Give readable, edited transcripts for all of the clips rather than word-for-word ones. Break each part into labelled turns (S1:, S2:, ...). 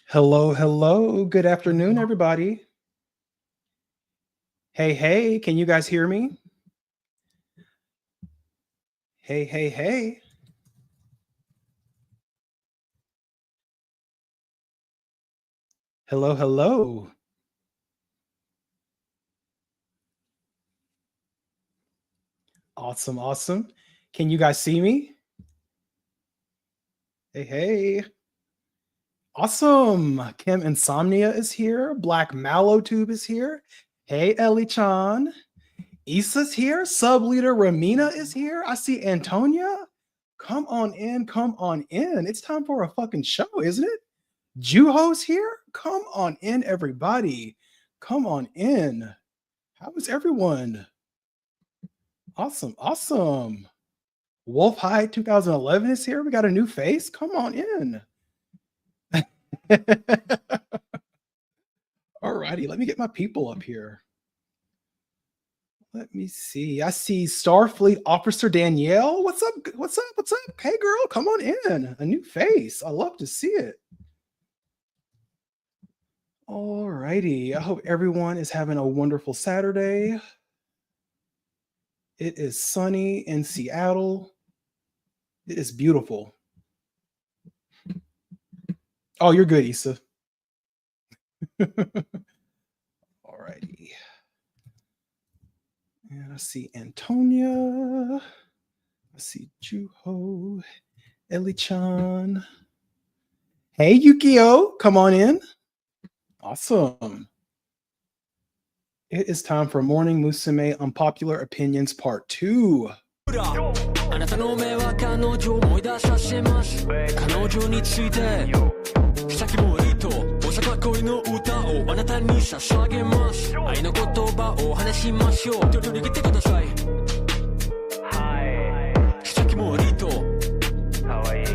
S1: Hello, hello. Good afternoon, everybody. Hey, can you guys hear me? Hey. Hello. Awesome. Can you guys see me? Hey. Awesome. Kim Insomnia is here. Black Mallowtube is here. Hey, Ellie-chan. Issa's here. Sub-leader Ramina is here. I see Antonia. Come on in. It's time for a fucking show, isn't it? Juho's here. Come on in, everybody. Come on in. How is everyone? Awesome. Wolfhide 2011 is here. We got a new face. Come on in. Alrighty, let me get my people up here. Let me see. I see Starfleet Officer Danielle. What's up? Hey, girl, come on in. A new face. I love to see it. Alrighty. I hope everyone is having a wonderful Saturday. It is sunny in Seattle. It is beautiful. Oh, you're good, Issa. Alrighty. And I see Antonia. I see Juho. Ellie-chan. Hey, Yukio. Come on in. Awesome. It is time for Morning Musume Unpopular Opinions Part 2. あなたの目は彼女を思い出させます。彼女についてさっきもいいと大阪恋の歌をあなたに捧げます。愛の言葉を話しましょう。手を握ってください。さっきもいいとかわいい。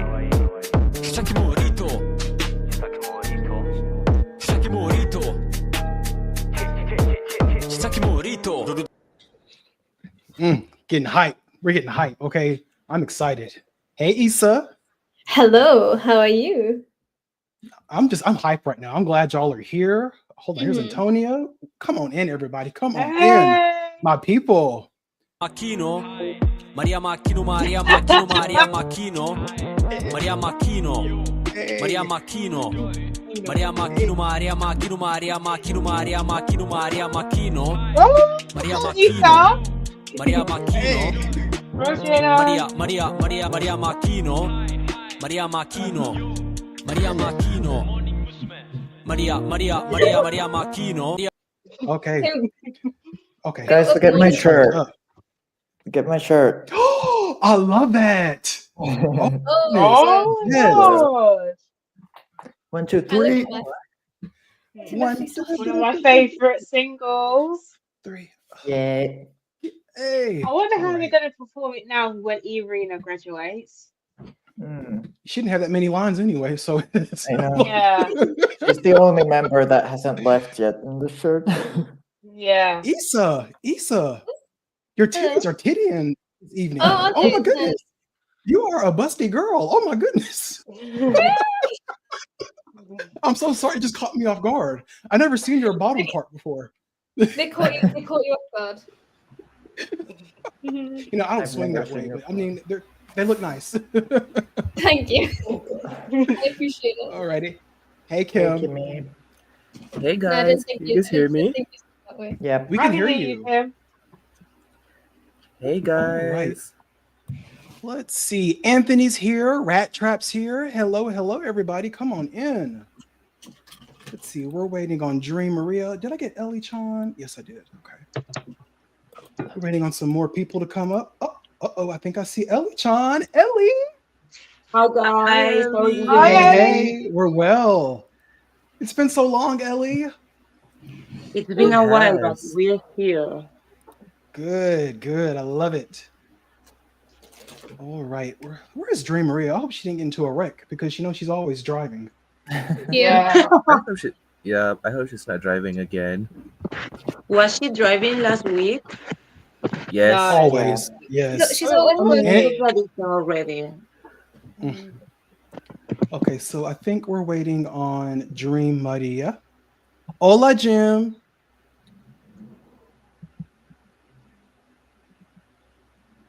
S1: さっきもいいとさっきもいいとさっきもいいと Getting hype. We're getting hype. Okay, I'm excited. Hey, Issa.
S2: Hello, how are you?
S1: I'm hyped right now. I'm glad y'all are here. Hold on, here's Antonia. Come on in, everybody. Come on in. My people.
S3: Macchino. Maria Macchino. Maria Macchino. Maria Macchino. Maria Macchino. Maria Macchino. Maria Macchino. Maria Macchino. Maria Macchino. Maria Macchino. Maria Macchino. Maria Macchino. Maria Macchino. Maria Macchino. Maria Macchino. Maria Macchino. Maria Macchino.
S1: Okay.
S4: Guys, look at my shirt. Look at my shirt.
S1: I love that.
S2: Oh,
S4: God. 1, 2, 3.
S2: One
S5: of my favourite singles.
S1: 3.
S4: Yeah.
S1: Hey.
S5: I wonder how they're going to perform it now when Irina graduates.
S1: She didn't have that many lines anyway, so
S4: I know.
S5: Yeah.
S4: She's the only member that hasn't left yet in the shirt.
S5: Yeah.
S1: Issa, your titties are tittying this evening.
S2: Oh, okay.
S1: My goodness. You are a busty girl. Oh my goodness. I'm so sorry, it just caught me off guard. I never seen your bottom part before.
S2: They caught you off guard.
S1: You know, I don't swing that way, but I mean, they look nice.
S2: Thank you. I appreciate it.
S1: Alrighty. Hey, Kim.
S6: Hey, guys. Can you guys hear me?
S4: Yeah,
S1: we can hear you.
S5: Kim.
S6: Hey, guys.
S1: Right. Let's see. Anthony's here. Rat Trap's here. Hello, everybody. Come on in. Let's see. We're waiting on Dream Maria. Did I get Ellie-chan? Yes, I did. Okay. We're waiting on some more people to come up. I think I see Ellie-chan. Ellie.
S7: Hi, guys. How are you?
S1: Hey, we're well. It's been so long, Ellie.
S7: It's been a while, but we're here.
S1: Good. I love it. All right. Where is Dream Maria? I hope she didn't get into a wreck because you know she's always driving.
S2: Yeah.
S6: I hope she's not driving again.
S7: Was she driving last week?
S6: Yes.
S1: Always. Yes.
S2: She's always
S7: already.
S1: Okay, so I think we're waiting on Dream Maria. Hola, Jim.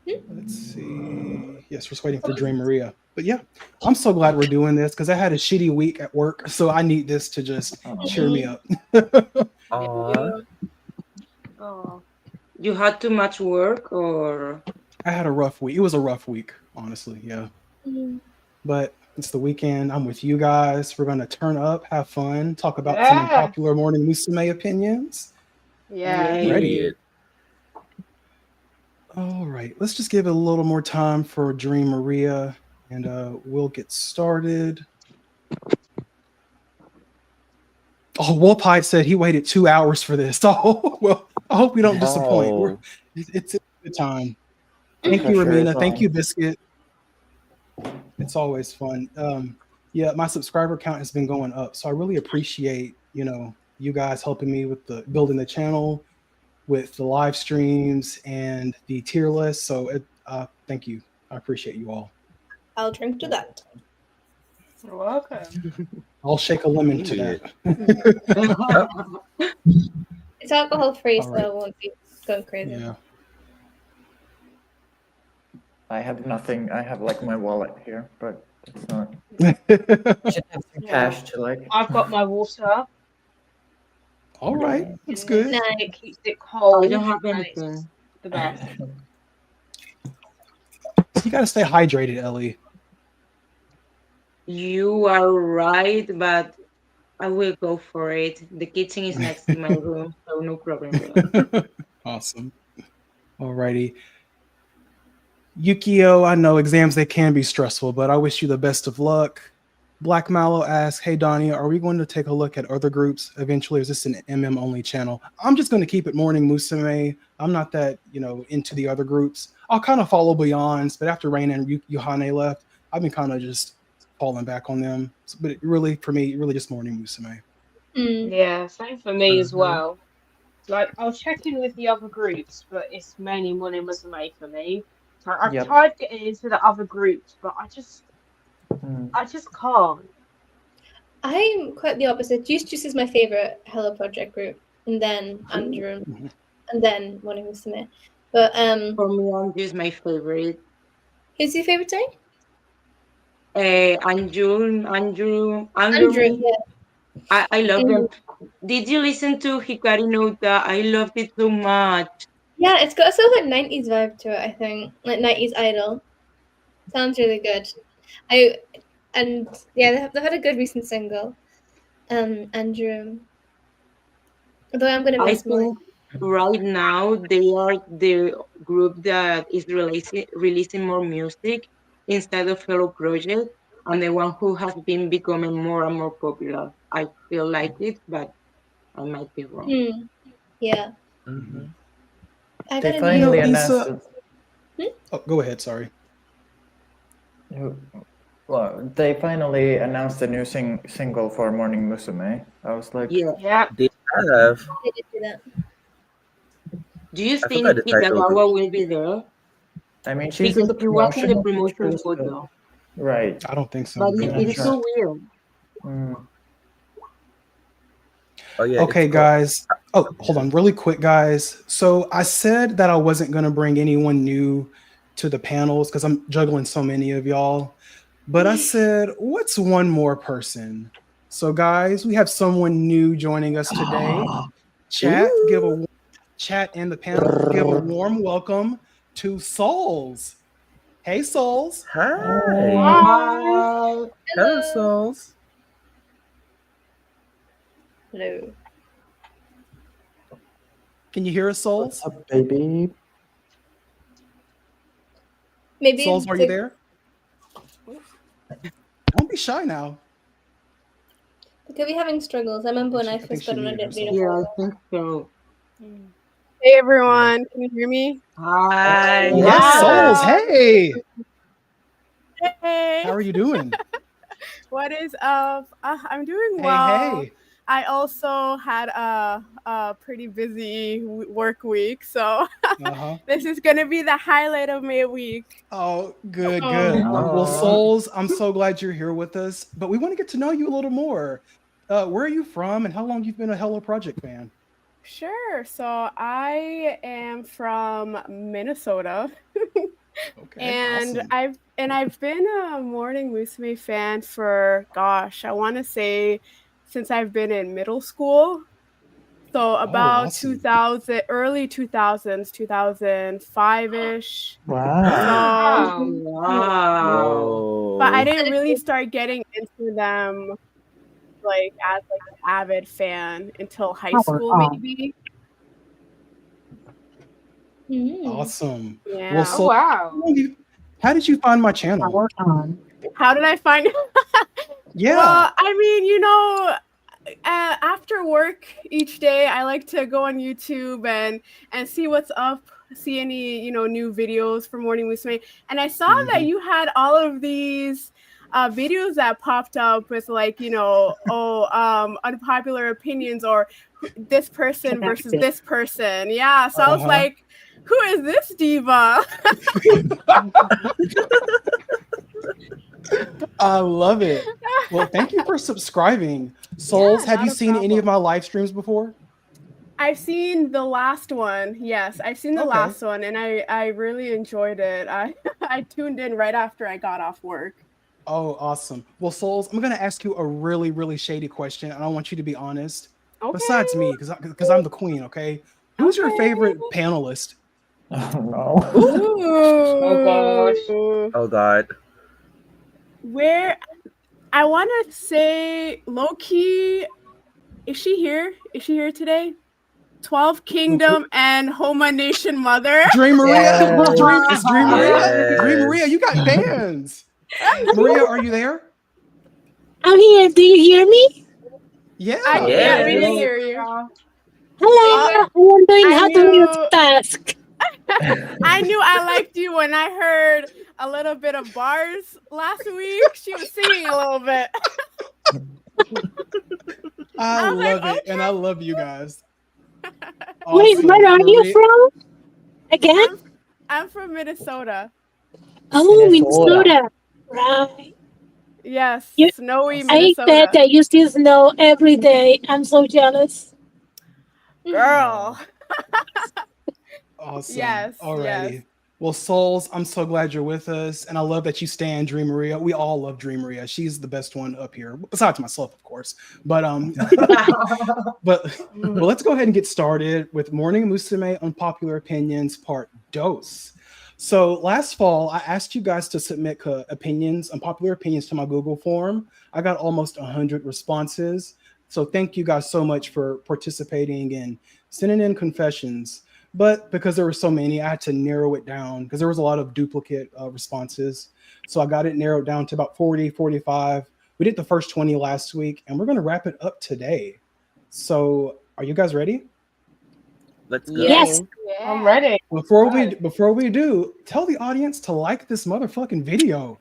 S1: Let's see. Yes, we're just waiting for Dream Maria. But yeah, I'm so glad we're doing this because I had a shitty week at work, so I need this to just cheer me up.
S7: Aw.
S5: Oh.
S7: You had too much work, or
S1: I had a rough week. It was a rough week, honestly. Yeah. But it's the weekend. I'm with you guys. We're going to turn up, have fun, talk about some unpopular Morning Musume opinions.
S5: Yeah.
S7: Yay.
S1: Ready. All right. Let's just give it a little more time for Dream Maria, and we'll get started. Oh, Wolpite said he waited 2 hours for this. Oh, well, I hope we don't disappoint. It's a good time. Thank you, Ramina. Thank you, Biscuit. It's always fun. Yeah, my subscriber count has been going up, so I really appreciate you guys helping me with the building the channel, with the live streams and the tier list. So thank you. I appreciate you all.
S2: I'll drink to that.
S5: You're welcome.
S1: I'll shake a lemon to that.
S2: It's alcohol free,
S1: All
S2: so
S1: right.
S2: I won't be going crazy.
S1: Yeah.
S4: I have nothing. I have like my wallet here, but it's not. I should have some cash to like.
S5: I've got my water.
S1: All right. That's good.
S2: Nice.
S5: It keeps it cold.
S7: I don't have
S5: and it's
S7: anything.
S5: the best.
S1: You got to stay hydrated, Ellie.
S7: You are right, but I will go for it. The kitchen is next to my room, so no problem there.
S1: Awesome. All righty. Yukio, I know exams, they can be stressful, but I wish you the best of luck. Black Mallow asks, hey, Donnie, are we going to take a look at other groups eventually? Or is this an MM only channel? I'm just going to keep it Morning Musume. I'm not that, into the other groups. I'll kind of follow Beyonds, but after Rain and Yohane left, I've been kind of just falling back on them. But really, for me, really just Morning Musume.
S5: Yeah, same for me as well. Like, I'll check in with the other groups, but it's mainly Morning Musume for me. So I've tried getting into the other groups, but I just can't.
S2: I'm quite the opposite. Juice is my favorite Hello Project group, and then Andrew, and then Morning Musume. But
S7: for me, Andrew is my favorite.
S2: Who's your favorite thing?
S7: Andrew.
S2: Yeah.
S7: I love them. Did you listen to Hikari no Uta? I loved it so much.
S2: Yeah, it's got a sort of like 90s vibe to it, I think. Like 90s Idol. Sounds really good. They've had a good recent single. Andrew. Although I'm gonna miss more.
S7: Right now they are the group that is releasing more music instead of Hello Project, and the one who has been becoming more and more popular. I feel like it, but I might be wrong.
S2: Yeah.
S4: They finally announced.
S1: Oh, go ahead. Sorry.
S4: Well, they finally announced a new single for Morning Musume. I was like,
S5: yeah,
S6: they have.
S2: They did do that.
S7: Do you think Kitagawa will be there?
S4: I mean, she's in the
S7: promotion. The promotion photo.
S4: Right.
S1: I don't think so.
S7: But it's so weird.
S6: Oh, yeah.
S1: Okay, guys. Oh, hold on really quick, guys. So I said that I wasn't going to bring anyone new to the panels because I'm juggling so many of y'all. But I said, what's one more person? So, guys, we have someone new joining us today. Chat and the panel, give a warm welcome to Souls. Hey, Souls.
S6: Hi. Hello, Souls.
S2: Hello.
S1: Can you hear us, Souls?
S4: What's up, baby?
S2: Maybe
S1: Souls, are you there? Don't be shy now.
S2: They could be having struggles. I remember when I first got on, I didn't read
S7: I think so.
S8: Hey everyone, can you hear me?
S7: Hi.
S1: Yes, Souls. Hey.
S8: Hey.
S1: How are you doing?
S8: What is up? I'm doing well.
S1: Hey.
S8: I also had a a pretty busy work week, so this is gonna be the highlight of my week.
S1: Oh, good. Well, Souls, I'm so glad you're here with us, but we want to get to know you a little more. Where are you from, and how long you've been a Hello Project fan?
S8: Sure. So I am from Minnesota.
S1: Okay,
S8: and
S1: awesome.
S8: I've been a Morning Musume fan for, gosh, I want to say since I've been in middle school. So about
S1: awesome.
S8: 2000, early 2000s, 2005-ish.
S4: Wow.
S8: So,
S7: Wow.
S8: but I didn't really start getting into them like as like an avid fan until high school, maybe.
S1: Awesome.
S8: Yeah.
S1: Well, Souls,
S5: wow.
S1: how did you find my channel?
S8: How did I find it?
S1: Yeah.
S8: Well, I mean, you know, after work each day, I like to go on YouTube and see what's up, see any, you know, new videos for Morning Musume. And I saw that you had all of these videos that popped up with, like, you know, unpopular opinions, or this person versus this person. Yeah. So I was like, who is this diva?
S1: I love it. Well, thank you for subscribing. Souls, have you seen any of my live streams before?
S8: I've seen the last one. Yes, I've seen the last one, and I really enjoyed it. I tuned in right after I got off work.
S1: Oh, awesome. Well, Souls, I'm going to ask you a really, really shady question, and I want you to be honest.
S8: Okay.
S1: Besides me, because I'm the queen, okay? Who's your favorite panelist?
S4: Oh, no.
S5: Oh, gosh.
S6: Oh, God.
S8: Where I want to say low-key, is she here? Is she here today? 12 Kingdom and Homa Nation Mother.
S1: Dream Maria.
S4: Yes.
S1: Dream Maria.
S6: Yes.
S1: Dream Maria, you got fans. Maria, are you there?
S9: I'm here. Do you hear me?
S1: Yeah.
S8: Yeah, we can hear you.
S9: Hello. I'm doing how to multitask.
S8: I knew I liked you when I heard a little bit of bars last week. She was singing a little bit.
S1: I love it, and I love you guys.
S9: Wait, where are you from? Again?
S8: I'm from Minnesota.
S9: Oh, Minnesota. Right.
S8: Yes, snowy
S9: I
S8: Minnesota.
S9: bet that you see snow every day. I'm so jealous.
S8: Girl.
S1: Awesome.
S8: Yes.
S1: Alrighty.
S8: Yes.
S1: Well, Souls, I'm so glad you're with us, and I love that you stand Dream Maria. We all love Dream Maria. She's the best one up here, besides myself, of course. But well, let's go ahead and get started with Morning Musume Unpopular Opinions Part Dos. So last fall, I asked you guys to submit unpopular opinions to my Google form. I got almost 100 responses. So thank you guys so much for participating and sending in confessions. But because there were so many, I had to narrow it down because there was a lot of duplicate responses. So I got it narrowed down to about 40, 45. We did the first 20 last week, and we're going to wrap it up today. So are you guys ready?
S6: Let's go.
S9: Yes.
S5: I'm ready.
S1: Before we do, tell the audience to like this motherfucking video.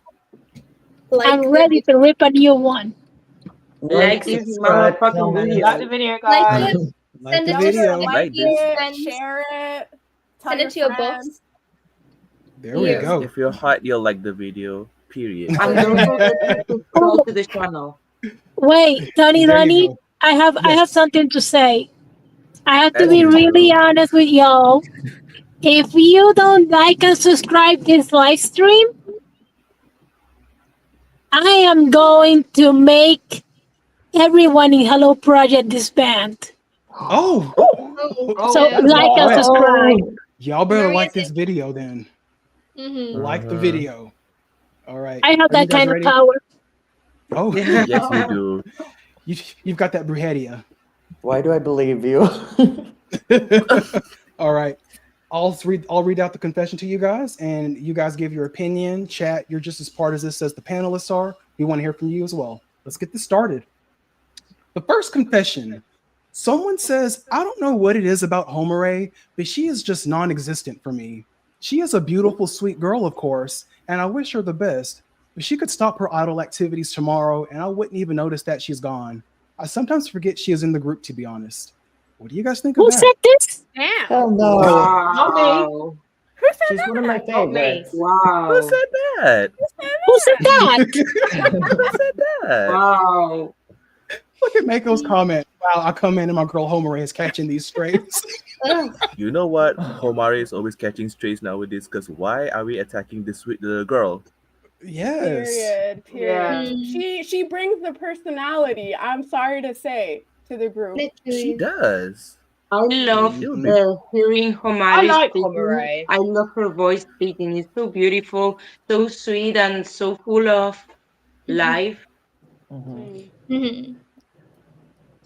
S9: I'm ready to rip a new one.
S7: Like this motherfucking video.
S5: Like the video, guys.
S1: Like the
S2: Send it to
S1: video.
S6: Like this.
S8: Share it.
S2: Send it to your boss.
S1: There we go.
S6: If you're hot, you'll like the video. Period.
S7: And don't forget to subscribe to the channel.
S9: Wait, Tony,
S1: There you
S9: I
S1: go.
S9: have something to say. I have to be really honest with y'all. If you don't like and subscribe this live stream, I am going to make everyone in Hello Project disband.
S1: Oh.
S9: So like and subscribe.
S1: Y'all better like this video then.
S2: Mm-hmm.
S1: Like the video. All right.
S9: I have
S1: Are you
S9: that
S1: guys
S9: kind
S1: ready?
S9: of power.
S1: Oh.
S6: Yes, you do.
S1: You've got that brujeria.
S4: Why do I believe you?
S1: All right. I'll read out the confession to you guys, and you guys give your opinion. Chat, you're just as part of this as the panelists are. We want to hear from you as well. Let's get this started. The first confession. Someone says, I don't know what it is about Homare, but she is just non-existent for me. She is a beautiful, sweet girl, of course, and I wish her the best. But she could stop her idle activities tomorrow, and I wouldn't even notice that she's gone. I sometimes forget she is in the group, to be honest. What do you guys think of
S9: Who
S1: that?
S9: said this?
S8: Damn.
S4: Hell no.
S5: Not me.
S7: Wow.
S8: Who said
S4: She's
S8: that?
S4: one of my
S5: Not me.
S4: favorites.
S7: Wow.
S6: Who said that?
S9: Who said that?
S6: Who said that?
S7: Wow.
S1: Look at Mako's comment. Wow, I come in and my girl Homer is catching these strays.
S2: Ugh.
S6: You know what? Homari is always catching strays nowadays because why are we attacking this sweet little girl?
S1: Yes.
S8: Period.
S5: Yeah.
S8: She brings the personality. I'm sorry to say to the group.
S6: She
S2: Literally.
S6: does.
S7: I love
S6: It would be
S7: hearing
S5: I
S7: Homari
S5: like
S7: speaking.
S5: Homare.
S7: I love her voice speaking. It's so beautiful, so sweet, and so full of life.
S4: Mhm.
S2: Mhm.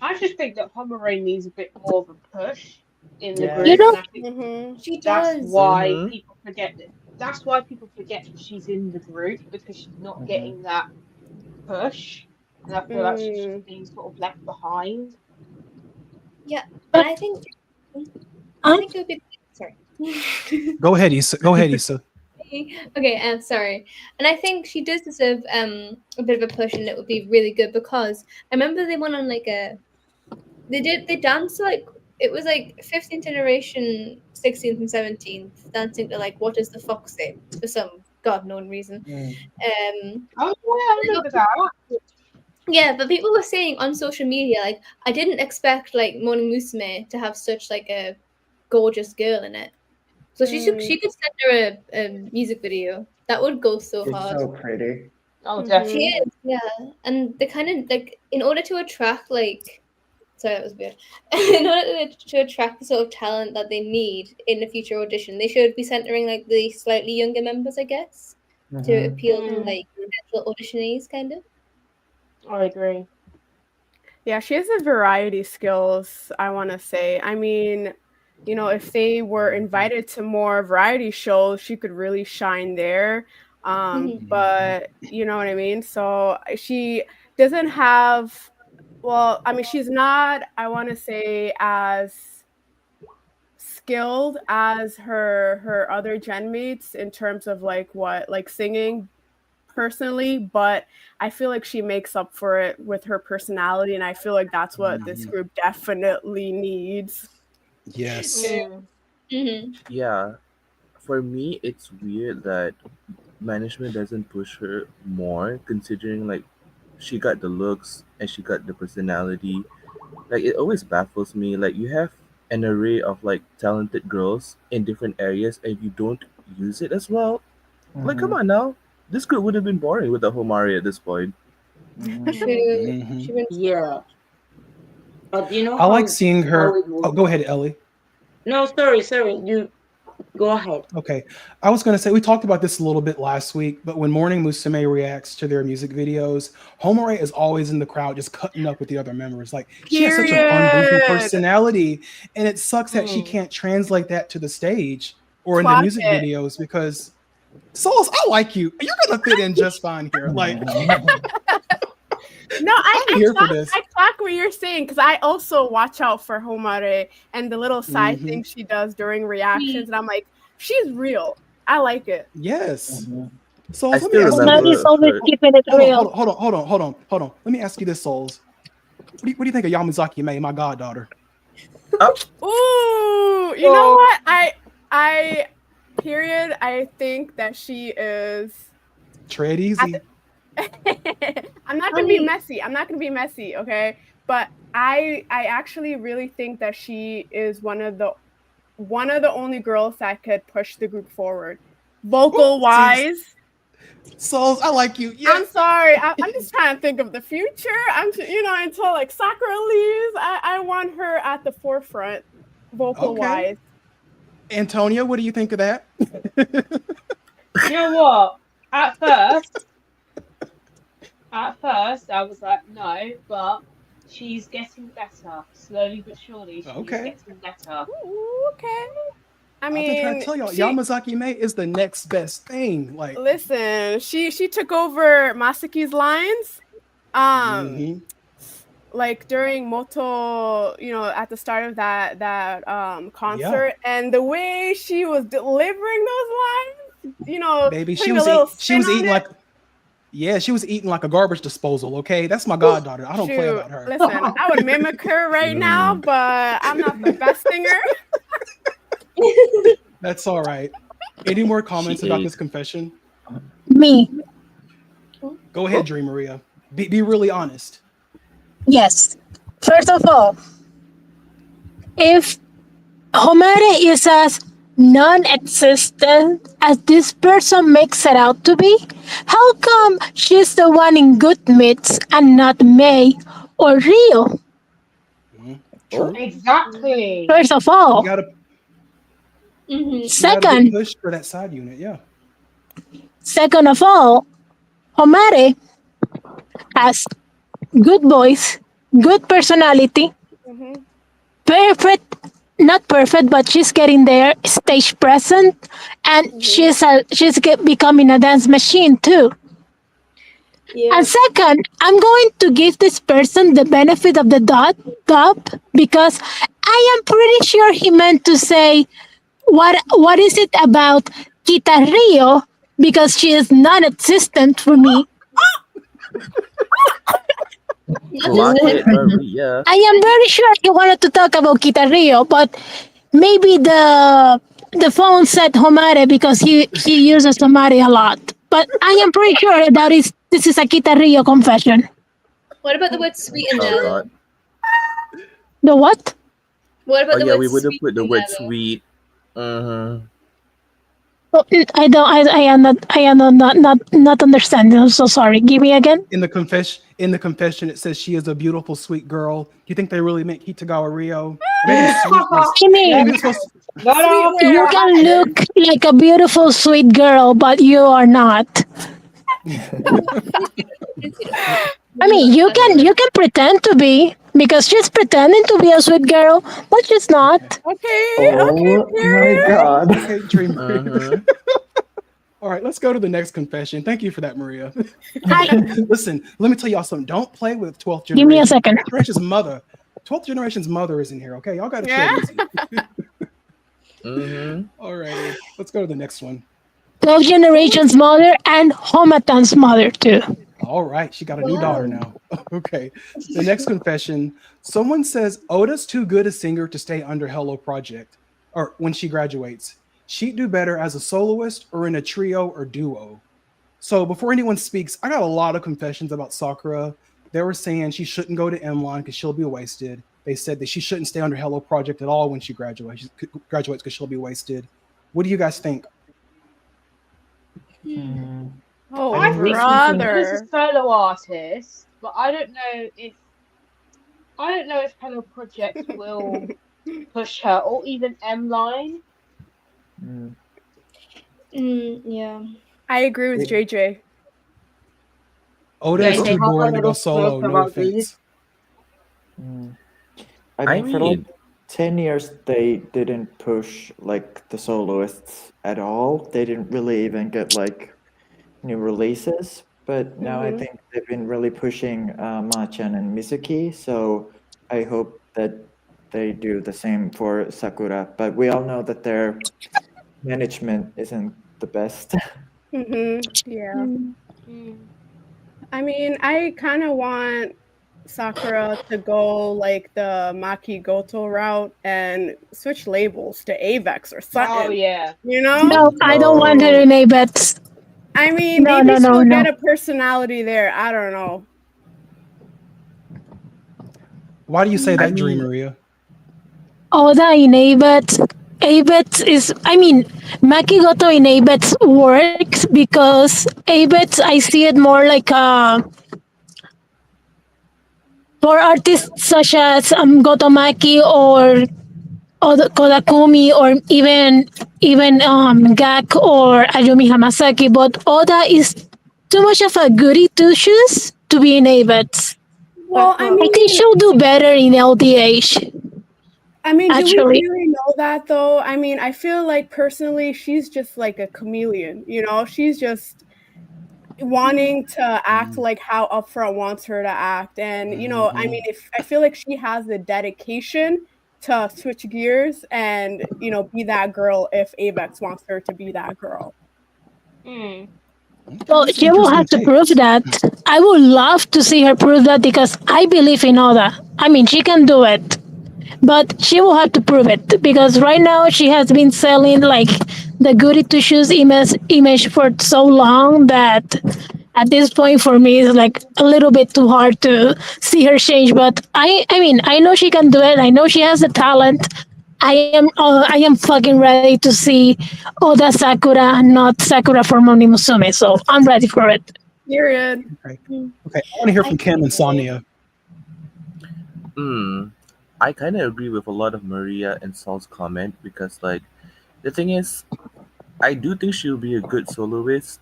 S5: I just think that Homare needs a bit more of a push in the
S4: Yeah.
S5: group,
S9: You know,
S5: and I think
S8: Mm-hmm.
S2: She
S5: that's
S2: does.
S5: why
S6: Mhm.
S5: people forget that. That's why people forget that she's in the group because she's not
S4: Mhm.
S5: getting that push, and I feel like she's just being sort of left behind.
S2: Yeah,
S9: but
S2: and I think
S9: um,
S2: it would be sorry.
S1: Go ahead, Issa. Go ahead, Issa.
S2: Okay, I'm sorry. And I think she does deserve a bit of a push, and it would be really good because I remember they went on like they danced like it was like 15th generation, 16th and 17th dancing to like What Does the Fox Say for some god known reason.
S4: Mm.
S5: Oh yeah, I remember that.
S2: Yeah, but people were saying on social media like I didn't expect like Morning Musume to have such like a gorgeous girl in it. So she could send her a music video. That would go so
S4: She's
S2: hard.
S4: so pretty.
S5: Oh,
S2: She
S5: definitely.
S2: is, yeah. And they kind of like in order to attract like sorry, that was weird. In order to attract the sort of talent that they need in a future audition, they should be centering like the slightly younger members, I guess, to
S4: Mhm.
S2: appeal to like potential auditionees, kind of.
S5: I agree.
S8: Yeah, she has a variety skills, I want to say. I mean, you know, if they were invited to more variety shows, she could really shine there. But you know what I mean? So she doesn't have, well, I mean, she's not, I want to say, as skilled as her other gen mates in terms of like singing personally, but I feel like she makes up for it with her personality, and I feel like that's what this group definitely needs.
S1: Yes.
S6: Yeah. For me, it's weird that management doesn't push her more, considering like she got the looks and she got the personality. Like it always baffles me. Like you have an array of like talented girls in different areas and you don't use it as well. Like come
S4: Mhm.
S6: on now. This group would have been boring without Homari at this point.
S4: Mhm.
S2: She went
S7: Yeah. But you know
S1: I like
S7: how
S1: seeing her.
S7: it
S1: Oh,
S7: works?
S1: go ahead, Ellie.
S7: No, sorry. You go ahead.
S1: Okay. I was going to say, we talked about this a little bit last week, but when Morning Musume reacts to their music videos, Homare is always in the crowd just cutting up with the other members. Like, she has such an ungoofy personality, and it sucks that she can't translate that to the stage or in the
S8: Clock
S1: music
S8: it.
S1: videos because, Souls, I like you. You're going to fit in just fine here. Like,
S8: No,
S1: I'm here for this.
S8: I clock what you're saying because I also watch out for Homare and the little side things she does during reactions, and I'm like, she's real. I like it.
S1: Yes.
S4: Mhm.
S1: Souls, let me
S6: still
S1: ask
S6: remember
S1: you
S9: Somebody's
S1: this.
S9: always
S6: her.
S9: keeping it real.
S1: Hold on. Let me ask you this, Souls. What do you think of Yamazaki Mei, my goddaughter?
S8: Ooh, you know what? I think that she is.
S1: Tread easy.
S8: I'm not gonna be messy. Okay, but I actually really think that she is one of the only girls that could push the group forward, vocal wise.
S1: Souls, I like you. Yeah.
S8: I'm sorry. I'm just trying to think of the future. Until like Sakura leaves, I want her at the forefront, vocal wise.
S1: Antonia, what do you think of that?
S5: You know what? At first, I was like, no, but she's getting better. Slowly but surely, she's getting better.
S8: Ooh, okay. I
S1: I've been trying
S8: mean,
S1: to tell y'all, Yamazaki Mei is the next best thing. Like,
S8: listen, she took over Masaki's lines. Like during Moto, at the start of that concert, and the way she was delivering those lines,
S1: baby,
S8: she was eating like
S1: Yeah, she was eating like a garbage disposal. Okay, that's my goddaughter. I don't play
S8: Shoot,
S1: about her.
S8: listen, I would mimic her right now, but I'm not the best singer.
S1: That's all right. Any more comments
S6: She
S1: about
S6: ate.
S1: this confession?
S9: Me,
S1: Go ahead, Dream Maria. Be really honest.
S9: yes. First of all, if Homere is as non-existent as this person makes it out to be, how come she's the one in good myths and not May or Rio?
S1: True.
S5: Exactly.
S9: First of
S1: You
S9: all,
S1: gotta
S2: Mhm.
S9: second,
S1: push for that side unit. Yeah.
S9: second of all, Homere has good voice, good personality, perfect, not perfect, but she's getting there, stage present, and becoming a dance machine too.
S2: Yeah.
S9: And second, I'm going to give this person the benefit of the doubt because I am pretty sure he meant to say what is it about Kita Rio because she is non-existent for me.
S6: Clock it, Maria.
S9: I am very sure he wanted to talk about Kita Rio, but maybe the phone said Homare because he uses Homare a lot. But I am pretty sure that this is a Kita Rio confession.
S2: What about the word sweet in there?
S6: Oh God.
S9: The what?
S2: What about
S6: Oh
S2: the
S6: yeah,
S2: word
S6: we would have
S2: sweet
S6: put the
S2: in
S6: word
S2: there, though?
S6: sweet. Uh-huh.
S9: Oh, I am not understanding. I'm so sorry. Give me again.
S1: In the confession, it says she is a beautiful, sweet girl. Do you think they really meant Kitagawa Rio? Maybe sweet was,
S9: I mean,
S1: maybe it's supposed to,
S9: you can look like a beautiful, sweet girl, but you are not. I mean, you can pretend to be because she's pretending to be a sweet girl, but she's not.
S8: Okay,
S4: Oh my god.
S1: okay, Dream.
S6: Uh-huh.
S1: All right, let's go to the next confession. Thank you for that, Maria.
S9: Hi.
S1: Listen, let me tell y'all something. Don't play with 12th generation.
S9: Give me a second.
S1: 12th generation's mother. 12th generation's mother is in here, okay? Y'all got to
S8: Yeah.
S1: chill easy.
S6: Mm-hmm.
S1: All right, let's go to the next one.
S9: 12 generations mother and Homatan's mother too.
S1: All right, she got a new daughter now. Okay, the next confession. Someone says Oda's too good a singer to stay under Hello Project, or when she graduates. She'd do better as a soloist or in a trio or duo. So before anyone speaks, I got a lot of confessions about Sakura. They were saying she shouldn't go to M-Line because she'll be wasted. They said that she shouldn't stay under Hello Project at all when she graduates because she'll be wasted. What do you guys think?
S8: Oh,
S5: I think she's
S8: brother.
S5: a solo artist, but I don't know if Hello Project will push her or even M Line.
S2: Yeah.
S8: I agree with JJ.
S1: Oda is
S7: Can they
S1: too
S7: have a
S1: boring to go
S7: little
S1: solo.
S7: talk
S1: No
S7: about
S1: offense.
S7: this?
S4: I mean, for like 10 years, they didn't push like the soloists at all. They didn't really even get like new releases. But now I think they've been really pushing Ma-chan and Mizuki. So I hope that they do the same for Sakura. But we all know that their management isn't the best.
S8: Yeah. I mean, I kind of want Sakura to go like the Maki Goto route and switch labels to Avex or something.
S5: Oh yeah.
S8: You know?
S9: No, I don't want her in ABETS.
S8: I mean,
S9: No,
S8: maybe
S9: no,
S8: she'll
S9: no.
S8: get a personality there. I don't know.
S1: Why do you say that, Dream Maria?
S9: Oda in ABETS. ABETS is, I mean, Makigoto in ABETS works because ABETS, I see it more like for artists such as Gotomaki or Kodakumi or even Gak or Ayumi Hamasaki, but Oda is too much of a goody two shoes to be in ABETS.
S8: Well, I mean,
S9: think she'll do better in LDH.
S8: I mean, do
S9: Actually.
S8: we really know that though? I mean, I feel like personally, she's just like a chameleon. You know, she's just wanting to act like how Upfront wants her to act, and you know, I mean, if I feel like she has the dedication to switch gears and you know be that girl if Avex wants her to be that girl.
S9: So
S1: That's an
S9: she will
S1: interesting
S9: have to
S1: take.
S9: prove that. I would love to see her prove that because I believe in Oda. I mean, she can do it, but she will have to prove it because right now she has been selling like the goody two shoes image for so long that at this point for me it's like a little bit too hard to see her change. But I mean, I know she can do it. I know she has the talent. I am fucking ready to see Oda Sakura, not Sakura for Morning Musume. So I'm ready for it.
S8: Period.
S1: Okay. Okay. I want to hear from Kim and Sonia.
S6: I kind of agree with a lot of Maria and Saul's comment because, like, the thing is, I do think she'll be a good soloist,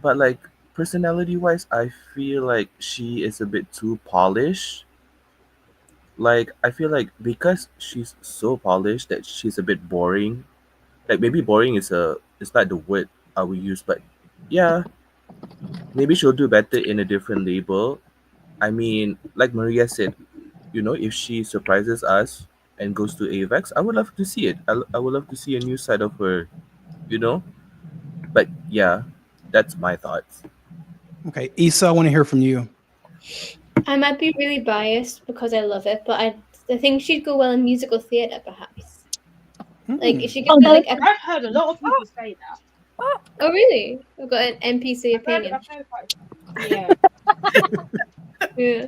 S6: but like personality-wise, I feel like she is a bit too polished. Like, I feel like because she's so polished that she's a bit boring. Like, maybe boring is not the word I would use, but yeah, maybe she'll do better in a different label. I mean, like Maria said, if she surprises us and goes to AVEX, I would love to see it. I would love to see a new side of her, you know? But yeah, that's my thoughts.
S1: Okay. Issa, I want to hear from you.
S2: I might be really biased because I love it, but I think she'd go well in musical theatre, perhaps. Like if she could put like
S5: I've heard a lot of people say that.
S2: Oh really? I've got an NPC opinion.
S5: I've heard yeah.
S2: Yeah.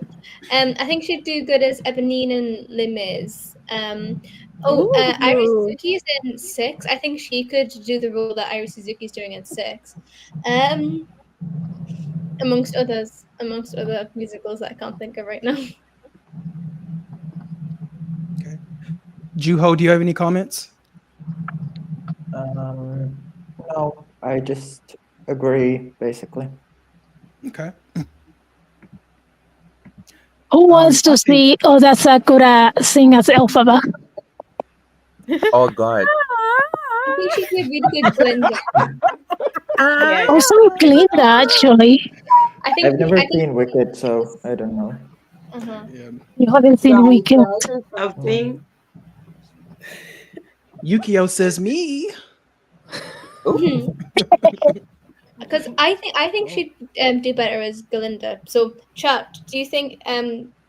S2: I think she'd do good as Eponine and Limes. Iris Suzuki is in 6. I think she could do the role that Iris Suzuki is doing in 6. Amongst other musicals that I can't think of right now.
S1: Okay. Juho, do you have any comments?
S4: No, I just agree, basically.
S1: Okay.
S9: Who wants to see Oda Sakura sing as Elphaba?
S6: Oh God.
S2: I think she'd be a really good Glinda.
S9: Also Glinda, actually.
S4: I've never seen Wicked, so I don't know.
S9: You haven't seen Wicked.
S7: Something.
S1: Yukio says me.
S2: Because I think she'd do better as Glinda. So, chat, do you think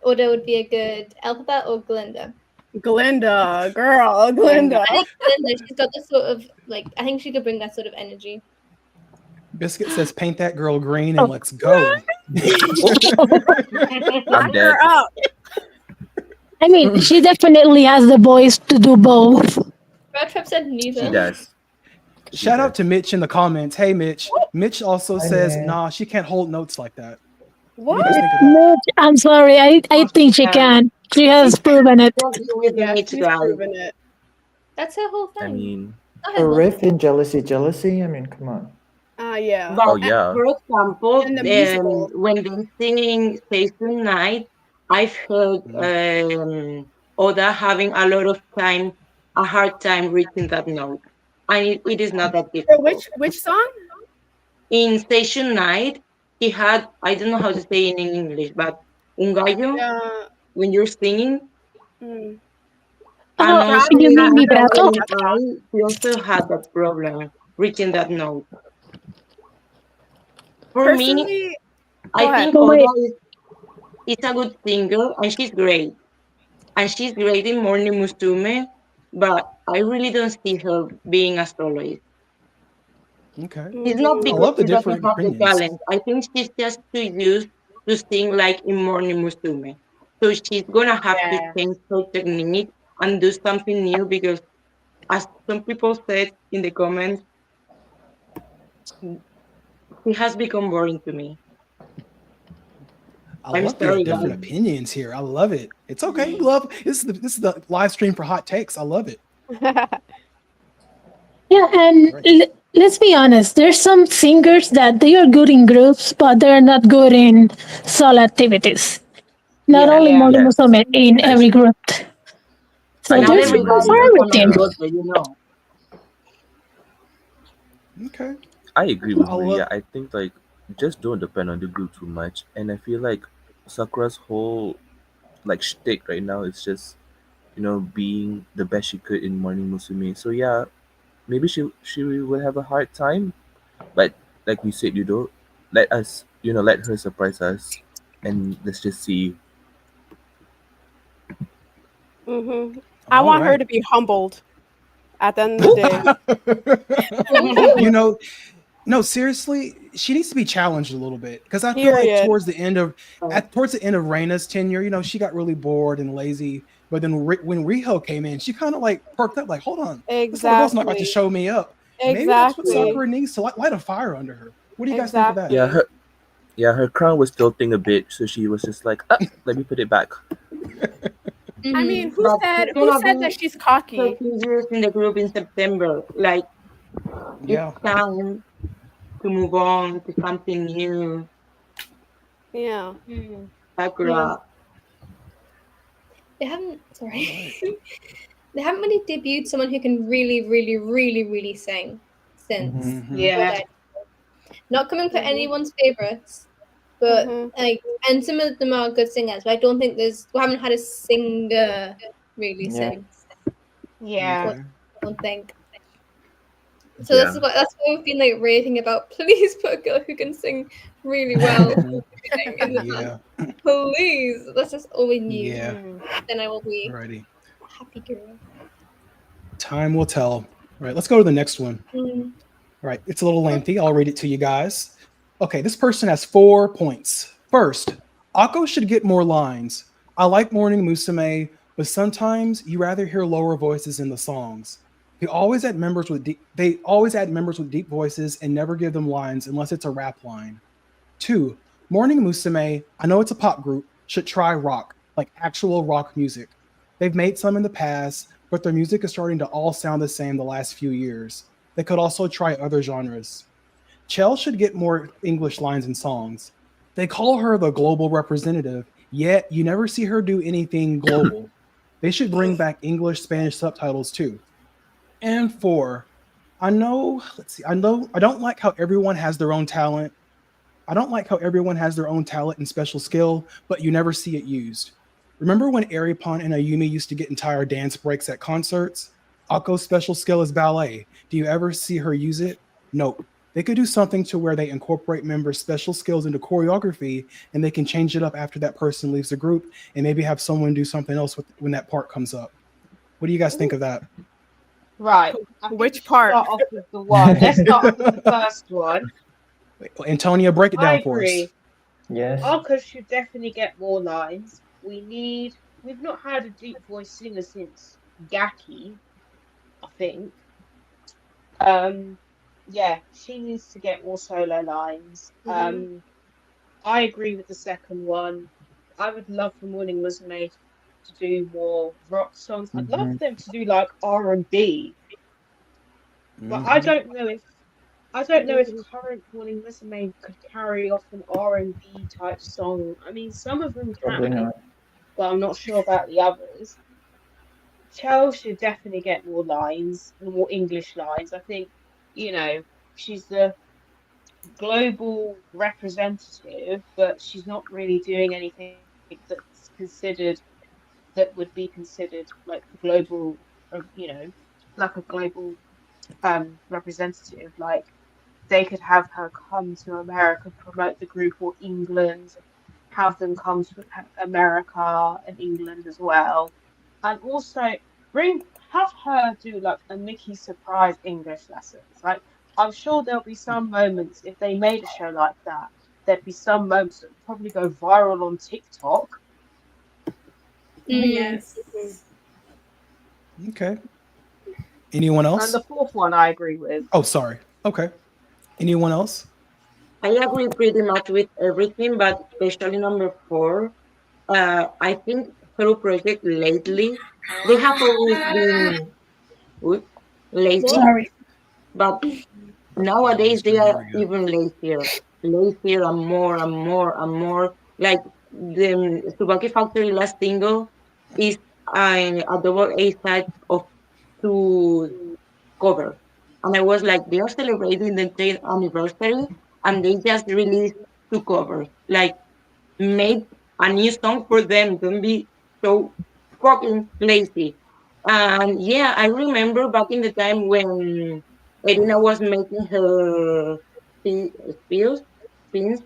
S2: Oda would be a good Alphabet or Glinda?
S8: Glinda, girl, Glinda.
S2: I think Glinda, she's got the sort of I think she could bring that sort of energy.
S1: Biscuit says, "Paint that girl green and let's go."
S6: I'm dead.
S9: I mean, she definitely has the voice to do both.
S2: Red Trap said neither.
S6: She does.
S1: Shout out to Mitch in the comments. Hey, Mitch. Mitch also says, "Nah, she can't hold notes like that."
S8: What?
S1: do you guys think of that?
S9: Mitch, I'm sorry. I think she can. She has proven it.
S8: Yeah, she's proven it.
S2: That's her whole thing.
S6: I mean,
S4: A riff in Jealousy, Jealousy? I mean, come on.
S8: Yeah.
S7: But,
S6: Oh, yeah.
S7: For example,
S8: And the musical.
S7: when they're singing Station Night, I've heard Oda having a hard time reaching that note. And it is not that
S8: So
S7: difficult.
S8: which song?
S7: In Station Night, he had, I don't know how to say it in English, but un gallo, when you're singing.
S8: Mm.
S7: And
S9: Oh,
S7: also,
S9: you mean vibrato?
S7: he also had that problem reaching that note. For me,
S8: Personally,
S7: I think
S9: But wait.
S7: Oda is a good singer and she's great. And she's great in Morning Musume, but I really don't see her being a soloist.
S1: Okay.
S7: It's not
S1: I
S7: because
S1: love the
S7: she doesn't
S1: different
S7: have the
S1: opinions.
S7: talent. I think she's just too used to sing like in Morning Musume. So she's gonna have to change her technique and do something new because, as some people said in the comments, she has become boring to me.
S1: I love the different opinions here. I love it. It's okay. This is the live stream for hot takes. I love it.
S9: Yeah, and let's be honest. There's some singers that they are good in groups, but they're not good in solo activities. Not only Morning Musume, in every group. So
S7: Not
S9: there's
S7: everybody
S9: room for
S7: is
S9: everything.
S7: good,
S1: Okay.
S6: I agree with Maria. I think like just don't depend on the group too much. And I feel like Sakura's whole like shtick right now is just being the best she could in Morning Musume. So yeah, maybe she will have a hard time, but like we said, let us, let her surprise us, and let's just see.
S8: I want her to be humbled at the end of the day.
S1: No, seriously, she needs to be challenged a little bit because I feel like towards the end of Reina's tenure, she got really bored and lazy. But then when Riho came in, she kind of like perked up, like, hold on, this little girl's not about to show me up. Maybe that's what Sakura needs to light a fire under her. What do you guys think of that?
S6: Her crown was tilting a bit, so she was just like, let me put it back.
S8: I mean, who said that she's cocky?
S7: 13 years in the group in September. Like, it's time to move on to something new.
S8: Yeah.
S7: Sakura.
S2: They haven't. Sorry. They haven't really debuted someone who can really, really, really, really sing since.
S5: Yeah.
S2: Not coming for anyone's favorites, but and some of them are good singers, but I don't think we haven't had a singer really sing.
S5: Yeah.
S2: I don't think. So that's what we've been like raving about. Please put a girl who can sing really well. Please. That's just all we need.
S1: Yeah.
S2: Then I will be
S1: Alrighty.
S2: a happy girl.
S1: Time will tell. All right, let's go to the next one.
S2: Mm.
S1: All right, it's a little lengthy. I'll read it to you guys. Okay, this person has 4 points. First, Akko should get more lines. I like Morning Musume, but sometimes you rather hear lower voices in the songs. They always add members with deep voices and never give them lines unless it's a rap line. 2, Morning Musume, I know it's a pop group, should try rock, like actual rock music. They've made some in the past, but their music is starting to all sound the same the last few years. They could also try other genres. Chell should get more English lines in songs. They call her the global representative, yet you never see her do anything global. They should bring back English, Spanish subtitles too. And 4, I don't like how everyone has their own talent. I don't like how everyone has their own talent and special skill, but you never see it used. Remember when Aripon and Ayumi used to get entire dance breaks at concerts? Akko's special skill is ballet. Do you ever see her use it? Nope. They could do something to where they incorporate members' special skills into choreography, and they can change it up after that person leaves the group, and maybe have someone do something else when that part comes up. What do you guys think of that?
S5: Right.
S8: Which part?
S5: Start off with the one. Let's start off with the first one.
S1: Wait, Antonia, break it down
S5: I agree.
S1: for us.
S4: Yes.
S5: Akko should definitely get more lines. We've not had a deep voice singer since Gaki, I think. Yeah, she needs to get more solo lines. I agree with the second one. I would love for Morning Musume to do more rock songs. I'd love them to do like R&B. But I don't know if current Morning Musume could carry off an R&B type song. I mean, some of them can, but I'm not sure about the others. Chell should definitely get more lines, more English lines. I think, she's the global representative, but she's not really doing anything that would be considered like the global, like a global representative. Like they could have her come to America, promote the group, or England, have them come to America and England as well, and also have her do like a Mickey surprise English lessons. Like I'm sure there'll be some moments if they made a show like that. There'd be some moments that would probably go viral on TikTok.
S2: Yes.
S1: Okay. Anyone else?
S5: And the fourth one I agree with.
S1: Oh, sorry. Okay. Anyone else?
S7: I agree pretty much with everything, but especially number 4. I think Hero Project lately, they have always been lazy.
S9: Sorry.
S7: But nowadays they are even lazier and more and more and more. Like the Tsubaki Factory last single is a double A side of 2 covers. And I was like, they are celebrating the 10th anniversary and they just released 2 covers. Like, make a new song for them. Don't be so fucking lazy. And yeah, I remember back in the time when Irina was making her spears. things,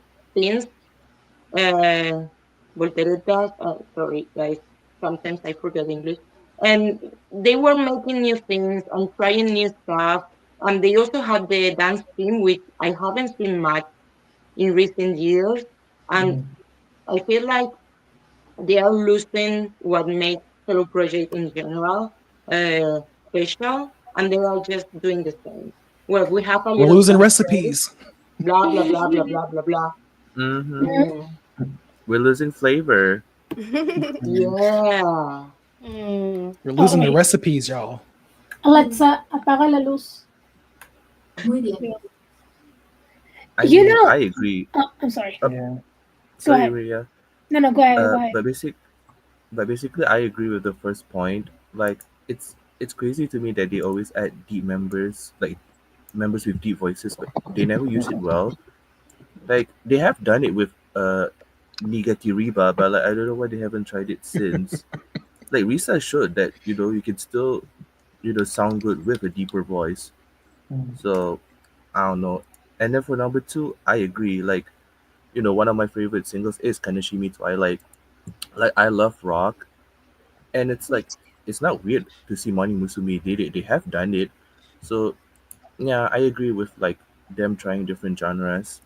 S7: volteretas. Sorry, guys. Sometimes I forget English. And they were making new things and trying new stuff. And they also had the dance team, which I haven't seen much in recent years. And I feel like they are losing what makes Hello Project in general special, and they are just doing the same. Well, we have a
S1: We're
S7: little
S1: losing
S7: song,
S1: recipes.
S7: blah blah blah blah blah blah blah.
S6: Mm-hmm.
S7: Mm,
S6: We're losing flavor.
S7: yeah.
S1: We're losing the
S9: Okay.
S1: recipes, y'all.
S9: Alexa, apaga la luz.
S6: I
S9: You
S6: mean,
S9: know-
S6: I agree.
S9: I'm sorry.
S4: Yeah.
S9: Go
S6: Sorry,
S9: ahead.
S6: Maria.
S9: No, go ahead. Go ahead.
S6: But basically, I agree with the first point. Like, it's crazy to me that they always add deep members, like members with deep voices, but they never use it well. Like, they have done it with Nigatiriba, but like, I don't know why they haven't tried it since. Like, Risa showed that you can still sound good with a deeper voice. So I don't know. And then for number two, I agree. Like, one of my favorite singles is Kaneshimi Twilight. Like, I love rock, and it's like it's not weird to see Morning Musume did it. They have done it. So yeah, I agree with like them trying different genres.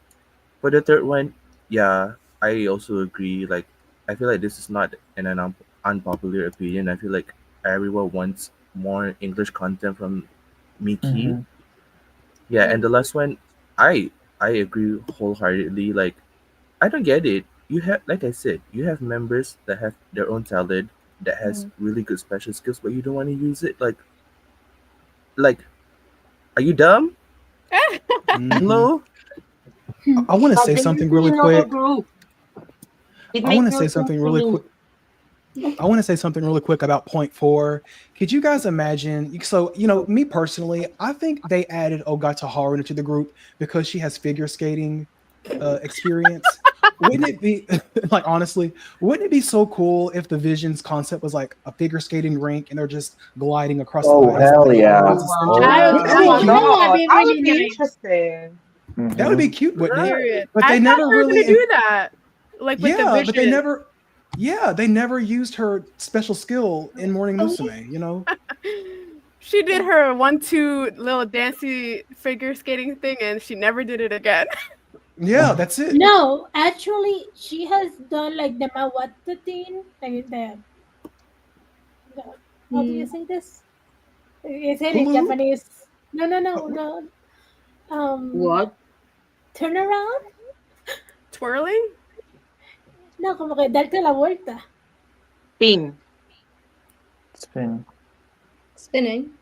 S6: For the third one, yeah, I also agree. Like, I feel like this is not an unpopular opinion. I feel like everyone wants more English content from Miki. Yeah, and the last one, I agree wholeheartedly. Like, I don't get it. You have, like I said, you have members that have their own talent that has really good special skills, but you don't want to use it. Like, are you dumb? No.
S1: I want to
S7: But
S1: say
S7: they
S1: something
S7: use
S1: really
S7: it in other
S1: quick.
S7: groups. It
S1: I
S7: makes
S1: want to
S7: no
S1: say
S7: sense
S1: something
S7: to
S1: really
S7: me.
S1: quick. I want to say something really quick about point 4. Could you guys imagine? So, me personally, I think they added Ogata Haru into the group because she has figure skating experience. Wouldn't it be like, honestly, wouldn't it be so cool if the Vision's concept was like a figure skating rink and they're just gliding across the
S4: Oh,
S1: ice?
S4: hell
S1: and
S4: yeah.
S1: and stuff?
S7: Wow.
S1: Wouldn't that
S5: Oh
S1: be
S5: my
S1: cute?
S5: god, that would
S2: really
S5: be
S2: nice.
S5: interesting.
S1: That would be cute, wouldn't it?
S8: Period.
S1: But they
S8: I thought
S1: never
S8: they were
S1: really
S8: gonna do that, like with the
S1: Yeah,
S8: vision.
S1: but they never used her special skill in Morning Musume,
S8: She did her 1-2 little dancey figure skating thing, and she never did it again.
S1: Yeah, that's it.
S9: No, actually, she has done like the Mawata thing, like how do you say this? Is it in
S1: Hula hoop?
S9: Japanese? No.
S7: What?
S9: Turn around?
S8: Twirling?
S9: No, como que darte la vuelta.
S7: Spin.
S2: Spinning.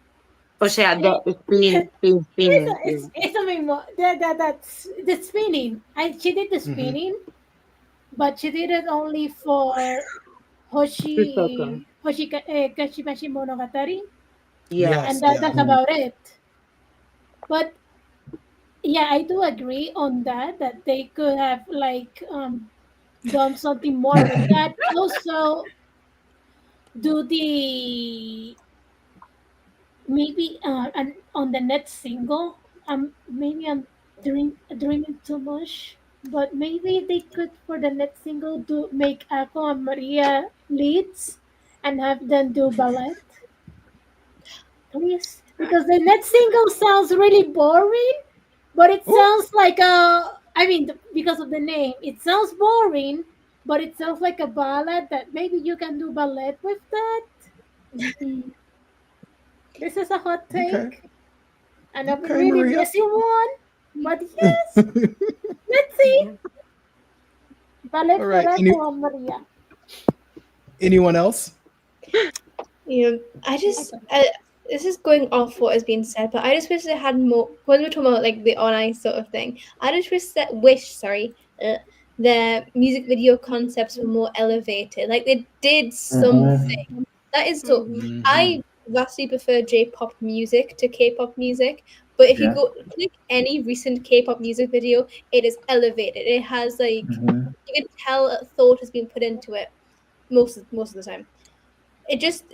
S7: O sea, spin.
S9: Eso mismo. That's the spinning. She did the spinning, but she did it only for Kashimashi Monogatari.
S7: Yeah.
S9: And that's about it. But yeah, I do agree on that they could have like done something more with that. Also, do the maybe on the next single. Maybe I'm dreaming too much, but maybe they could for the next single do make Ako and Maria leads and have them do ballet. Please, because the next single sounds really boring, but it sounds like because of the name, it sounds boring, but it sounds like a ballad that maybe you can do ballet with that. This is a hot take, and a really
S1: Maria.
S9: messy one, but yes, let's see. Ballet
S1: All right,
S9: for Ako and Maria.
S1: Anyone else?
S2: I just this is going off what has been said, but I just wish they had more. When we're talking about like the on ice sort of thing, I just wish their music video concepts were more elevated. Like they did something. That is so. I vastly prefer J-pop music to K-pop music, but if you go click any recent K-pop music video, it is elevated. It has like you can tell thought has been put into it most of the time. I just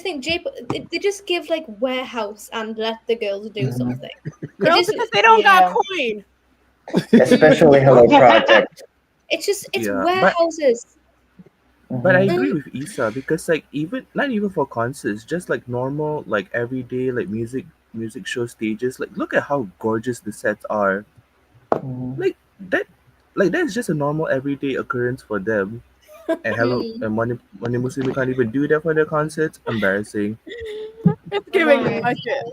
S2: think they just give like warehouse and let the girls do something.
S8: Girls, because they don't got coin.
S4: Especially Hello Project.
S2: It's
S6: Yeah,
S2: warehouses.
S6: but I agree with Isa because like even not even for concerts, just like normal like everyday like music show stages. Like look at how gorgeous the sets are. Like that, like that's just a normal everyday occurrence for them. And hello, and Morning Musume can't even do that for their concerts. Embarrassing.
S8: It's giving the
S2: Right.
S8: budget.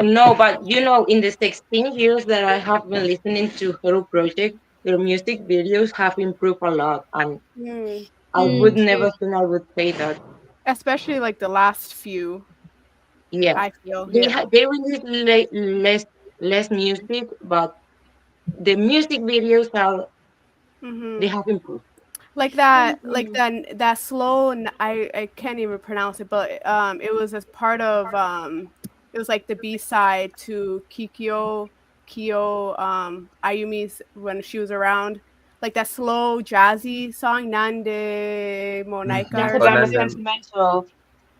S7: No, but you know, in the 16 years that I have been listening to Hero Project, their music videos have improved a lot, and I would never think I would say that.
S8: Especially like the last few.
S7: Yeah,
S8: I feel.
S7: they release less music, but the music videos are they have improved.
S8: Like that slow, I can't even pronounce it, but it was as part of it was like the B-side to Kyo Ayumi's when she was around, like that slow jazzy song Nande Monaika or something.
S5: Sentimental.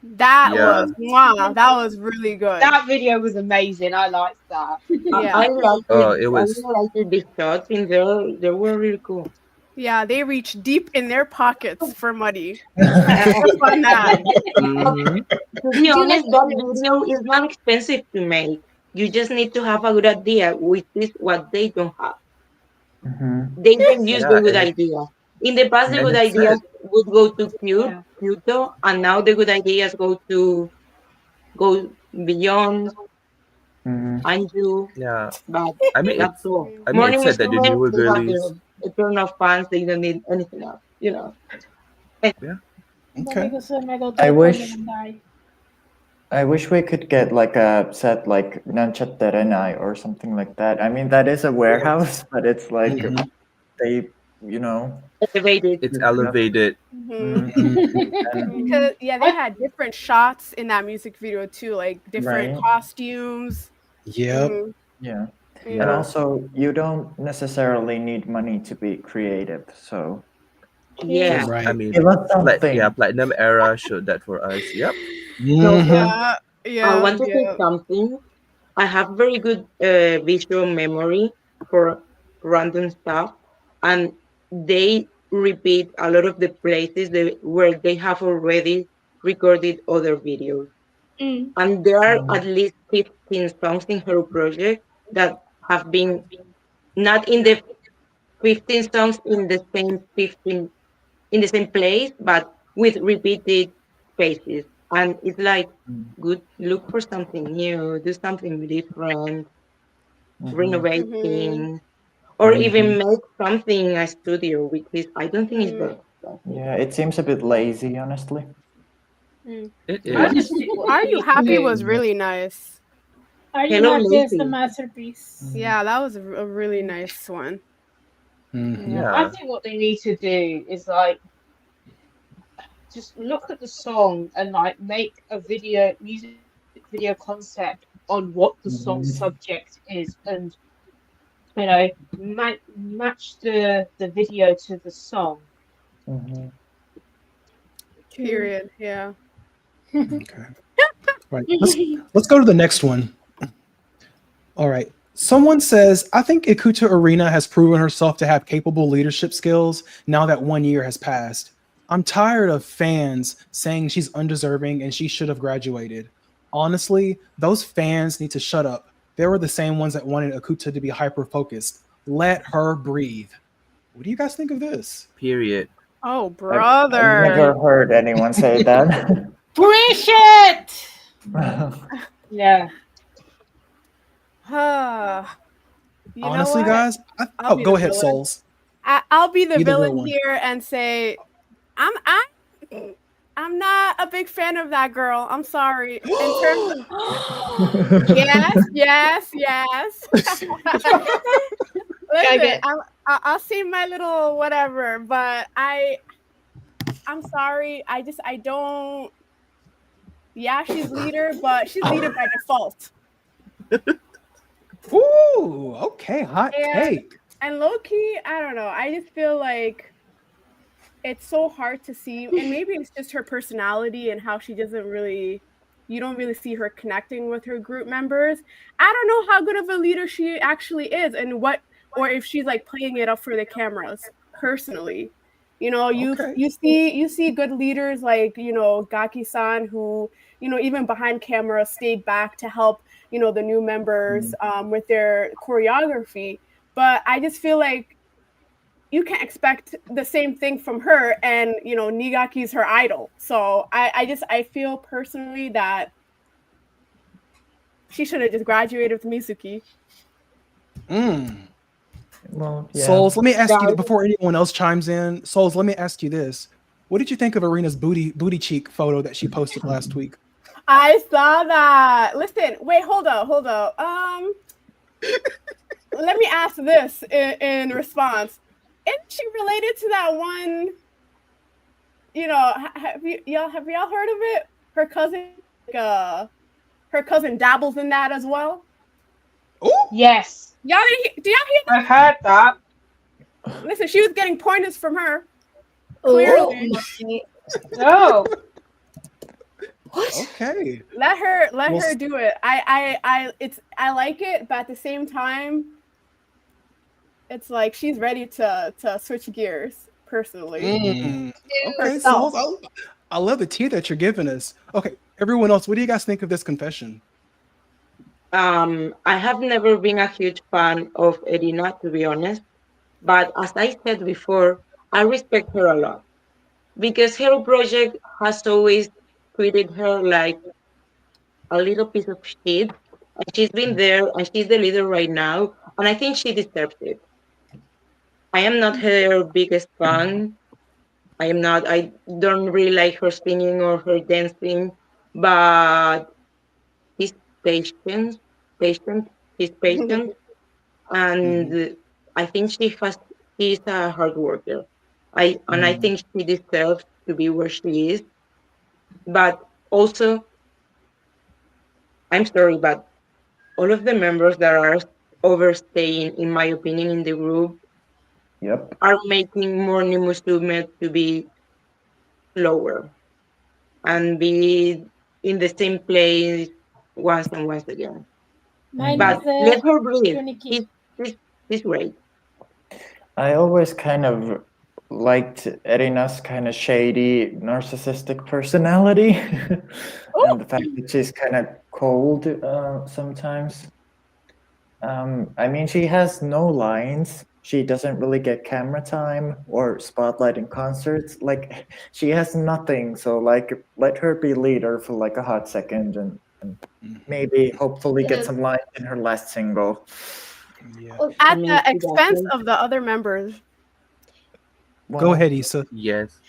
S8: That was really good.
S5: That video was amazing. I liked that.
S8: Yeah.
S7: I liked it.
S6: Oh, it
S7: I
S6: was.
S7: really liked the shots in there. They were really cool.
S8: Yeah, they reach deep in their pockets for money. On that.
S7: To be honest, that video is not expensive to make. You just need to have a good idea, which is what they don't have. They can use the good idea. In the past, the good ideas would go to Kyoto, and now the good ideas go beyond Anju.
S6: Yeah.
S7: But
S6: I mean,
S7: that's
S6: it's.
S7: all.
S6: I mean,
S7: Morning
S6: it's said that the
S7: Musume,
S6: newer
S7: they have
S6: girlies.
S7: the eternal fans. They don't need anything else, you know.
S6: Yeah.
S1: Okay.
S4: I wish we could get like a set like Nanchat Terenai or something like that. I mean, that is a warehouse, but it's like they, you know,
S7: elevated.
S6: It's elevated.
S8: Because they had different shots in that music video too, like different
S4: Right.
S8: costumes.
S1: Yep.
S4: Yeah. And also, you don't necessarily need money to be creative. So,
S7: Yeah.
S1: Right.
S6: I mean,
S4: give us something.
S6: Platinum Era showed that for us. Yep.
S7: I want to say something. I have very good visual memory for random stuff, and they repeat a lot of the places where they have already recorded other videos. And there are at least 15 songs in her project that have been not in the 15 songs in the same 15 in the same place, but with repeated spaces. And it's like, good, look for something new, do something different, renovate things, or even make something a studio, which is, I don't think it's very expensive.
S4: Yeah, it seems a bit lazy, honestly.
S6: It
S8: Are You Happy was really nice.
S10: Are You
S7: Hello,
S10: Happy is
S7: Lucy.
S10: the masterpiece.
S8: Yeah, that was a really nice one.
S5: I think what they need to do is like just look at the song and like make a music video concept on what the song subject is, and you know, match the video to the song.
S8: Period. Yeah.
S1: Okay. Right. Let's go to the next one. All right. Someone says, I think Ikuta Arena has proven herself to have capable leadership skills now that 1 year has passed. I'm tired of fans saying she's undeserving and she should have graduated. Honestly, those fans need to shut up. They were the same ones that wanted Ikuta to be hyper-focused. Let her breathe. What do you guys think of this?
S6: Period.
S8: Oh, brother.
S4: I've never heard anyone say that.
S10: Preach it!
S5: Yeah.
S8: You
S1: Honestly,
S8: know what?
S1: guys,
S8: I'll be
S1: go
S8: the
S1: ahead,
S8: villain.
S1: Souls.
S8: I'll be the
S1: Be the real
S8: villain
S1: one.
S8: here and say, I'm not a big fan of that girl. I'm sorry. In terms of yes. Listen, I'll see my little whatever, but I'm sorry. I don't. Yeah, she's leader, but she's leader by default.
S1: Ooh, okay, hot take.
S8: And low key, I don't know. I just feel like it's so hard to see, and maybe it's just her personality and how she doesn't really. You don't really see her connecting with her group members. I don't know how good of a leader she actually is, and what or if she's like playing it up for the cameras personally. You know,
S1: Okay.
S8: you see good leaders like, you know, Gaki-san, who, you know, even behind camera stayed back to help, you know, the new members with their choreography. But I just feel like you can't expect the same thing from her, and you know, Nigaki's her idol. So I feel personally that she should have just graduated with Mizuki.
S4: Well, yeah.
S1: Souls, let me ask you before anyone else chimes in. Souls, let me ask you this: what did you think of Arena's booty cheek photo that she posted last week?
S8: I saw that. Listen, wait, hold up. Let me ask this in response. Isn't she related to that one? You know, have y'all heard of it? Her cousin dabbles in that as well.
S1: Oh
S5: yes.
S8: Do y'all hear that?
S5: I've heard that.
S8: Listen, she was getting pointers from her.
S2: Clearly.
S5: No.
S1: Okay.
S8: Let her do it. I like it, but at the same time, it's like she's ready to switch gears personally.
S1: Okay, Souls, I love the tea that you're giving us. Okay, everyone else, what do you guys think of this confession?
S7: I have never been a huge fan of Erina, to be honest. But as I said before, I respect her a lot because her project has always treated her like a little piece of shit. And she's been there and she's the leader right now. And I think she deserves it. I am not her biggest fan. I don't really like her singing or her dancing, but she's patient, she's patient. And I think she's a hard worker. I think she deserves to be where she is. But also, I'm sorry, but all of the members that are overstaying, in my opinion, in the group, are making Morning Musume to be slower and be in the same place once and once again. But let her breathe. She's great.
S4: I always kind of liked Erina's kind of shady, narcissistic personality, and the fact that she's kind of cold sometimes. I mean, she has no lines. She doesn't really get camera time or spotlight in concerts. Like, she has nothing. So, like, let her be leader for like a hot second, and maybe hopefully get some lines in her last single.
S1: Yeah.
S8: At the expense of the other members.
S1: Go ahead, Issa.
S6: Yes.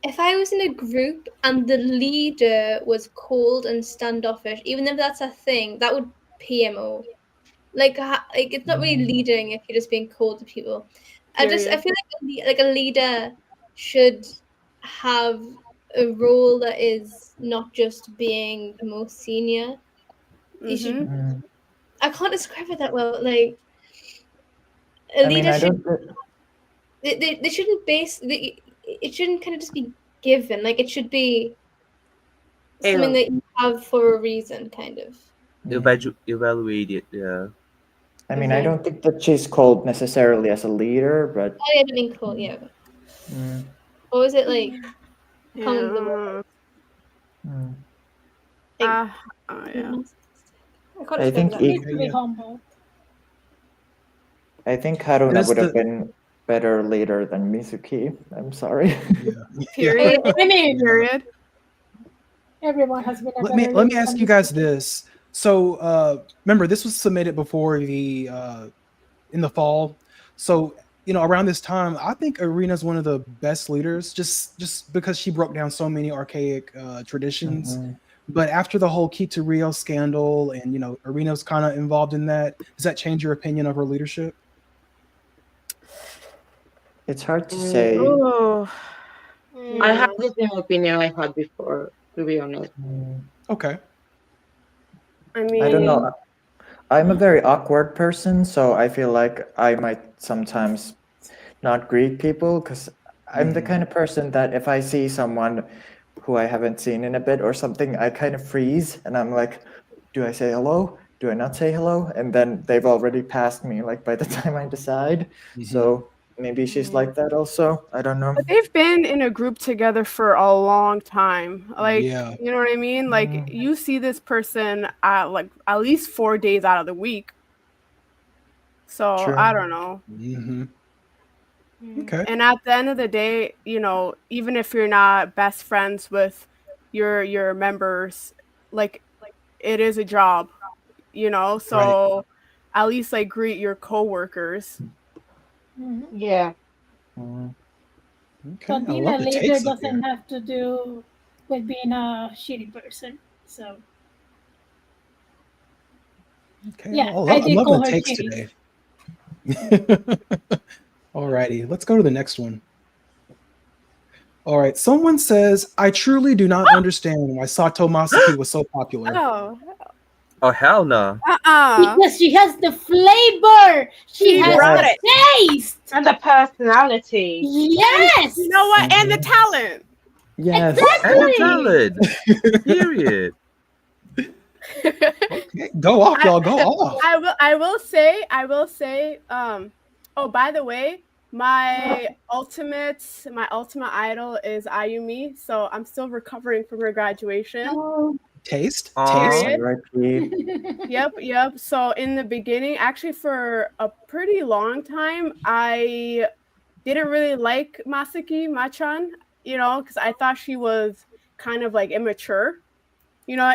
S2: If I was in a group and the leader was cold and standoffish, even if that's a thing, that would PMO. Like it's not really leading if you're just being cold to people. I feel like a leader should have a role that is not just being the most senior. You should. I can't describe it that well. Like a leader should. They shouldn't it shouldn't kind of just be given. Like it should be something that you have for a reason, kind of.
S6: Evaluate it, yeah.
S4: I mean, I don't think that she's cold necessarily as a leader, but...
S2: Oh, yeah, I didn't mean cold, yeah. What was it like?
S8: Yeah.
S2: Yeah.
S4: I think
S10: humble.
S4: I think Haruna would have been better leader than Mizuki. I'm sorry.
S8: Period.
S10: Period. Everyone has been.
S1: Let me ask you guys this. So remember, this was submitted before the in the fall. So around this time, I think Arena's one of the best leaders, just because she broke down so many archaic traditions. But after the whole Keep to Rio scandal, and Arena's kind of involved in that, does that change your opinion of her leadership?
S4: It's hard to say.
S7: I have the same opinion I had before, to be honest.
S1: Okay.
S8: I mean,
S4: I don't know. I'm a very awkward person, so I feel like I might sometimes not greet people because I'm the kind of person that if I see someone who I haven't seen in a bit or something, I kind of freeze and I'm like, do I say hello? do I not say hello? And then they've already passed me like by the time I decide. So maybe she's like that also. I don't know.
S8: But they've been in a group together for a long time. Like,
S1: Yeah.
S8: you know what I mean? Like, you see this person like at least 4 days out of the week. So
S4: True.
S8: I don't know.
S1: Okay.
S8: And at the end of the day, you know, even if you're not best friends with your members, like it is a job, you know. So at least like greet your coworkers.
S5: Yeah.
S1: Okay.
S10: But
S1: I
S10: being
S1: love
S10: a
S1: the
S10: leader
S1: takes up
S10: doesn't
S1: here.
S10: have to do with being a shitty person. So
S1: Okay.
S10: yeah,
S1: I
S10: I did
S1: love
S10: call
S1: the
S10: her
S1: takes
S10: shitty.
S1: today. Alrighty, let's go to the next one. All right, someone says, I truly do not understand why Sato Masaki was so popular.
S6: Oh hell no!
S10: Because she has the flavor. She has
S8: brought
S10: the taste
S5: and the personality.
S10: Yes.
S8: You know what? And the talent.
S4: Yes.
S6: And the talent. Period.
S1: Okay, go off, y'all. Go off.
S8: I will say, oh, by the way, my ultimate idol is Ayumi, so I'm still recovering from her graduation.
S1: Taste.
S8: Yep. So in the beginning, actually for a pretty long time, I didn't really like Masaki Machan, you know, because I thought she was kind of like immature. You know,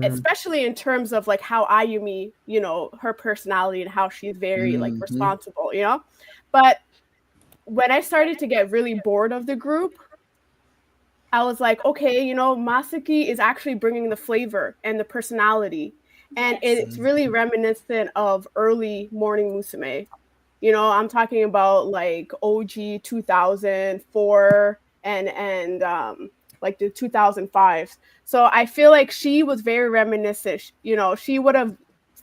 S8: especially in terms of like how Ayumi, you know, her personality and how she's very like responsible, you know. But when I started to get really bored of the group, I was like, okay, you know, Masaki is actually bringing the flavor and the personality, and it's really reminiscent of early Morning Musume. You know, I'm talking about like OG 2004 and like the 2005s. So I feel like she was very reminiscent. You know, she would have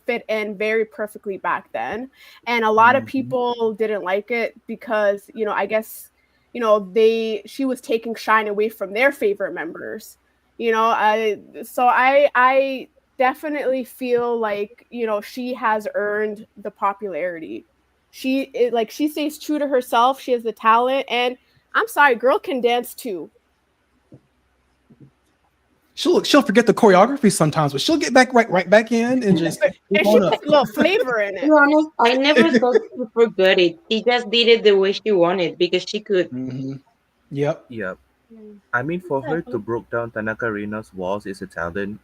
S8: fit in very perfectly back then. And a lot of people didn't like it because, you know, I guess, you know, she was taking shine away from their favorite members. You know, I definitely feel like, you know, she has earned the popularity. She stays true to herself. She has the talent, and I'm sorry, girl can dance too.
S1: She'll forget the choreography sometimes, but she'll get back right back in and just
S8: and she puts a little flavor in it.
S7: To be honest, I never thought she forgot it. She just did it the way she wanted because she could.
S1: Yep.
S6: I mean, for her to broke down Tanaka Reina's walls is a talent.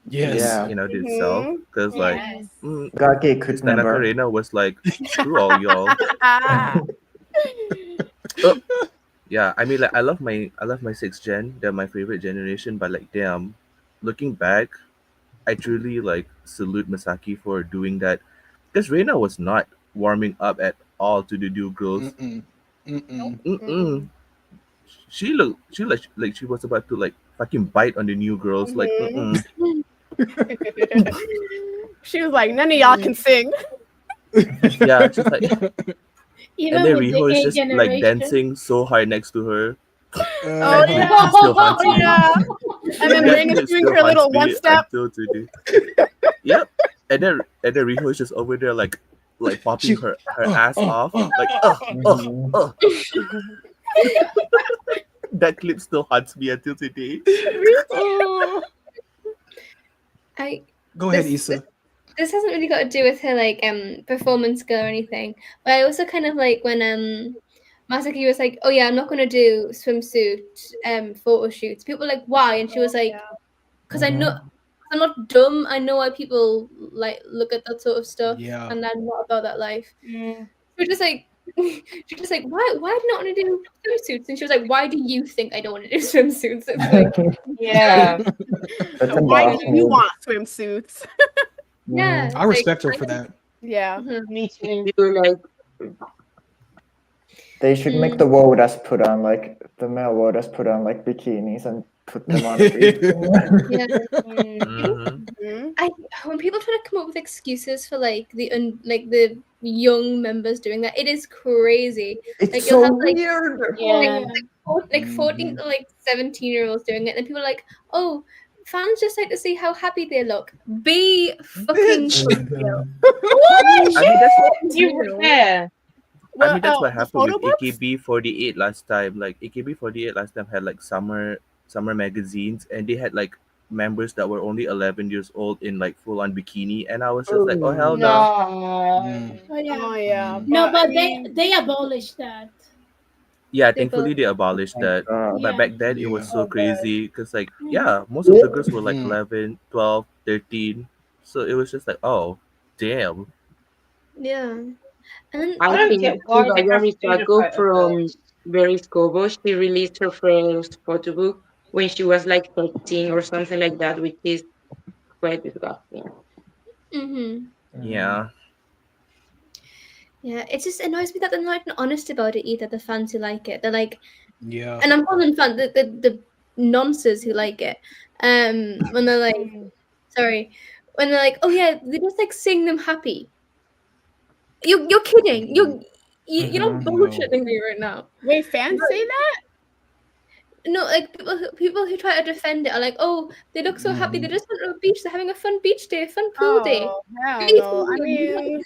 S1: Yes.
S6: In and of itself, because like
S4: Gage could
S6: Tanaka
S4: never.
S6: Reina was like, screw all y'all. Yeah, I mean, like I love my 6th gen. They're my favorite generation. But like, damn, looking back, I truly like salute Masaki for doing that, because Reina was not warming up at all to the new girls. She looked like she was about to like fucking bite on the new girls. Like,
S8: She was like, none of y'all can sing.
S6: Yeah, she's like.
S10: Even
S6: And then
S10: with
S6: Riho
S10: the
S6: is
S10: A
S6: just like
S10: generation.
S6: dancing so hard next to her.
S8: Oh
S6: And
S8: yeah.
S6: he still haunts me.
S8: And then
S6: That
S8: Reina's
S6: clip
S8: doing
S6: still
S8: her little
S6: haunts me
S8: one step.
S6: until today. Yep. And then Riho is just over there like popping her ass off. Like That clip still haunts me until today.
S1: Go ahead, Issa.
S2: This hasn't really got to do with her like performance skill or anything, but I also kind of like when Masaki was like, oh yeah, I'm not going to do swimsuit photo shoots. People were like, why? And she was like, because I know I'm not dumb. I know why people like look at that sort of stuff, and I'm not about that life. She was just like, why do you not want to do swimsuits? And she was like, why do you think I don't want to do swimsuits? It's like,
S5: Yeah.
S8: Why do you want swimsuits?
S2: Yeah,
S1: I respect her for that.
S8: Yeah.
S5: Me too.
S4: They should make the wodas put on like the male wodas put on like bikinis and put them on the beach.
S2: When people try to come up with excuses for like the young members doing that, it is crazy.
S4: It's
S2: like
S4: so
S2: you'll have like
S4: weird.
S2: like 14 to like 17-year-olds doing it, and people are like, oh, fans just like to see how happy they look. Be fucking real.
S6: I mean, that's
S5: You were there.
S6: I mean, that's what
S8: the
S6: happened
S8: photo
S6: with
S8: books?
S6: AKB48 last time. Like AKB48 last time had like summer magazines, and they had like members that were only 11 years old in like full on bikini, and I was just like, oh hell no.
S5: No.
S10: Oh yeah.
S8: Oh yeah.
S10: No, but
S8: I mean,
S10: they abolished that.
S6: Yeah,
S2: They
S6: thankfully they abolished that.
S4: God.
S6: But
S10: Yeah.
S6: back then it was
S1: Yeah.
S6: so
S5: Oh, God.
S6: crazy because like
S10: Mhm.
S6: yeah, most of the girls were like
S1: Mm.
S6: 11, 12, 13. So it was just like, oh damn.
S2: Yeah. And then
S5: I
S7: I
S5: don't
S7: think
S5: get why they
S7: Tsubaya
S5: have to do the
S7: Risako
S5: photo
S7: from
S5: books.
S7: Berry's Kobo, she released her first photo book when she was like 13 or something like that, which is quite disgusting.
S6: Yeah.
S2: Yeah, it just annoys me that they're not even honest about it either, the fans who like it. They're like,
S1: Yeah.
S2: and I'm calling fans, the nonces who like it. When they're like, when they're like, oh yeah, they just like sing them happy. You're kidding. You're not bullshitting me right now.
S8: wait, fans say that?
S2: No, like people who try to defend it are like, oh, they look so happy. They just went to a beach. They're having a fun beach day, a fun pool day.
S8: Oh, hell
S2: Be
S8: no. I
S2: fun.
S8: mean,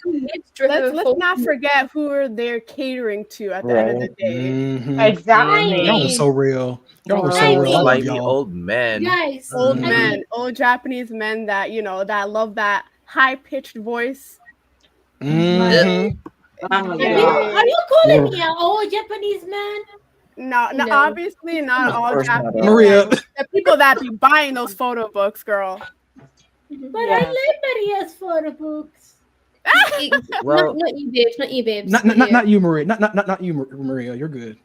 S2: Drip of a
S8: let's
S2: full-
S8: not forget who they're catering to at the end of the day.
S1: Mhm.
S5: Exactly.
S1: Y'all are so real. Y'all are so
S10: Right.
S1: real. I love
S6: Slimy
S1: y'all.
S6: old men.
S10: Guys,
S8: Old
S10: I mean,
S8: men, old Japanese men that that love that high pitched voice.
S1: Mhm.
S7: Oh my
S5: Yeah.
S7: god.
S10: are you calling me an old Japanese man?
S8: No,
S2: No.
S8: obviously not
S4: Of
S8: all
S4: course not.
S8: Japanese.
S1: Maria.
S8: men. The people that be buying those photo books, girl.
S10: But
S5: Yeah.
S10: I like Maria's photo books.
S6: Well-
S2: not you, babes. Not you, babes.
S1: Not you, Maria. Not you, Maria. You're good.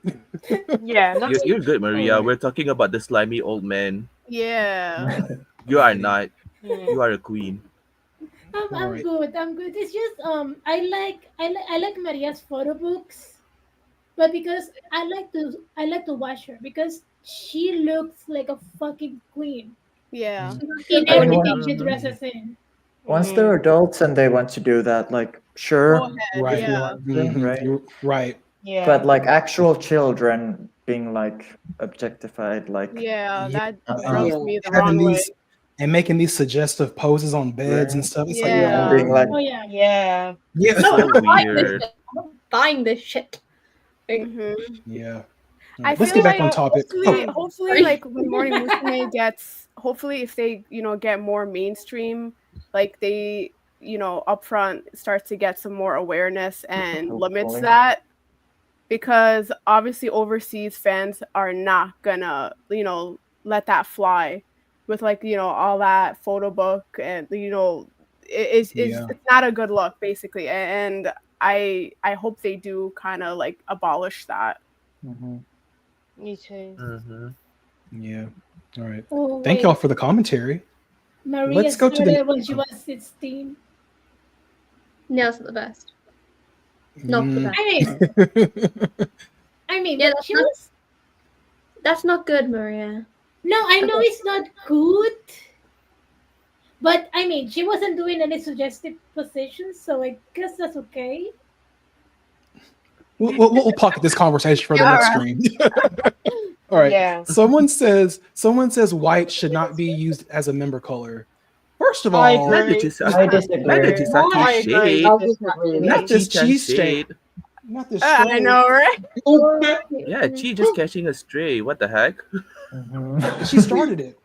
S5: Yeah. Not
S6: You're good, Maria.
S1: Alright.
S6: We're talking about the slimy old man.
S8: Yeah.
S6: You are not.
S5: Mm.
S6: You are a queen.
S10: I'm
S1: Alright.
S10: good. I'm good. It's just I like Maria's photo books, but because I like to watch her because she looks like a fucking queen
S8: Yeah.
S10: in
S4: I
S10: everything
S4: want-
S10: she dresses in.
S4: Once they're adults and they want to do that, like sure,
S8: Go ahead.
S1: Right.
S8: Yeah.
S1: Mhm.
S4: right?
S1: You're right.
S5: Yeah.
S4: But like actual children being like objectified, like
S8: Yeah, that
S1: Yeah.
S8: rubs me the
S1: Having
S8: wrong way.
S1: these and making these suggestive poses on beds and stuff. It's
S8: Yeah.
S1: like,
S4: being like,
S10: Oh yeah.
S5: Yeah.
S1: yeah,
S6: So
S2: I'm buying this
S6: weird.
S2: shit. I'm buying this shit.
S8: Mhm.
S1: yeah.
S8: I
S1: Let's
S8: feel
S1: get back
S8: like
S1: on topic.
S8: Hopefully, like when Morning Musume gets, hopefully if they get more mainstream, like they upfront start to get some more awareness and limits
S4: Hopefully.
S8: that, because obviously overseas fans are not gonna let that fly with all that photo book, and it's
S1: Yeah.
S8: it's not a good look basically, and I hope they do kind of like abolish that.
S4: mhm.
S5: Me too.
S6: Mm-hmm.
S1: Yeah. All right.
S10: Oh,
S1: Thank
S10: wait.
S1: y'all for the commentary.
S10: Maria
S1: Let's go to the-
S10: started when she was 16.
S2: Nails not the best. Not the
S1: Mm.
S2: best.
S10: I mean,
S2: Yeah,
S10: but she was.
S2: That's not good, Maria.
S10: No, I know it's not good, but I mean, she wasn't doing any suggestive positions, so I guess that's okay.
S1: We'll pocket this conversation for the next stream. All right.
S5: Yeah.
S1: Someone says white should not be used as a member color. First of
S5: I
S1: all,
S6: Not the
S5: agree.
S6: Chisaki.
S4: I
S6: Not the
S4: disagree.
S6: Chisaki
S5: I agree.
S6: shade.
S7: I disagree.
S1: not this
S6: Chi-chan
S1: cheese steak.
S6: shade.
S1: Not this.
S8: I
S1: shade.
S8: know, right?
S6: Yeah, Chi just catching a stray. What the heck?
S4: Mhm.
S1: She started it.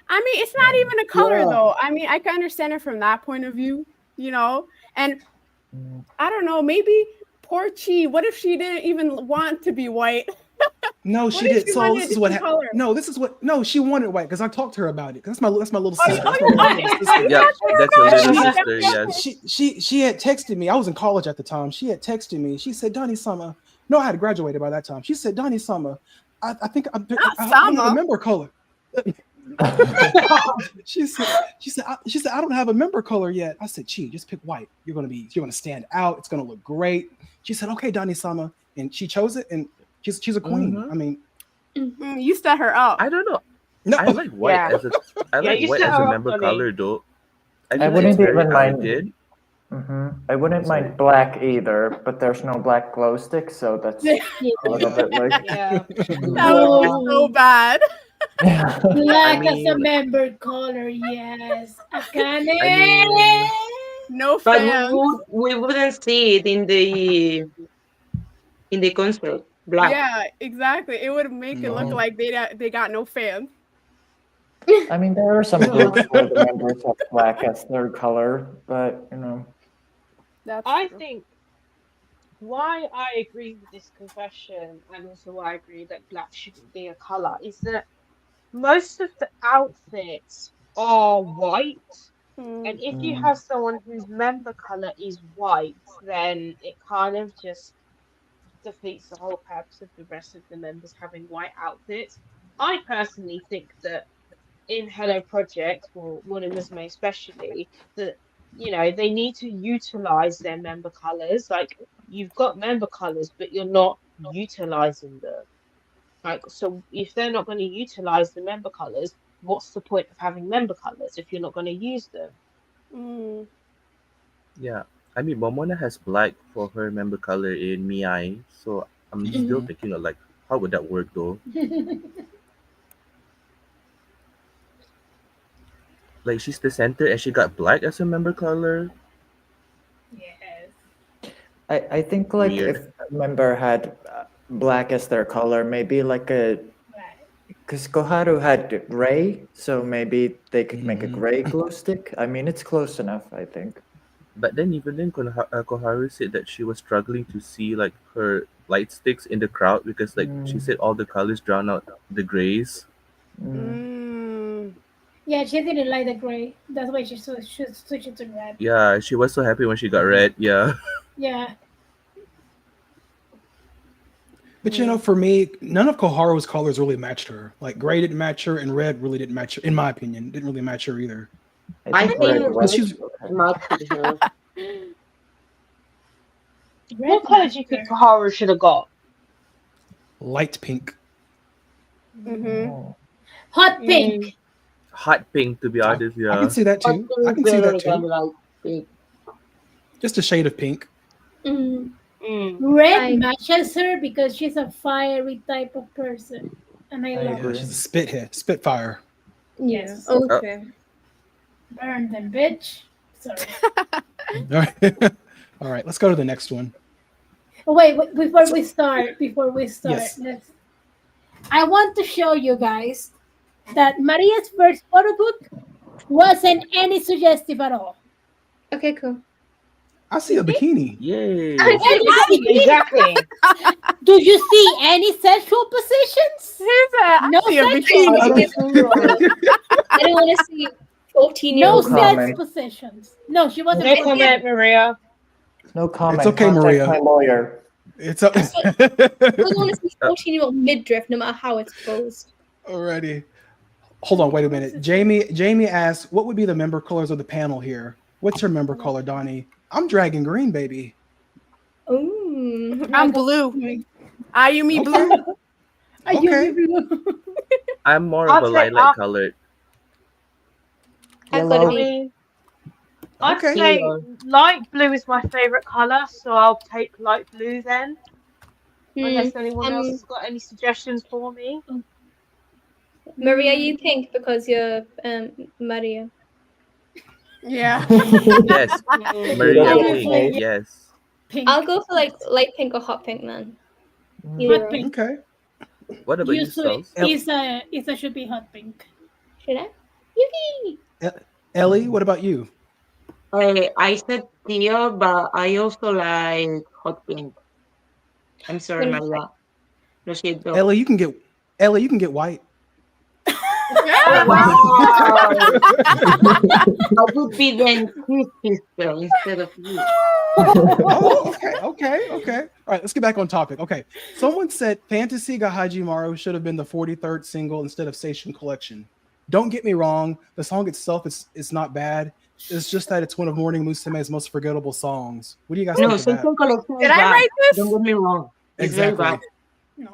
S8: I mean, it's not even a color
S4: Yeah.
S8: though. I mean, I can understand it from that point of view, and I don't know, maybe poor Chi, what if she didn't even want to be white?
S1: No,
S8: What
S1: she
S8: if
S1: did.
S8: she
S1: So
S8: wanted
S1: this
S8: a
S1: is what
S8: different
S1: happened.
S8: color?
S1: No, this is what. No, she wanted white because I talked to her about it. That's my little sister. That's my
S8: Oh,
S1: little sister.
S6: Yeah, that's your little
S1: She-
S6: sister. Yes.
S1: She had texted me. I was in college at the time. She had texted me. She said, "Donnie Summer." No, I had graduated by that time. She said, "Donnie Summer, I think I don't have a
S8: Summer.
S1: member color." she said, I don't have a member color yet. I said, "Chi, just pick white. You're gonna stand out. It's gonna look great." She said, "Okay, Donnie Summer," and she chose it, and she's a queen.
S6: Mhm.
S1: I mean,
S8: You set her up.
S6: I don't know.
S1: no,
S6: I like white
S5: Yeah.
S6: as a I
S5: Yeah,
S6: like
S5: you
S6: white
S5: set
S6: as
S5: her
S6: a
S5: up,
S6: member
S5: Donnie.
S6: color though.
S4: I
S6: feel like
S4: wouldn't
S6: it's very
S4: even mind.
S6: talented.
S4: I wouldn't mind black either, but there's no black glow stick, so that's a little bit like.
S5: Yeah.
S8: That would be so bad.
S10: Black as a
S6: mean-
S10: member color, yes. Akane.
S6: I
S8: No
S7: But
S8: fans.
S7: we wouldn't see it in the concert. Black.
S8: Yeah, exactly. It would make it look
S4: No.
S8: like they got no fans.
S4: I mean, there are some groups where the members have black as their color, but
S8: That's
S5: I
S8: true.
S5: think why I agree with this confession, and also why I agree that black shouldn't be a color, is that most of the outfits are white. And if you have someone whose member color is white, then it kind of just defeats the whole purpose of the rest of the members having white outfits. I personally think that in Hello Project, or Morning Musume especially, that they need to utilize their member colors. Like, you've got member colors, but you're not utilizing them. Like, so if they're not going to utilize the member colors, what's the point of having member colors if you're not going to use them?
S6: Yeah, I mean, Momona has black for her member color in Miai, so I'm still thinking of like, how would that work though? Like, she's the center and she got black as her member color.
S10: Yes.
S4: I think like
S6: Weird.
S4: if a member had black as their color, maybe like because Koharu had gray, so maybe they could make a gray glow stick. I mean, it's close enough, I think.
S6: But then even then, Koharu said that she was struggling to see like her light sticks in the crowd because like she said all the colors drown out the grays.
S10: Yeah, she didn't like the gray. That's why she switched it to red.
S6: Yeah, she was so happy when she got red. Yeah.
S10: Yeah.
S1: But for me, none of Koharu's colors really matched her. Like gray didn't match her, and red really didn't match her. In my opinion, didn't really match her either.
S7: I think
S1: she's
S5: What color do you think Koharu should have got?
S1: light pink.
S10: Hot pink.
S6: Hot pink, to be honest. Yeah.
S1: I can see that too. I can see that too. Just a shade of pink.
S10: Red matches her because she's a fiery type of person, and I love her.
S1: She's a spitfire.
S10: Yes.
S2: Okay.
S10: Burn them, bitch. Sorry.
S1: All right. Let's go to the next one.
S10: Oh, wait, before we start,
S1: Yes.
S10: I want to show you guys that Maria's first photo book wasn't any suggestive at all.
S2: Okay, cool.
S1: I see a bikini.
S6: Yay.
S5: Exactly.
S10: Do you see any sexual positions? No sexual.
S2: I don't want to see 14
S10: No
S2: years
S10: sex positions. No, she wasn't.
S5: No comment, Maria.
S4: No comment.
S1: It's okay,
S4: Contact
S1: Maria.
S4: my lawyer.
S1: It's up.
S2: I don't want to see 14-year-old midriff, no matter how exposed.
S1: Alrighty. Hold on, wait a minute. Jamie asked, what would be the member colors of the panel here? What's your member color, Donnie? I'm dragon green, baby.
S2: Ooh.
S8: I'm blue. Ayumi blue.
S1: Okay.
S6: I'm more
S5: I'll
S6: of a
S5: take
S6: lilac colored.
S2: I've got to
S5: I
S2: be.
S5: mean, I'd
S1: Okay.
S5: say light blue is my favorite color, so I'll take light blue then. Unless anyone else has got any suggestions for me.
S2: Maria, you pink because you're Maria.
S8: Yeah.
S6: Yes. Maria
S10: Okay.
S6: pink. Yes.
S10: Pink.
S2: I'll go for like light pink or hot pink then.
S10: Hot pink.
S1: Okay.
S6: What about you,
S10: Usually,
S6: Stels?
S10: Isa should be hot pink.
S2: Should I? Yuki!
S1: Ellie, what about you?
S7: I said teal, but I also like hot pink. I'm sorry,
S2: What is
S7: Maria. Lo siento.
S1: Ellie, you can get white.
S7: Oh, wow. I would be then his sister instead of you.
S1: Oh, okay. All right, let's get back on topic. Okay, someone said Fantasy ga Hajimaru should have been the 43rd single instead of Seishun Collection. Don't get me wrong, the song itself is not bad. It's just that it's one of Morning Musume's most forgettable songs. What do you guys
S7: No,
S1: think of that?
S7: Seishun Collection
S8: Did
S7: is
S8: I
S7: bad.
S8: write this?
S7: Don't get me wrong. It's very
S1: Exactly.
S7: bad.
S10: No.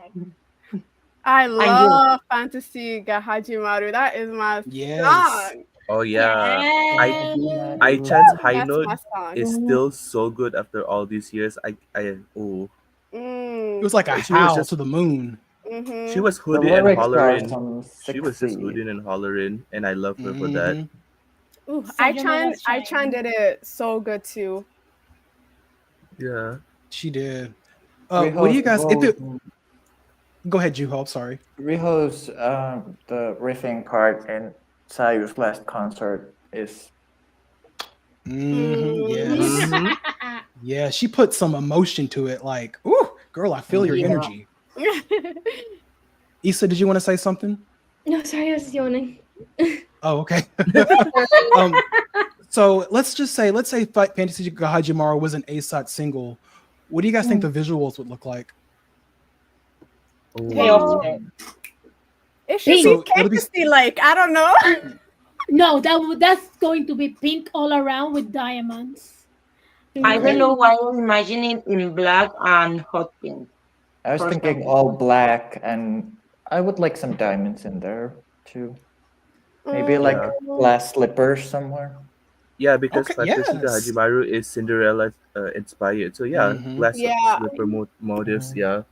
S8: I love Fantasy ga Hajimaru. That is my
S1: Yes.
S8: song.
S6: Oh yeah.
S10: Yeah.
S6: I chance high
S8: That's
S6: note
S8: my song.
S6: is still so good after all these years.
S1: It was like a
S6: She was
S1: howl
S6: just-
S1: to the moon.
S8: Mm-hmm.
S6: She was
S4: The
S6: hooting and
S4: lyrics are
S6: hollering.
S4: some
S6: She was just
S4: sexy.
S6: hooting and hollering, and I love her for that.
S8: Ooh,
S10: Sayonara
S8: I-chan did it so good too.
S6: Yeah.
S1: She did. What do you guys? Go ahead, Juho. Sorry.
S4: Riho's the riffing part in Sayu's last concert is.
S1: Yes. Yeah, she put some emotion to it. Like, ooh, girl, I feel your energy. Issa, did you want to say something?
S2: No, sorry, I was yawning.
S1: Oh, okay. So let's say Fantasy ga Hajimaru was an ASOT single. What do you guys think the visuals would look like?
S5: Chaotic.
S8: It should
S1: So
S8: be
S1: it'll be
S8: fantasy like. I don't know.
S10: No, that's going to be pink all around with diamonds.
S7: I don't know why I'm imagining in black and hot pink.
S4: I was thinking all black, and I would like some diamonds in there too. Maybe like glass slippers somewhere.
S6: Yeah, because
S1: Okay,
S6: Fantasy ga
S1: yes.
S6: Hajimaru is Cinderella inspired. So yeah, glass slipper motives. Yeah.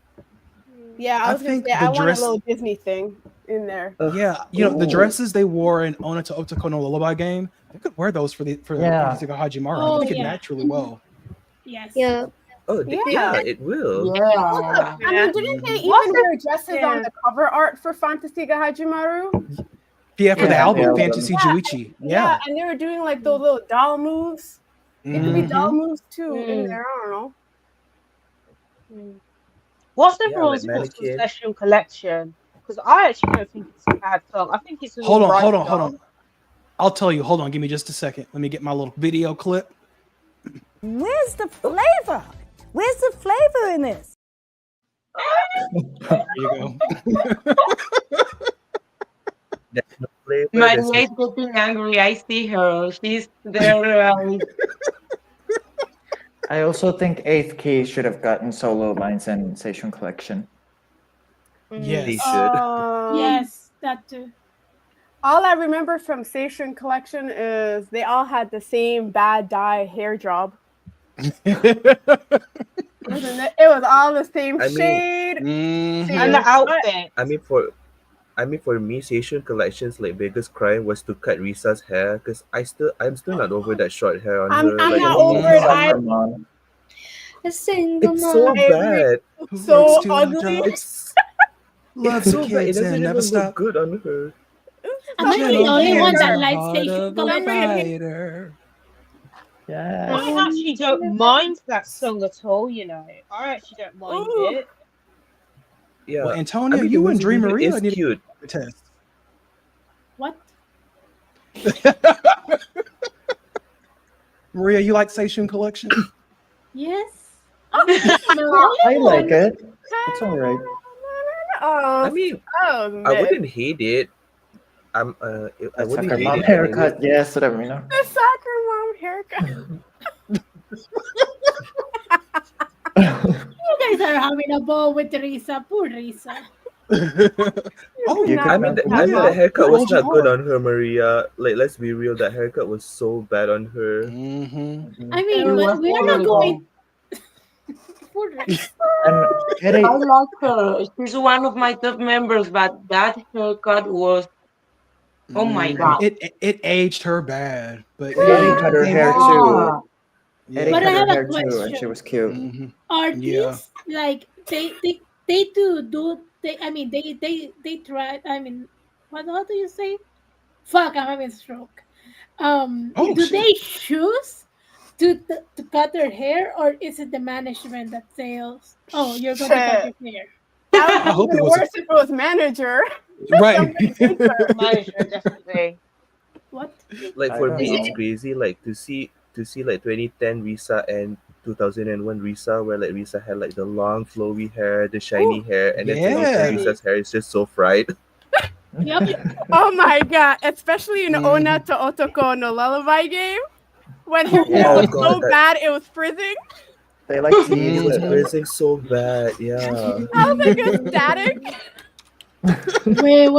S8: Yeah, I was gonna
S1: think
S8: say
S1: the
S8: I want a
S1: dress-
S8: little Disney thing in there.
S1: Yeah, the dresses they wore in Onna to Otoko no Lullaby game, they could wear those for Fantasy ga Hajimaru.
S10: Oh,
S1: I think it
S10: yeah.
S1: naturally well.
S10: Yes.
S2: Yeah.
S6: Oh, yeah, it will.
S7: Yeah.
S8: I mean, didn't they even wear dresses on the cover art for Fantasy ga Hajimaru?
S1: Yeah, for the
S4: Yeah,
S1: album,
S4: the album.
S1: Fantasy Juichi.
S8: Yeah, and they were doing like those little doll moves. It could be doll moves too in there. I don't know.
S5: What's
S6: Yeah,
S5: everyone's
S6: like
S5: thoughts on
S6: mannequin.
S5: Session Collection? Because I actually don't think it's a bad song. I think it's an
S1: Hold
S5: alright
S1: on.
S5: song.
S1: I'll tell you. Hold on. Give me just a second. Let me get my little video clip.
S11: Where's the flavor? Where's the flavor in this?
S1: There you go.
S6: There's no flavor,
S7: Maria
S6: there's
S7: is getting angry. I see her. She's there.
S4: I also think 8th Key should have gotten solo lines in Seishun Collection.
S1: Yes.
S6: They should.
S10: Yes, that too.
S8: All I remember from Seishun Collection is they all had the same bad dye hair job. It was all the same
S6: I mean-
S8: shade.
S5: And the outfit.
S6: I mean, for me, Seishun Collection's like biggest crime was to cut Risa's hair because I'm still not over that short hair on her.
S8: I'm
S6: Like,
S8: not over it.
S2: A single
S6: it's so
S2: mom.
S6: bad.
S8: So ugly.
S6: It's
S1: Loves
S6: so
S1: the
S6: bad. It
S1: kids
S6: doesn't
S1: and
S6: even
S1: never
S6: look
S1: stop.
S6: good on her.
S10: Am I the only one that likes
S1: Heart
S10: Station
S1: of a
S10: Collection?
S1: fighter.
S4: Yeah.
S5: I actually don't mind that song at all, you know. I actually don't mind it.
S6: Yeah.
S1: Well, Antonia,
S6: I mean,
S1: you
S6: the
S1: and
S6: music
S1: Dream
S6: video
S1: Maria
S6: is
S1: need
S6: cute.
S1: to test.
S10: What?
S1: Maria, you like Seishun Collection?
S10: Yes.
S4: I like it. It's alright.
S6: I mean, I wouldn't hate it. I
S4: That
S6: wouldn't
S4: soccer
S6: hate
S4: mom
S6: it.
S4: haircut, yes, whatever, you know.
S8: The soccer mom haircut.
S10: You guys are having a ball with Risa. Poor Risa.
S1: Oh,
S6: I mean, the haircut was not good on her, Maria. Like, let's be real, that haircut was so bad on her.
S10: I mean, but we're not going. Poor Risa.
S7: I like her. She's one of my top members, but that haircut was. Oh my god!
S1: It aged her bad, but
S4: Eddie cut her hair too. Eddie
S10: But
S4: cut
S10: I
S4: her
S10: have a
S4: hair too, and she
S10: question.
S4: was cute.
S10: Are
S1: Yeah.
S10: these like they try, I mean, what do you say? Fuck, I'm having a stroke.
S1: Oh,
S10: Do
S1: shit.
S10: they choose to cut their hair, or is it the management that says, "Oh, you're going to cut your hair"?
S1: I hope
S8: Even
S1: it was
S8: worse if it was manager.
S1: right.
S5: Manager, definitely.
S10: What?
S6: Like,
S4: I
S6: for
S4: don't
S6: me, it's
S4: know.
S6: crazy. Like, to see like 2010 Risa and 2001 Risa, where like Risa had like the long flowy hair, the shiny hair, and then 2010
S1: Yeah.
S6: Risa's hair is just so fried.
S10: Yep.
S8: Oh my god! Especially in Onna to Otoko no Lullaby game, when her hair
S4: Yeah.
S8: was
S6: Oh, God,
S8: so
S6: that-
S8: bad it was frizzing.
S4: They like
S6: It
S4: teased
S6: was
S4: it.
S6: frizzing so bad. Yeah.
S8: I was like, it's static.
S10: Wait.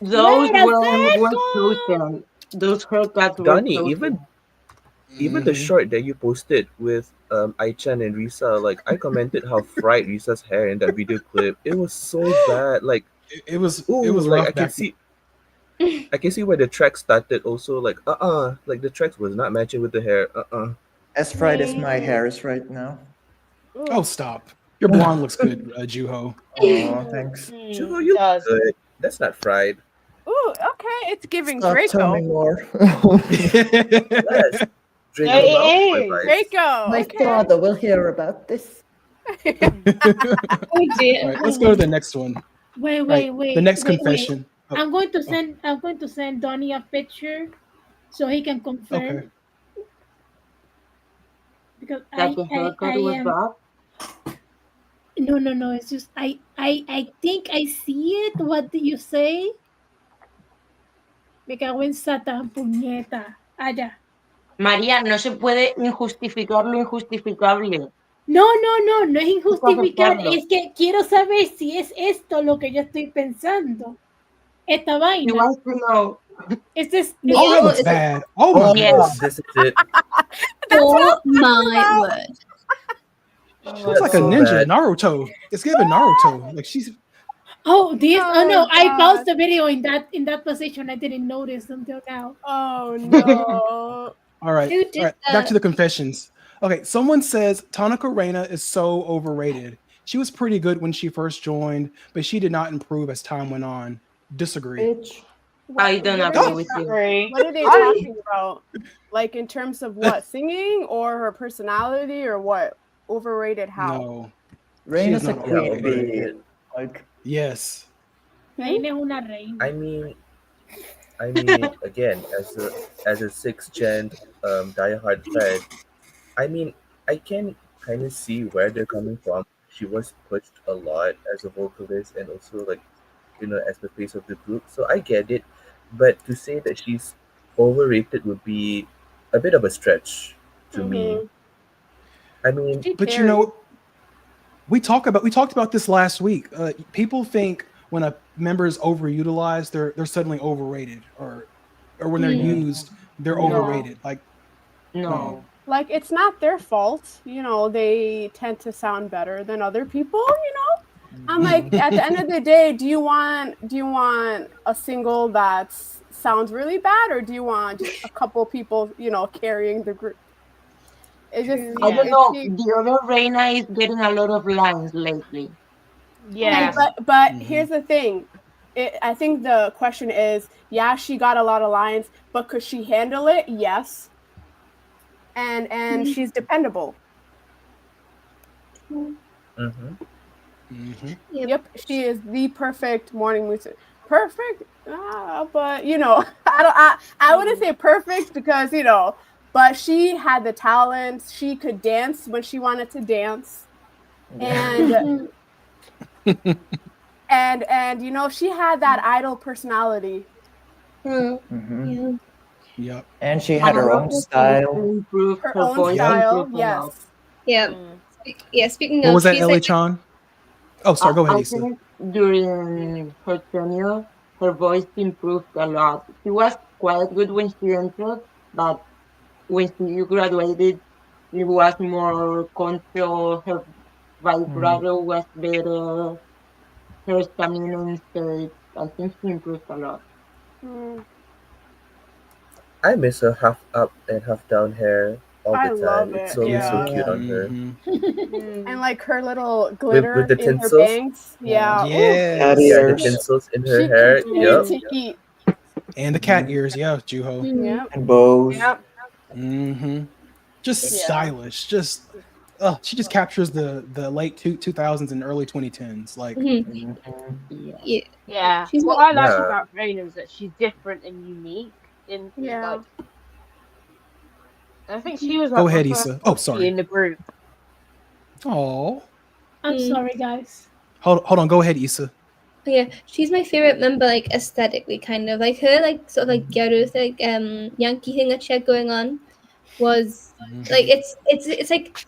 S7: Those
S10: Wait a
S7: were
S10: second.
S7: chosen. Those haircuts were
S6: Donnie,
S7: chosen.
S6: even Even the short that you posted with Aichan and Risa, like I commented how fried Risa's hair in that video clip. It was so bad. Like
S1: It was
S6: like
S1: rough back.
S6: I can see where the track started also. Like like the tracks was not matching with the hair.
S4: As fried as my hair is right now.
S1: Oh, stop! Your blonde looks good, Juho.
S4: Oh, thanks.
S6: Juho, you look good. That's not fried.
S8: Ooh, okay, it's giving
S4: Stop
S8: Draco.
S4: telling me more.
S6: Yes. Draco
S5: it
S6: Malfoy
S5: is.
S6: vibes.
S8: Draco.
S4: My
S8: Okay.
S4: father will hear about this.
S2: Oh dear.
S1: All right, let's go to the next one.
S10: Wait,
S1: Right,
S10: wait, wait.
S1: the next
S10: wait,
S1: confession.
S10: Wait. I'm going to send Donnie a picture so he can confirm.
S1: Okay.
S10: Because
S7: That the haircut was bad?
S10: No. It's just I think I see it. What do you say? Me cago en Satan, puñeta. Allá.
S7: María, no se puede injustificar lo injustificable.
S10: No es injustificar.
S7: aceptarlo.
S10: Es que quiero saber si es esto lo que yo estoy pensando. Esta
S7: You
S10: vaina.
S7: want to know?
S10: Este es.
S1: Oh, that looks bad. Oh my
S7: Yes.
S1: goodness.
S6: This is it.
S2: Oh my word.
S1: She looks like a ninja, Naruto. It's giving Naruto. Like she's.
S10: Oh, this. Oh no!
S8: Oh,
S10: I
S8: God.
S10: paused the video in that position. I didn't notice until now.
S8: Oh no.
S1: All right.
S2: Who did
S1: All right. Back
S2: that?
S1: to the confessions. Okay. Someone says Tanaka Reina is so overrated. She was pretty good when she first joined, but she did not improve as time went on. Disagree.
S4: Bitch.
S7: I don't
S8: What
S7: agree
S8: are
S7: with
S8: they-
S7: you.
S8: What are they talking about? Like in terms of what? Singing or her personality or what? Overrated how?
S1: No.
S4: Reina's a
S1: not
S4: queen bee.
S6: overrated.
S4: Like,
S1: Yes.
S10: Reina es una reina.
S6: I mean, again, as a sixth gen diehard fan, I mean, I can kind of see where they're coming from. She was pushed a lot as a vocalist and also like, as the face of the group. So I get it, but to say that she's overrated would be a bit of a stretch to me. I mean,
S1: But you know, we talked about this last week. People think when a member is overutilized, they're suddenly overrated, or when they're used, they're
S8: No.
S1: overrated. Like
S7: No.
S8: Like it's not their fault, they tend to sound better than other people, I'm like, at the end of the day, do you want a single that sounds really bad, or do you want just a couple people, carrying the group? It's just
S7: I don't know. The other Reina is getting a lot of lines lately.
S5: Yeah.
S8: But here's the thing. I think the question is, yeah, she got a lot of lines, but could she handle it? Yes. And she's dependable. Yep, she is the perfect Morning Musume. Perfect, but I wouldn't say perfect because but she had the talent. She could dance when she wanted to dance, and and she had that idol personality.
S10: Mm-hmm.
S1: Yep.
S4: And she had her own style.
S8: Her own style, yes.
S2: Yeah. Speaking
S1: What
S2: of,
S1: was that,
S2: she's
S1: Ellie
S2: like,
S1: Chan? Oh, sorry. Go ahead,
S7: I
S1: Issa.
S7: think during her tenure, her voice improved a lot. She was quite good when she entered, but when she graduated, it was more control. Her vibrato was better. Her stamina and stage, I think she improved a lot.
S6: I miss her half up and half down hair all the
S8: I
S6: time.
S8: love
S6: It's
S8: it,
S6: so
S8: yeah.
S6: cute on her.
S8: And like her little glitter
S6: with the
S8: in her
S6: tinsels?
S8: bangs. Yeah. ooh.
S1: Yes.
S6: Yeah, the tinsels in her
S8: She
S6: hair.
S8: continued
S6: Yep.
S8: to eat.
S1: And the cat ears, yeah, Juho.
S8: Yep.
S4: And bows.
S8: Yep.
S1: Just
S8: Yeah.
S1: stylish. Just she just captures the late 2000s and early 2010s. Like
S2: yeah.
S5: She's what I like
S6: Yeah.
S5: about Reina is that she's different and unique.
S8: Yeah.
S5: I think she was
S1: Go
S5: like
S1: ahead,
S5: my
S1: Issa.
S5: first
S1: Oh,
S5: Aussie
S1: sorry.
S5: in the group.
S1: Oh.
S10: I'm sorry, guys.
S1: Hold on, go ahead, Issa.
S2: Yeah, she's my favorite member, like aesthetically, kind of like her, like sort of like Gyaru, like Yankee thing that she had going on was like it's like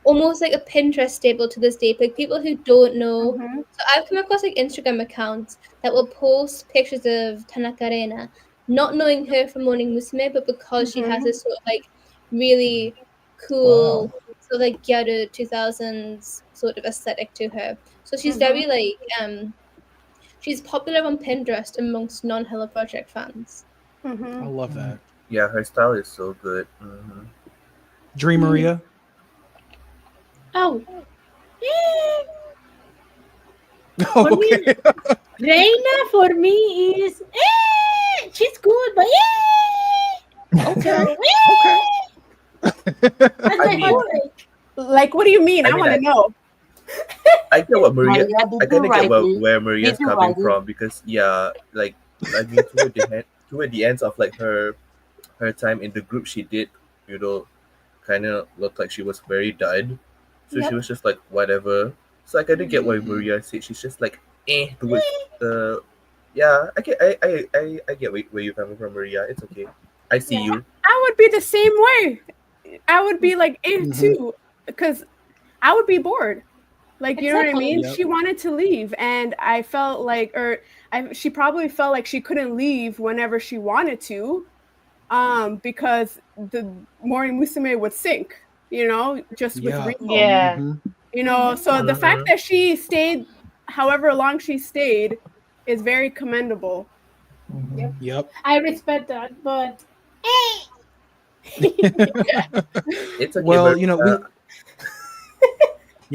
S2: almost like a Pinterest staple to this day. Like people who don't know, so I've come across like Instagram accounts that will post pictures of Tanaka Reina, not knowing her from Morning Musume, but because she has this sort of like really cool, sort of like ghetto 2000s sort of aesthetic to her. So she's very like she's popular on Pinterest amongst non-Hello Project fans.
S1: I love that.
S6: Yeah, her style is so good.
S1: Dream Maria.
S10: Oh.
S1: Okay.
S10: Reina for me is she's good, but
S1: Okay.
S10: That's my hot take.
S8: Like, what do you mean? I
S6: mean,
S8: want to know.
S6: I get what Maria.
S7: Maria, did
S6: I kind
S7: you
S6: of get
S7: write
S6: where Maria's
S7: Did you
S6: coming
S7: write it?
S6: from because like I mean toward the ends of like her time in the group, she did kind of look like she was very done. So she was just like whatever. So I kind of get why Maria said she's just like towards the. Yeah, I get where you're coming from, Maria. It's okay. I see you.
S8: I would be the same way. I would be like too, because I would be bored. Like, you know what I mean?
S1: Yep.
S8: She wanted to leave, and I felt like, she probably felt like she couldn't leave whenever she wanted to, because the Morning Musume would sink, just with Remo.
S5: Yeah.
S8: So the fact that she stayed however long she stayed is very commendable.
S1: Yep.
S10: I respect that, but
S6: It's okay.
S1: Well,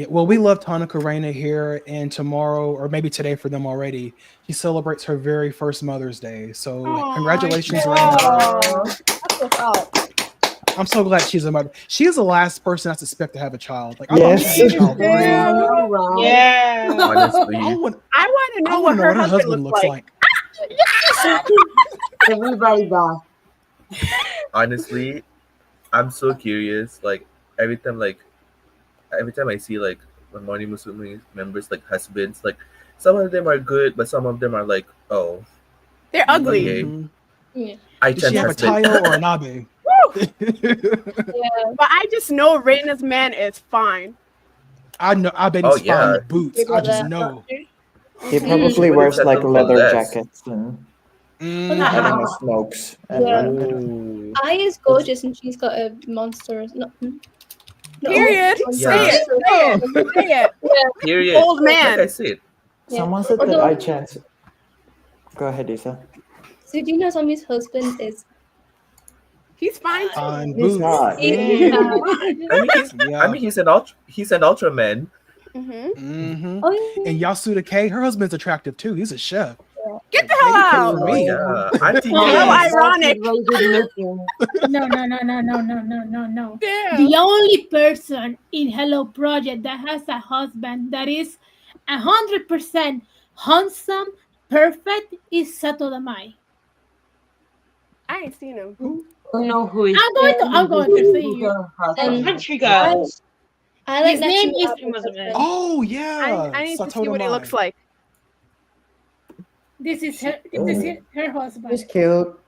S6: but,
S1: we love Tanaka Reina here, and tomorrow, or maybe today for them already, she celebrates her very first Mother's Day. So congratulations, Reina. I'm so glad she's a mother. She is the last person I suspect to have a child. Like, I thought she had a child.
S5: Yeah.
S6: honestly,
S8: I want to know
S1: I
S8: what
S1: want to know
S8: her
S1: what her
S8: husband looks like.
S7: Everybody does.
S6: honestly, I'm so curious. Like every time I see like the Morning Musume members, like husbands, like some of them are good, but some of them are like, oh,
S8: They're ugly.
S6: okay.
S2: Yeah.
S6: I
S1: Does she have a
S6: husband.
S1: Tayo or an Abe?
S8: But I just know Reina's man is fine.
S1: I know. I bet
S6: Oh,
S1: he's fine
S6: yeah.
S1: with boots. I just know.
S4: He probably
S6: What
S4: wears
S6: is that
S4: like
S6: look
S4: leather
S6: less?
S4: jackets and
S1: Mm.
S4: I don't know, smokes. And
S2: Yeah.
S6: Ooh.
S2: I is gorgeous, and she's got a monster.
S8: Period.
S6: Yeah.
S8: Say it. Say it.
S6: Period.
S8: Old man.
S6: Like I said.
S4: Someone said that
S2: Although-
S4: I chance. Go ahead, Isa.
S2: So do you know Tommy's husband is?
S8: He's fine.
S1: On
S4: He's
S1: boots.
S4: hot.
S6: I mean, he's an Ultraman.
S1: Mm-hmm.
S2: Oh, yeah.
S1: And Yasuda K, her husband's attractive too. He's a chef.
S8: Get the hell out.
S1: For me.
S6: Yeah. Auntie
S10: Oh,
S6: K.
S8: How ironic.
S10: no.
S8: Damn.
S10: The only person in Hello Project that has a husband that is 100% handsome, perfect is Sato Damai.
S8: I ain't seen him.
S7: I don't know who is.
S10: I'm going to see you.
S5: Country girls.
S2: I like
S10: His name is.
S1: Oh yeah.
S8: I need to see
S1: Satoru
S8: what he
S1: Mai.
S8: looks like.
S10: This is her
S4: He's
S10: husband.
S4: cute.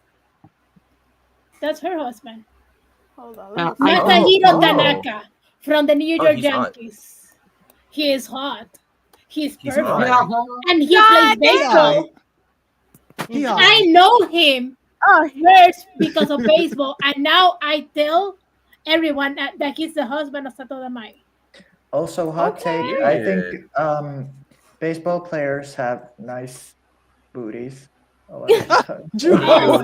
S10: That's her husband.
S8: Hold on.
S7: Uh,
S8: Let me see.
S10: Masahiro
S6: oh.
S10: Tanaka from the New York
S6: he's hot.
S10: Yankees. He is hot. He's
S6: He's
S10: perfect.
S6: hot.
S10: And he plays baseball.
S1: Yeah.
S10: I know him
S8: Oh,
S10: first because of baseball, and now I tell everyone that he's the husband of Sato Damai.
S4: Also, hot take. I think baseball players have nice booties. Oh,
S10: No,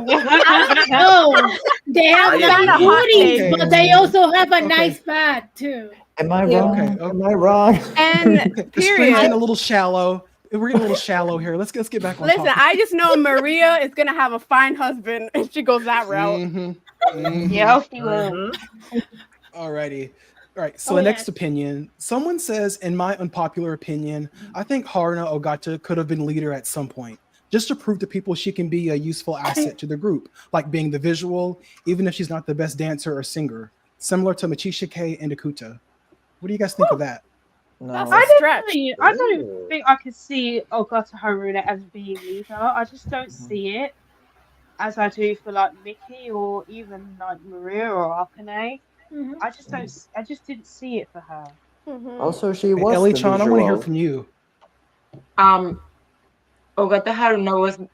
S10: they have
S6: I
S10: nice
S6: agree.
S10: booties,
S1: Okay.
S10: but they also have a
S1: Okay.
S10: nice fat too.
S4: Am I
S2: Yeah.
S4: wrong?
S1: Okay.
S4: Am I wrong?
S8: and
S1: The screen's
S8: period.
S1: getting a little shallow. We're getting a little shallow here. Let's get back on
S8: Listen,
S1: topic.
S8: I just know Maria is gonna have a fine husband if she goes that route.
S1: Mhm. Mhm.
S5: Yeah, he will.
S6: Mhm.
S1: Alrighty. All right. So
S10: Oh,
S1: the next
S10: yes.
S1: opinion. Someone says, in my unpopular opinion, I think Haruna Ogata could have been leader at some point, just to prove to people she can be a useful asset to the group, like being the visual, even if she's not the best dancer or singer, similar to Machisha K and Akuta. What do you guys think of that?
S8: That's
S4: No.
S8: a stretch.
S5: I don't think I could see Ogata Haruna as being leader. I just don't see it as I do for like Mickey or even like Maria or Akane.
S10: Mhm.
S5: I just didn't see it for her.
S4: Also, she was
S1: Ellie
S4: the
S1: Chan, I want to hear
S4: visual.
S1: from you.
S7: Ogata Haruna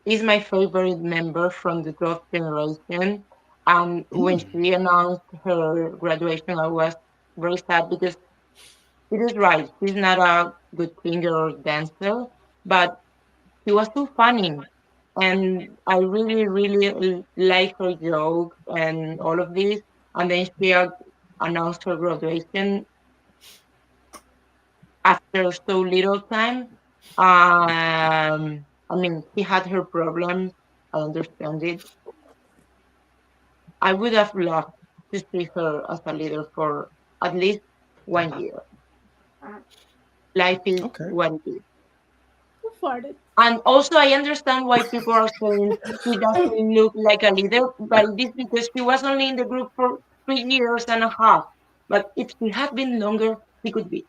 S7: is my favorite member from the 12th generation. And when she announced her graduation, I was very sad because it is right. She's not a good singer or dancer, but she was too funny. And I really, really like her jokes and all of this. And then she announced her graduation after so little time. I mean, she had her problems. I understand it. I would have loved to see her as a leader for at least 1 year. Life is what it is.
S10: Who farted?
S7: And also, I understand why people are saying she doesn't look like a leader, but it is because she was only in the group for 3 years and a half. But if she had been longer, she could be.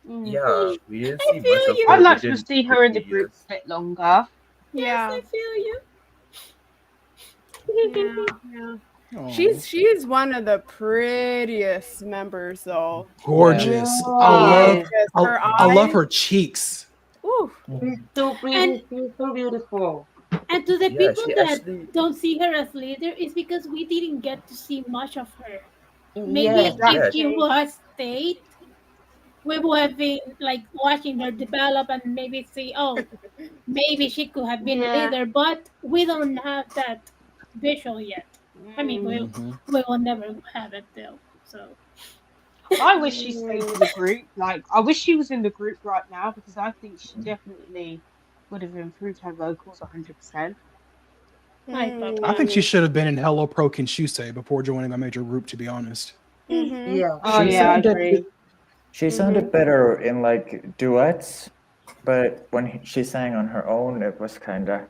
S6: Yeah, we didn't
S10: I
S6: see
S10: feel
S6: much of
S10: you.
S6: her
S5: I'd like to
S6: within
S5: see
S6: the
S5: her in the
S6: 3
S5: group
S6: years.
S5: a bit longer.
S8: Yeah.
S10: Yes, I feel you.
S8: Yeah.
S1: Aw.
S8: She's one of the prettiest members though.
S1: Gorgeous. I
S5: Yeah.
S1: love
S8: Her
S1: I love
S8: eyes.
S1: her cheeks.
S8: Ooh.
S7: She's so pretty.
S10: And
S7: She's so beautiful.
S10: and to the
S6: Yeah,
S10: people
S6: she
S10: that
S6: actually.
S10: don't see her as leader, is because we didn't get to see much of her.
S7: Yes,
S10: Maybe if
S6: Yeah,
S10: she was stayed, we would have been like watching her develop and maybe see, oh, maybe she could have been a
S2: Yeah.
S10: leader, but we don't have that visual yet. I mean, we will never have it though. So
S5: I wish she stayed in the group. Like, I wish she was in the group right now because I think she definitely would have improved her vocals 100%.
S1: I think she should have been in Hello Pro Kinshuse before joining a major group, to be honest.
S7: Yeah.
S5: Oh, yeah, I agree.
S4: She sounded better in like duets, but when she sang on her own, it was kind of.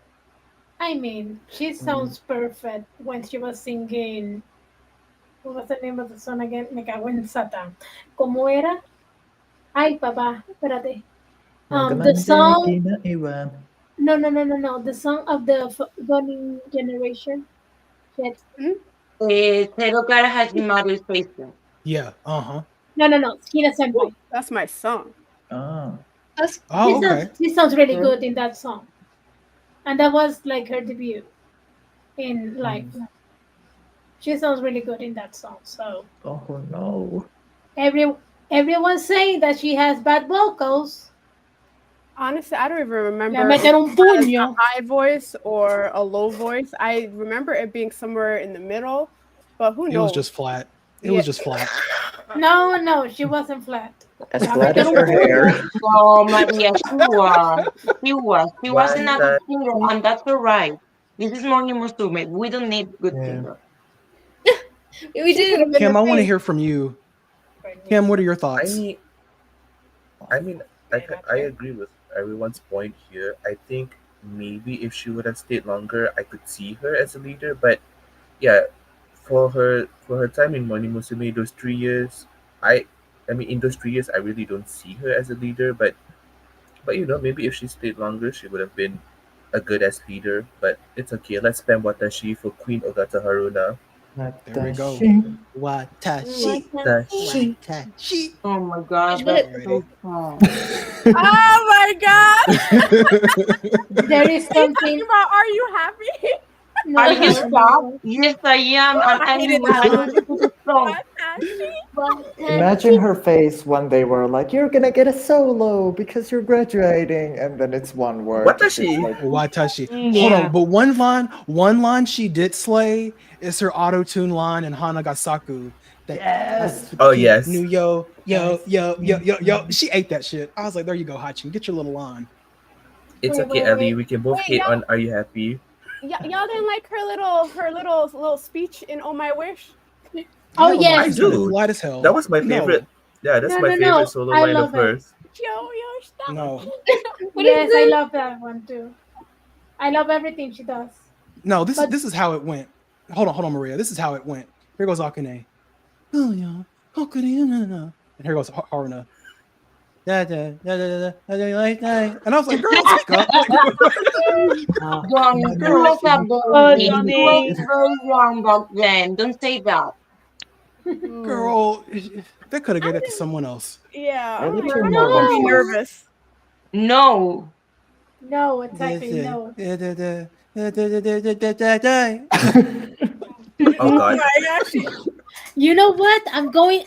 S10: I mean, she sounds perfect when she was singing. What was the name of the song again? Me cago en Satan. ¿Cómo era? Ay, papá, espérate. The song. No. The song of the burning generation. Shit.
S7: Cero Cara Hajimaru's Facebook.
S1: Yeah.
S10: No. Hina Senpai.
S8: That's my song.
S4: Oh.
S10: She sounds really good in that song. And that was like her debut in life. She sounds really good in that song. So
S4: Oh no.
S10: everyone's saying that she has bad vocals.
S8: Honestly, I don't even remember
S10: Le meter un
S8: if it was
S10: puño.
S8: a high voice or a low voice. I remember it being somewhere in the middle, but who knows?
S1: It was just flat. It was just flat.
S10: No, she wasn't flat.
S4: As flat as her hair.
S7: No, Maria, she was. She wasn't a good singer, and that's all right. This is Morning Musume. We don't need good singer.
S2: We do.
S1: Kim, I want to hear from you. Kim, what are your thoughts?
S6: I mean, I agree with everyone's point here. I think maybe if she would have stayed longer, I could see her as a leader. But yeah, for her time in Morning Musume, those 3 years, I mean, in those 3 years, I really don't see her as a leader. But maybe if she stayed longer, she would have been a good as leader. But it's okay. Let's spam Watashi for Queen Ogata Haruna.
S1: There we go. Watashi.
S7: Oh my gosh,
S2: But-
S7: that's so fun.
S8: Oh my god!
S10: There is
S8: Talking
S10: something.
S8: about, are you happy?
S7: Are you shocked? Yes, I am. I'm
S4: Imagine her face when they were like, "You're gonna get a solo because you're graduating," and then it's one word.
S6: Watashi.
S4: It's like,
S1: Watashi.
S5: Yeah.
S1: Hold on, but one line she did slay is her auto-tune line in Hanagasaku. That
S4: Yes.
S6: Oh yes.
S1: New yo. She ate that shit. I was like, there you go, Hachin. Get your little line.
S6: It's
S8: Wait,
S6: okay,
S8: wait,
S6: Ellie.
S8: wait.
S6: We can both
S8: Wait,
S6: hate
S8: no.
S6: on Are You Happy?
S8: Y'all didn't like her little speech in Oh My Wish?
S10: Oh
S1: No,
S10: yes.
S6: I do.
S1: Light as hell.
S6: That was my
S1: No.
S6: favorite. Yeah, that's
S10: No,
S6: my
S10: no,
S6: favorite
S10: no.
S6: solo
S10: I
S6: line
S10: love
S6: of hers.
S8: Yo, stop.
S1: No.
S2: What
S10: Yes,
S2: is
S10: I
S2: this?
S10: love that one too. I love everything she does.
S1: No, this
S10: But-
S1: is how it went. Hold on, Maria. This is how it went. Here goes Akane. Oh yeah. And here goes Haruna. And I was like, girl, pick up.
S7: Johnny, you was a baby. You was very young back then. Don't say that.
S1: Girl, they could have given that to someone else.
S8: Yeah,
S4: Maybe
S8: I'm
S4: two
S8: like,
S4: more
S8: I'm
S4: voices.
S8: nervous.
S7: No.
S10: No, exactly. No.
S6: Oh God.
S8: my gosh.
S10: You know what? I'm going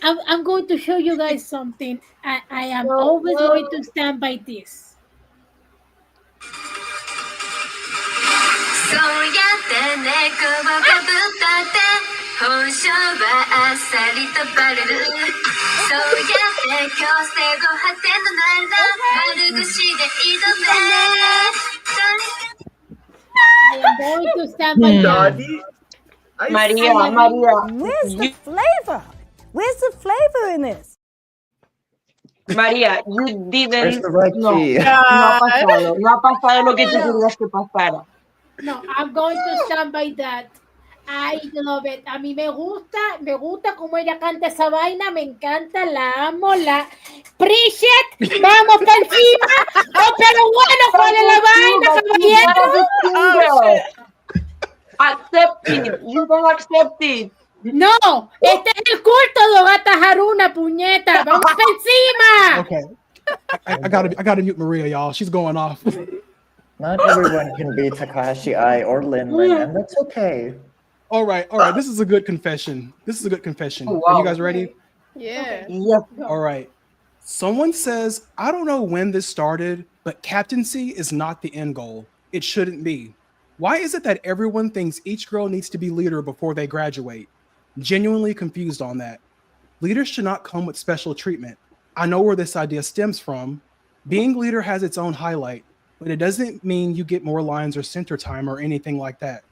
S10: to show you guys something. I am always going to stand by this.
S12: そうやって猫をかぶったって本性はあっさりとバレるそうやって強制の果てのなら丸腰で挑め
S10: I am going to stand by that.
S7: Maria,
S11: Where's the flavor? Where's the flavor in this?
S7: María, you didn't.
S4: No,
S7: no ha pasado lo que tú querías que pasara.
S10: No, I'm going to stand by that. I love it. A mí me gusta cómo ella canta esa vaina, me encanta, la amo, la appreciate. Vamos para encima. Oh, pero bueno, ¿cuál es la vaina, caballero?
S7: Accept it. You don't accept it.
S10: No, este es el culto de Gata Haruna, puñeta. Vamos para encima.
S1: Okay. I gotta mute Maria, y'all. She's going off.
S4: Not everyone can be Takahashi Ai or Lin Lin, and that's okay.
S1: All right. This is a good confession.
S7: Oh, wow.
S1: Are you guys ready?
S8: Yeah.
S1: All right. Someone says, I don't know when this started, but captaincy is not the end goal. It shouldn't be. Why is it that everyone thinks each girl needs to be leader before they graduate? Genuinely confused on that. Leaders should not come with special treatment. I know where this idea stems from. Being leader has its own highlight, but it doesn't mean you get more lines or center time or anything like that.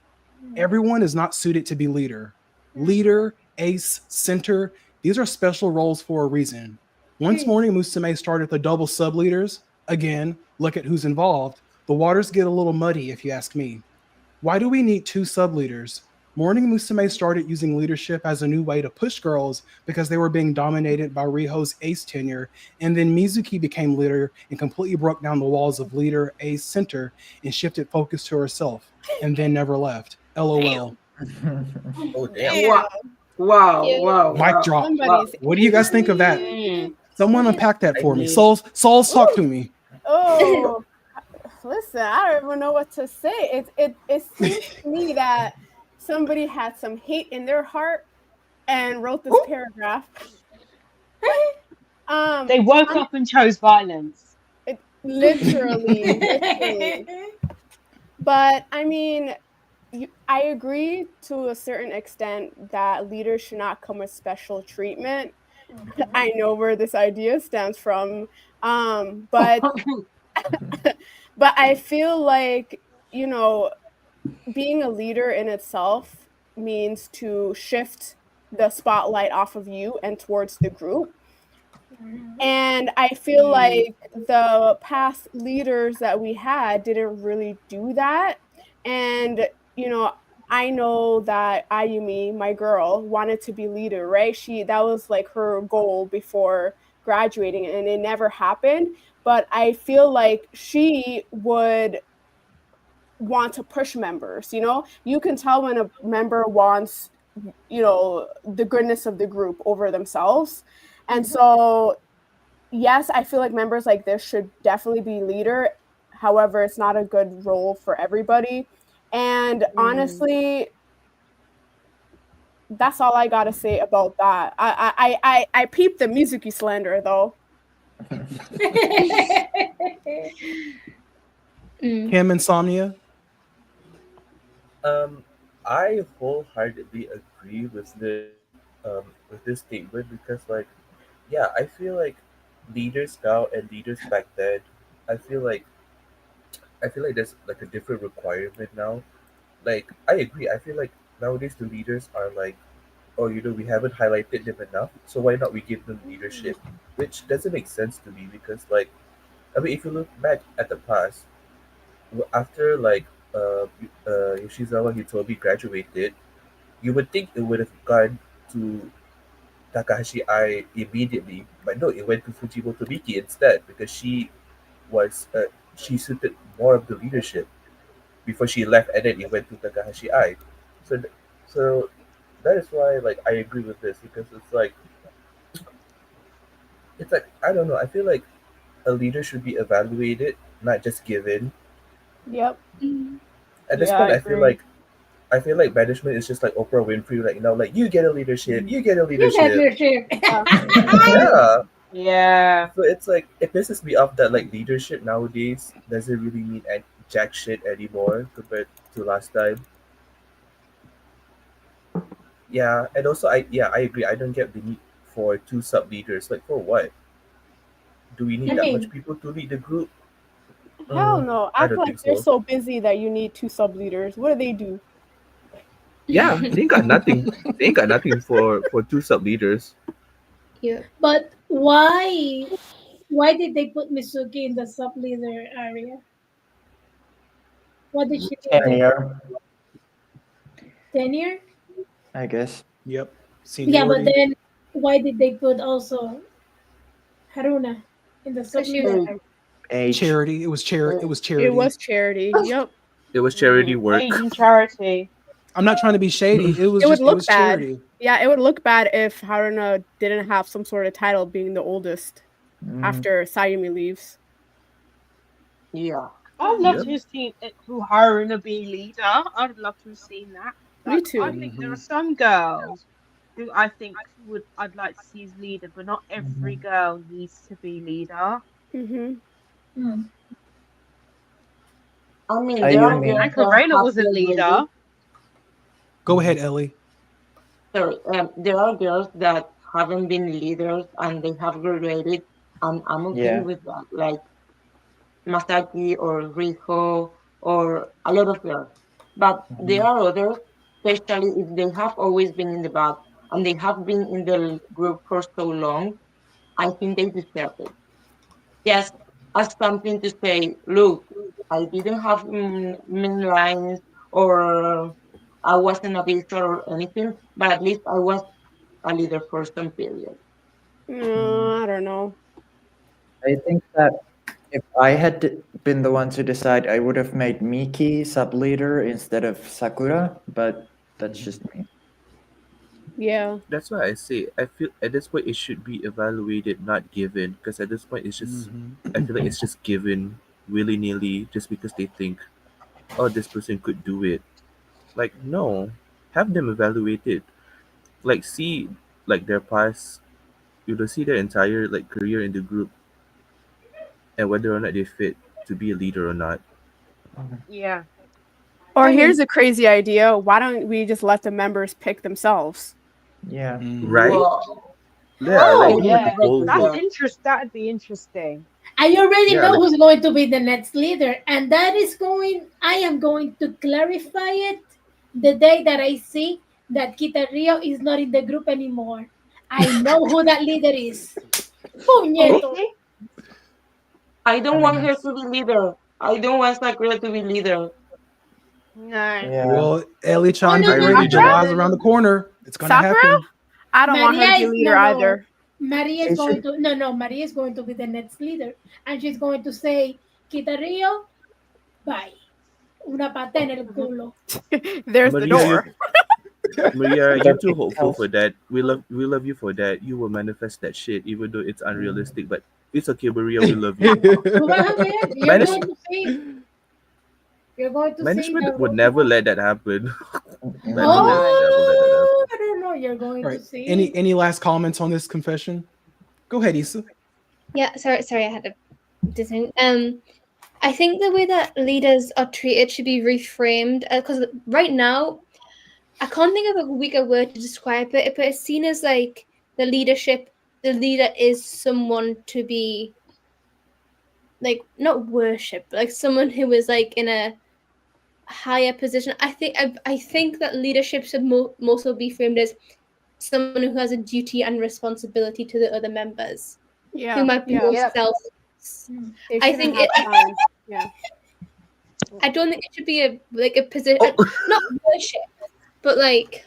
S1: Everyone is not suited to be leader. Leader, ace, center, these are special roles for a reason. Once Morning Musume started the double sub-leaders, again, look at who's involved, the waters get a little muddy if you ask me. Why do we need two sub-leaders? Morning Musume started using leadership as a new way to push girls because they were being dominated by Riho's ace tenure, and then Mizuki became leader and completely broke down the walls of leader, ace, center, and shifted focus to herself, and then never left. LOL.
S6: Oh, damn.
S7: Wow.
S1: Mic drop. What do you guys think of that? Someone unpack that for me. Souls, talk to me.
S8: Oh, listen, I don't even know what to say. It seems to me that somebody had some hate in their heart and wrote this paragraph.
S5: They woke up and chose violence.
S8: Literally. But I mean, I agree to a certain extent that leaders should not come with special treatment. I know where this idea stems from, but but I feel like, you know, being a leader in itself means to shift the spotlight off of you and towards the group. And I feel like the past leaders that we had didn't really do that. And, you know, I know that Ayumi, my girl, wanted to be leader, right? That was like her goal before graduating, and it never happened. But I feel like she would want to push members, you know? You can tell when a member wants, you know, the goodness of the group over themselves. And so, yes, I feel like members like this should definitely be leader. However, it's not a good role for everybody. And honestly, that's all I gotta say about that. I peeped the Mizuki slander though.
S1: Kim Insomnia.
S6: I wholeheartedly agree with this statement because, like, yeah, I feel like leaders now and leaders back then, I feel like there's like a different requirement now. Like, I agree. I feel like nowadays the leaders are like, oh, you know, we haven't highlighted them enough, so why not we give them leadership? Which doesn't make sense to me because, like, I mean, if you look back at the past, after like Yoshizawa Hitomi graduated, you would think it would have gone to Takahashi Ai immediately, but no, it went to Fujimoto Miki instead because she suited more of the leadership before she left, and then it went to Takahashi Ai. So that is why, like, I agree with this because it's like I don't know. I feel like a leader should be evaluated, not just given.
S8: Yep.
S6: At this point, I feel like I feel like management is just like Oprah Winfrey right now, like you get a leadership, you get a
S10: You get
S6: leadership.
S10: leadership.
S6: Yeah.
S5: Yeah.
S6: So it's like it pisses me off that like leadership nowadays doesn't really mean jack shit anymore compared to last time. Yeah, and also I agree. I don't get the need for two sub leaders. Like for what? Do we need
S10: I
S6: that
S10: mean,
S6: much people to lead the group?
S8: Hell no. I
S6: I
S8: feel
S6: don't
S8: like
S6: think
S8: they're
S6: so.
S8: so busy that you need 2 sub leaders. What do they do?
S6: Yeah, they ain't got nothing. They ain't got nothing for two sub leaders.
S2: Yeah.
S10: but why did they put Mitsuki in the sub leader area? What did she do there?
S4: Tenure,
S10: Tenure?
S4: I guess.
S1: Yep.
S10: Yeah, but
S1: Seniority.
S10: then why did they put also Haruna in the sub
S2: Because she
S10: leader
S2: was
S10: area?
S4: Age.
S1: Charity. It was charity. It was charity.
S8: It was charity. Yep.
S6: It was charity work.
S5: Age and charity.
S1: I'm not trying to be shady. It was
S8: It would
S1: just it
S8: look
S1: was
S8: bad.
S1: charity.
S8: Yeah, it would look bad if Haruna didn't have some sort of title being the oldest after Sayumi leaves.
S7: Yeah.
S5: I'd love
S6: Yep.
S5: to have seen Haruna be leader. I'd love to have seen that.
S8: Me
S5: Like,
S8: too.
S5: I think there are some girls who I think I'd like to see as leader, but not every girl needs to be leader.
S8: Mm-hmm.
S7: I mean,
S4: I
S7: there are
S4: mean-
S7: girls
S5: And
S7: that
S5: Karina
S7: have
S5: wasn't
S7: been
S5: leader.
S7: leaders.
S1: Go ahead, Ellie.
S7: Sorry, there are girls that haven't been leaders and they have graduated, and I'm okay
S4: Yeah.
S7: with that. Like Masaki or Riho or a lot of girls. But there are others, especially if they have always been in the back and they have been in the group for so long, I think they deserve it. Just as something to say, look, I didn't have main lines or I wasn't a visitor or anything, but at least I was a leader for some period.
S8: I don't know.
S4: I think that if I had been the one to decide, I would have made Miki sub leader instead of Sakura, but that's just me.
S8: Yeah.
S6: That's why I say I feel at this point it should be evaluated, not given. Because at this point it's just I feel like it's just given willy nilly just because they think, oh, this person could do it. Like no, have them evaluated. Like see like their past, see their entire like career in the group, and whether or not they fit to be a leader or not.
S5: Yeah.
S8: Or
S10: I mean-
S8: here's a crazy idea. Why don't we just let the members pick themselves?
S4: Yeah.
S6: Right?
S7: Well,
S6: Yeah,
S5: Oh,
S6: like
S5: yeah.
S6: bold.
S5: That'd be interesting.
S10: I already
S6: Yeah,
S10: know
S6: like-
S10: who's going to be the next leader, and I am going to clarify it the day that I see that Kita Rio is not in the group anymore. I know who that leader is. Puñeto.
S7: I don't want her to be leader. I don't want Sakura to be leader.
S5: No.
S4: Yeah.
S1: Well, Ellie-chan,
S10: no,
S1: get
S10: no,
S1: ready.
S10: no,
S1: July's
S10: no.
S1: around the corner. It's gonna
S8: Sakura?
S1: happen.
S8: I don't want her to
S10: Maria
S8: be
S10: is-
S8: leader
S10: no, no.
S8: either.
S10: Maria
S4: She
S10: is going
S4: should-
S10: to Maria is going to be the next leader, and she's going to say, "Kita Rio, bye." Una pata en el culo.
S8: There's the door.
S6: Maria, you're too hopeful for that. We love you for that. You will manifest that shit, even though it's unrealistic. But it's okay, Maria. We love you.
S10: Tú vas a ver, you're
S6: Manage-
S10: going to see. You're going to see.
S6: Management
S10: the-
S6: would never let that happen. Management would never let that happen.
S10: Oh, I don't know. You're going
S1: Right.
S10: to see.
S1: Any last comments on this confession? Go ahead, Issa.
S2: Yeah, sorry, I had to do something. I think the way that leaders are treated should be reframed because right now, I can't think of a weaker word to describe it, but it's seen as like the leader is someone to be like not worship, but like someone who is like in a higher position. I think that leadership should mostly be framed as someone who has a duty and responsibility to the other members.
S8: Yeah.
S2: Who might be
S8: yeah.
S2: more
S5: Yep.
S2: selfless.
S8: They
S2: I
S8: shouldn't
S2: think
S8: have
S2: it-
S8: time. Yeah.
S2: I don't think it should be a position, not worship, but like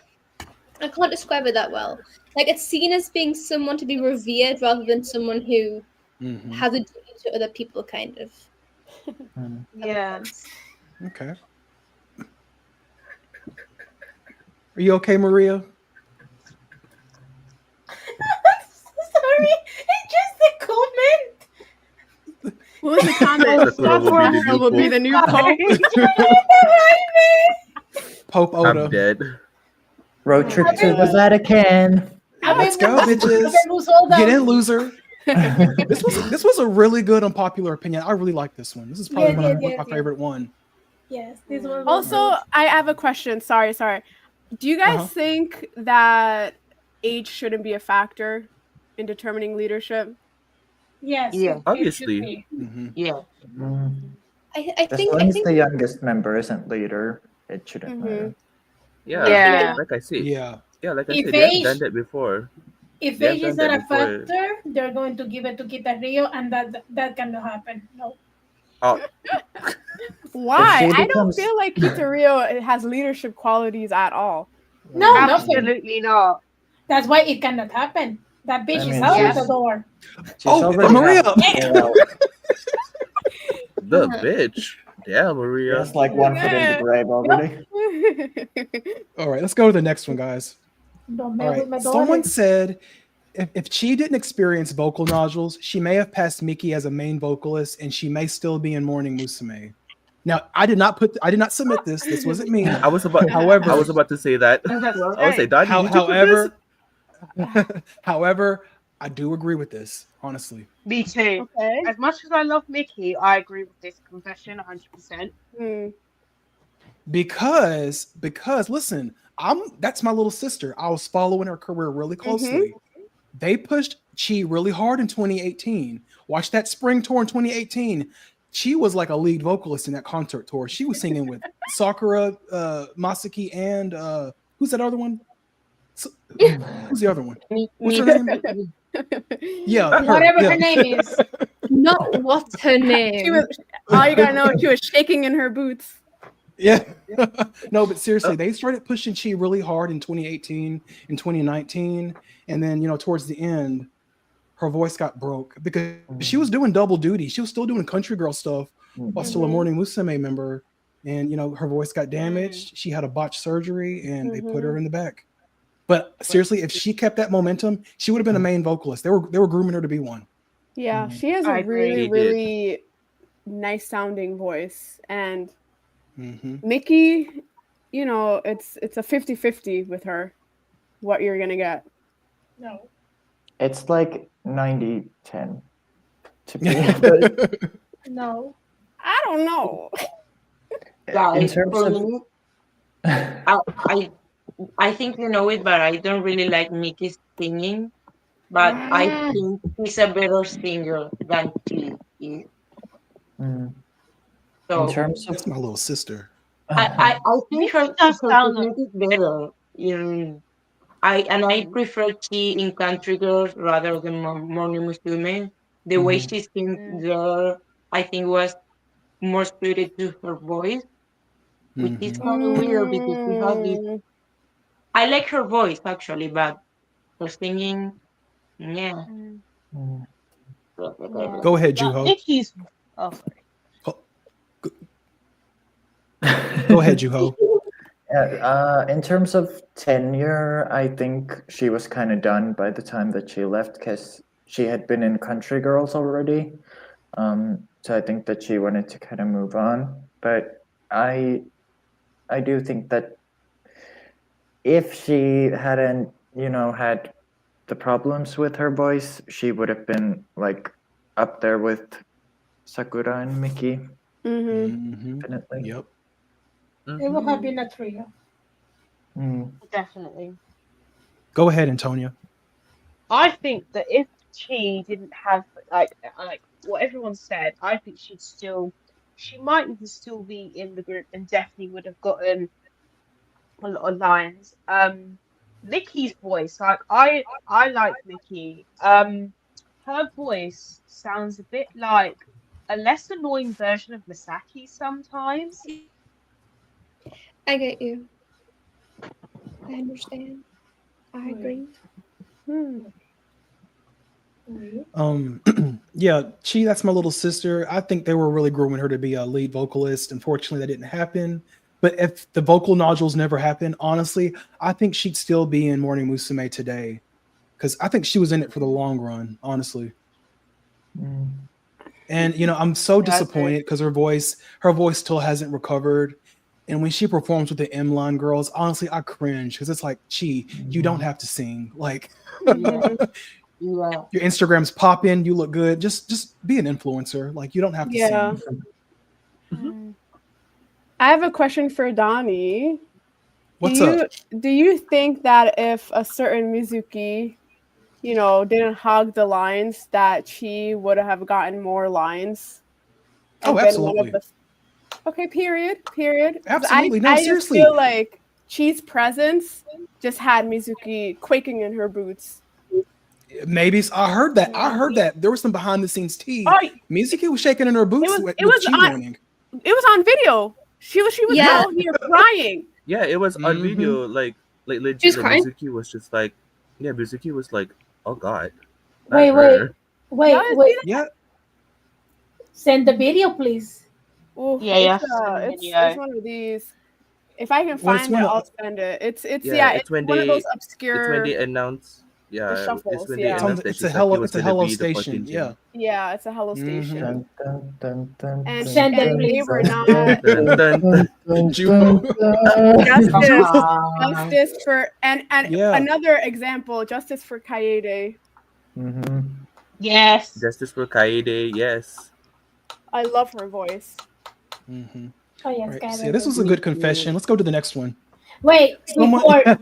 S2: I can't describe it that well. Like it's seen as being someone to be revered rather than someone who has a duty to other people, kind of.
S5: Yeah.
S1: Okay. Are you okay, Maria?
S10: Sorry, it's just a comment.
S8: Who is the comment?
S6: Sakura will be the new
S8: will be
S6: pope.
S8: the new pope.
S1: Pope Oda.
S6: I'm dead.
S4: Road trip to the Vatican.
S1: Let's go, bitches. Get in, loser. This was a really good unpopular opinion. I really like this one. This is probably my favorite one.
S10: Yes, this one.
S8: Also, I have a question. Sorry. Do you guys think that age shouldn't be a factor in determining leadership?
S10: Yes.
S7: Yeah.
S6: Obviously.
S7: Yeah.
S2: I
S4: As
S2: think
S4: long as the youngest member isn't leader, it shouldn't matter.
S6: Yeah. Like I said.
S1: Yeah.
S6: Yeah, like I
S10: If
S6: said, they have
S10: age-
S6: done that before.
S10: If
S6: They have
S10: age
S6: done
S10: is not
S6: that
S10: a
S6: before.
S10: factor, they're going to give it to Kita Rio, and that cannot happen. No.
S6: Oh,
S8: Why?
S4: If she
S8: I don't
S4: becomes-
S8: feel like Kitario has leadership qualities at all.
S10: No, nothing.
S5: Absolutely not.
S10: That's why it cannot happen. That bitch
S4: I
S10: is
S4: mean,
S10: out
S4: yes.
S10: the door.
S4: She's already
S1: Maria.
S6: the bitch. Yeah, Maria.
S4: That's like 1 foot in the grave already.
S1: All right, let's go to the next one, guys.
S10: Don't
S1: All
S10: mess with
S1: right.
S10: my
S1: Someone
S10: daughter.
S1: said if Chi didn't experience vocal nodules, she may have passed Miki as a main vocalist, and she may still be in Morning Musume. Now, I did not submit this. This wasn't me.
S6: I was about to say that. I would say, Dottie, did you put this?
S1: However, I do agree with this, honestly.
S5: Me too.
S8: Okay.
S5: As much as I love Mickey, I agree with this confession 100%.
S1: Because listen, that's my little sister. I was following her career really closely. They pushed Chi really hard in 2018. Watch that spring tour in 2018. She was like a lead vocalist in that concert tour. She was singing with Sakura, Masaki, and who's that other one? Who's the other one? What's her name? Yeah,
S10: Whatever her name is.
S2: Not what's her name.
S8: All you gotta know, she was shaking in her boots.
S1: Yeah. No, but seriously, they started pushing Chi really hard in 2018 and 2019. And then, towards the end, her voice got broke because she was doing double duty. She was still doing country girl stuff while still a Morning Musume member. And, her voice got damaged. She had a botched surgery and they put her in the back. But seriously, if she kept that momentum, she would have been a main vocalist. They were grooming her to be one.
S8: Yeah, she has a really nice sounding voice. And Mickey, it's a 50-50 with her, what you're going to get.
S10: No.
S4: It's like 90-10. To be honest.
S10: No.
S8: I don't know.
S4: In terms of...
S7: I think you know it, but I don't really like Mickey's singing. But I think he's a better singer than she is. So
S4: in terms of
S1: that's my little sister.
S7: I think her technique is better. I prefer she in Country Girls rather than Morning Musume. The way she sings there, I think, was more suited to her voice, which is kind of weird because she has this. I like her voice actually, but her singing, yeah.
S1: Go ahead, Juho.
S5: Mickey's. Oh,
S1: Go ahead, Juho.
S4: In terms of tenure, I think she was kind of done by the time that she left because she had been in Country Girls already. So I think that she wanted to kind of move on. But I do think that if she hadn't, had the problems with her voice, she would have been like up there with Sakura and Miki. Definitely.
S1: Yep.
S10: It would have been a trio.
S5: Definitely.
S1: Go ahead, Antonia.
S5: I think that if she didn't have like what everyone said, I think she might even still be in the group and definitely would have gotten a lot of lines. Nikki's voice, like I like Nikki. Her voice sounds a bit like a less annoying version of Misaki sometimes.
S2: I get you. I understand. I agree.
S1: Yeah, Chi, that's my little sister. I think they were really grooming her to be a lead vocalist. Unfortunately, that didn't happen. But if the vocal nodules never happened, honestly, I think she'd still be in Morning Musume today. Because I think she was in it for the long run, honestly. And I'm so disappointed because her voice still hasn't recovered. And when she performs with the M Line girls, honestly, I cringe because it's like, Chi, you don't have to sing. Like, your Instagram's popping, you look good. Just be an influencer. Like, you don't have to sing.
S8: I have a question for Donnie.
S1: What's up?
S8: Do you think that if a certain Mizuki, didn't hog the lines, that she would have gotten more lines?
S1: Oh, absolutely.
S8: Okay, period.
S1: Absolutely. No,
S8: I
S1: seriously.
S8: just feel like Chi's presence just had Mizuki quaking in her boots.
S1: Maybe I heard that. There was some behind the scenes tea. Mizuki was shaking in her boots with Chi winning.
S8: It was on video. She was out here crying.
S6: Yeah, it was on video. Like legit. Mizuki was just like, Mizuki was like, oh god.
S10: Wait.
S1: Yeah.
S10: Send the video, please.
S8: Ooh, it's one of these. If I can find it, I'll send it. It's one of those obscure.
S6: It's when they announce. Yeah,
S8: the shuffles,
S6: it's when they announced that
S1: it's a Hello Station.
S6: Yeah.
S8: Yeah, it's a Hello Station. And
S10: then
S8: they were not justice for and another example, justice for Kaede.
S5: Yes.
S6: Justice for Kaede, yes.
S8: I love her voice.
S10: Oh yes,
S1: right. So, yeah, this was a good confession. Let's go to the next one.
S10: Wait, before, wait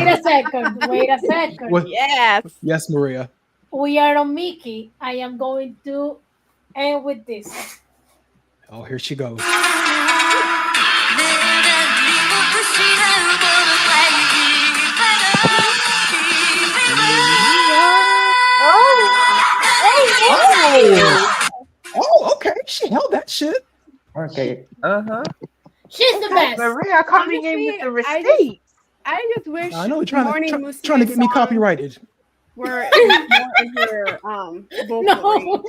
S10: a second.
S1: What?
S8: Yes.
S1: Yes, Maria.
S10: We are on Mickey. I am going to end with this.
S1: Oh, here she goes. Oh, okay. She held that shit.
S4: Okay.
S10: She's the best.
S5: Maria coming in with the receipt.
S8: I just wish
S1: I know
S8: Morning
S1: trying to get me copyrighted.
S8: Were more in her vocal.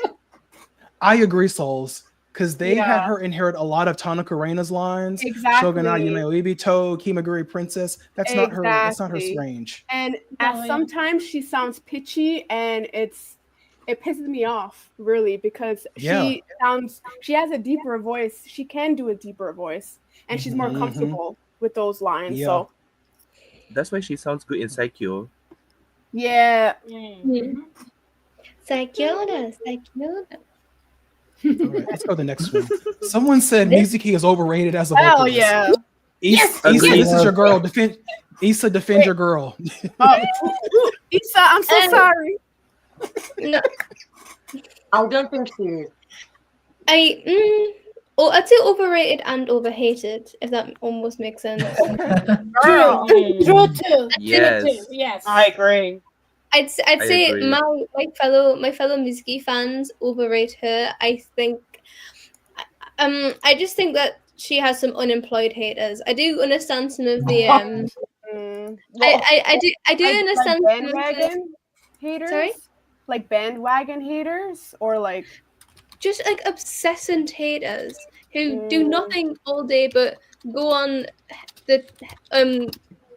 S1: I agree, Souls, because they had her inherit a lot of Tanaka Reina's lines.
S8: Exactly.
S1: Shogunai Yume Ibito, Kimaguri Princess. That's not her. That's not her range.
S8: And sometimes she sounds pitchy, and it pisses me off really because she has a deeper voice. She can do a deeper voice, and she's more comfortable with those lines.
S1: Yeah.
S8: So
S6: that's why she sounds good in Saikyo.
S8: Yeah.
S2: Saikyo.
S1: All right, let's go to the next one. Someone said Mizuki is overrated as a vocalist.
S8: Hell yeah.
S1: Issa, this is your girl. Defend your girl.
S8: Issa, I'm so sorry.
S2: No.
S7: I don't think she is.
S2: I'd say overrated and overhated, if that almost makes sense.
S10: True too.
S5: Yes, I agree.
S2: I'd say agree. my fellow Mizuki fans overrate her. I just think that she has some unemployed haters. I do understand some of the I do understand
S8: like bandwagon haters.
S2: Sorry?
S8: Like bandwagon haters or like
S2: just like obsessant haters who do nothing all day but go on the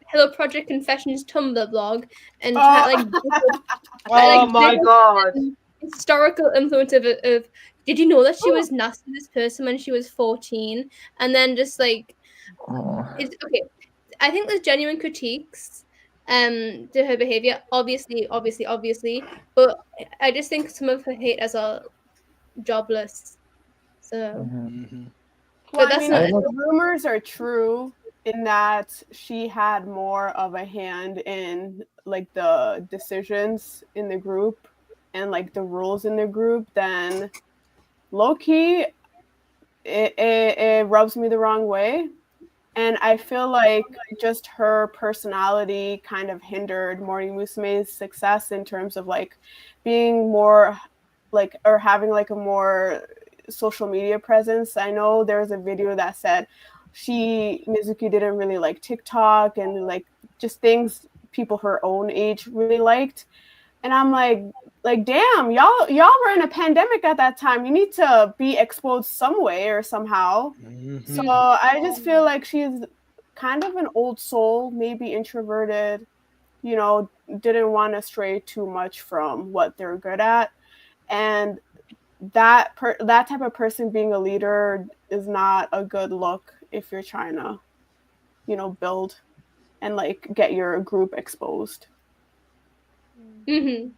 S2: Hello Project Confessions Tumblr blog and
S5: my god,
S2: historical influence of did you know that she was nasty to this person when she was 14, and then just like it's okay. I think there's genuine critiques to her behavior, obviously, but I just think some of her haters are jobless. So,
S8: but that's not. The rumors are true in that she had more of a hand in like the decisions in the group and like the rules in the group than low-key. It rubs me the wrong way. And I feel like just her personality kind of hindered Morning Musume's success in terms of like being more like or having like a more social media presence. I know there was a video that said Mizuki didn't really like TikTok and like just things people her own age really liked. And I'm like damn, y'all were in a pandemic at that time. You need to be exposed some way or somehow. So I just feel like she's kind of an old soul, maybe introverted, didn't want to stray too much from what they're good at. And that type of person being a leader is not a good look if you're trying to, build and like get your group exposed.
S2: I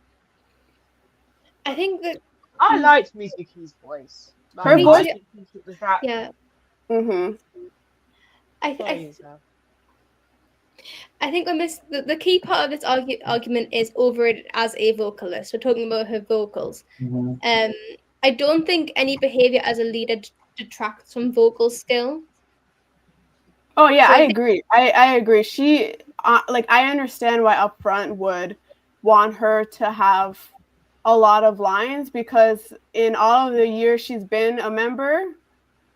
S2: think that
S5: I liked Mizuki's voice.
S8: Her voice,
S5: I didn't think it was that.
S2: yeah. I think the key part of this argument is overrated as a vocalist. We're talking about her vocals. I don't think any behavior as a leader detracts from vocal skill.
S8: Oh yeah, so I agree. I agree. She I understand why Upfront would want her to have a lot of lines, because in all of the years she's been a member,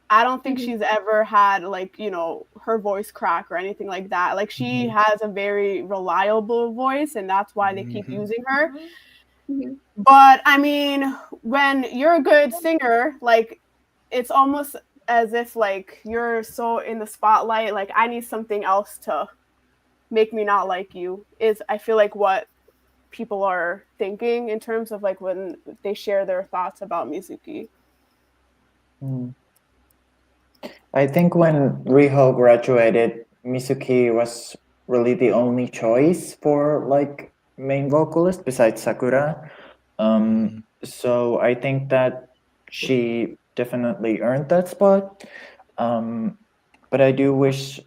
S8: I don't think she's ever had her voice crack or anything like that. Like she has a very reliable voice, and that's why they keep using her. But I mean, when you're a good singer, like it's almost as if like you're so in the spotlight, like I need something else to make me not like you, is I feel like what people are thinking in terms of like when they share their thoughts about Mizuki.
S4: I think when Riho graduated, Mizuki was really the only choice for like main vocalist besides Sakura. So I think that she definitely earned that spot. But I do wish,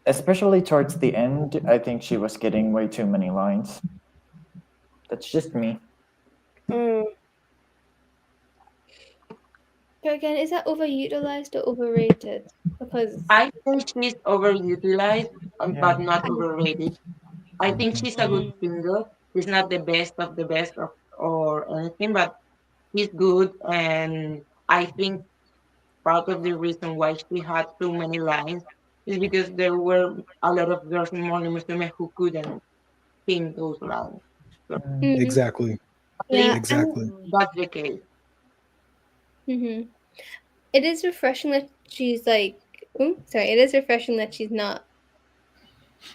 S4: especially towards the end, I think she was getting way too many lines. That's just me.
S2: Again, is that overutilized or overrated? Because
S7: I think she's overutilized, but not overrated. I think she's a good singer. She's not the best of the best or anything, but she's good. And I think part of the reason why she had so many lines is because there were a lot of girls in Morning Musume who couldn't sing those lines. So,
S1: Exactly. Exactly.
S7: That's the case.
S2: It is refreshing that she's like, it is refreshing that she's not,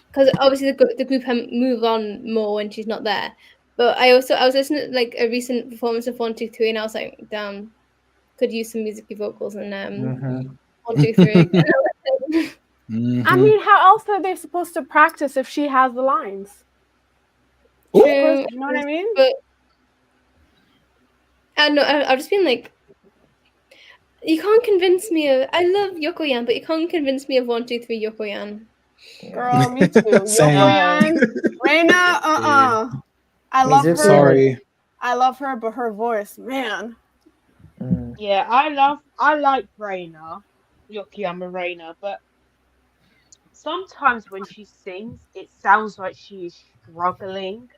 S2: because obviously the group move on more when she's not there. But I was listening to like a recent performance of 123, and I was like, damn, could use some music vocals and 123.
S8: I mean, how else are they supposed to practice if she has the lines?
S2: True,
S8: you know what I mean?
S2: But I know I've just been like, you can't convince me of. I love Yokoyan, but you can't convince me of 123 Yokoyan.
S8: Girl, me too. Yokoyan, Reina, I love her.
S1: Sorry.
S8: I love her, but her voice, man.
S5: Yeah, I like Reina, Yokiyama Reina, but sometimes when she sings, it sounds like she's struggling.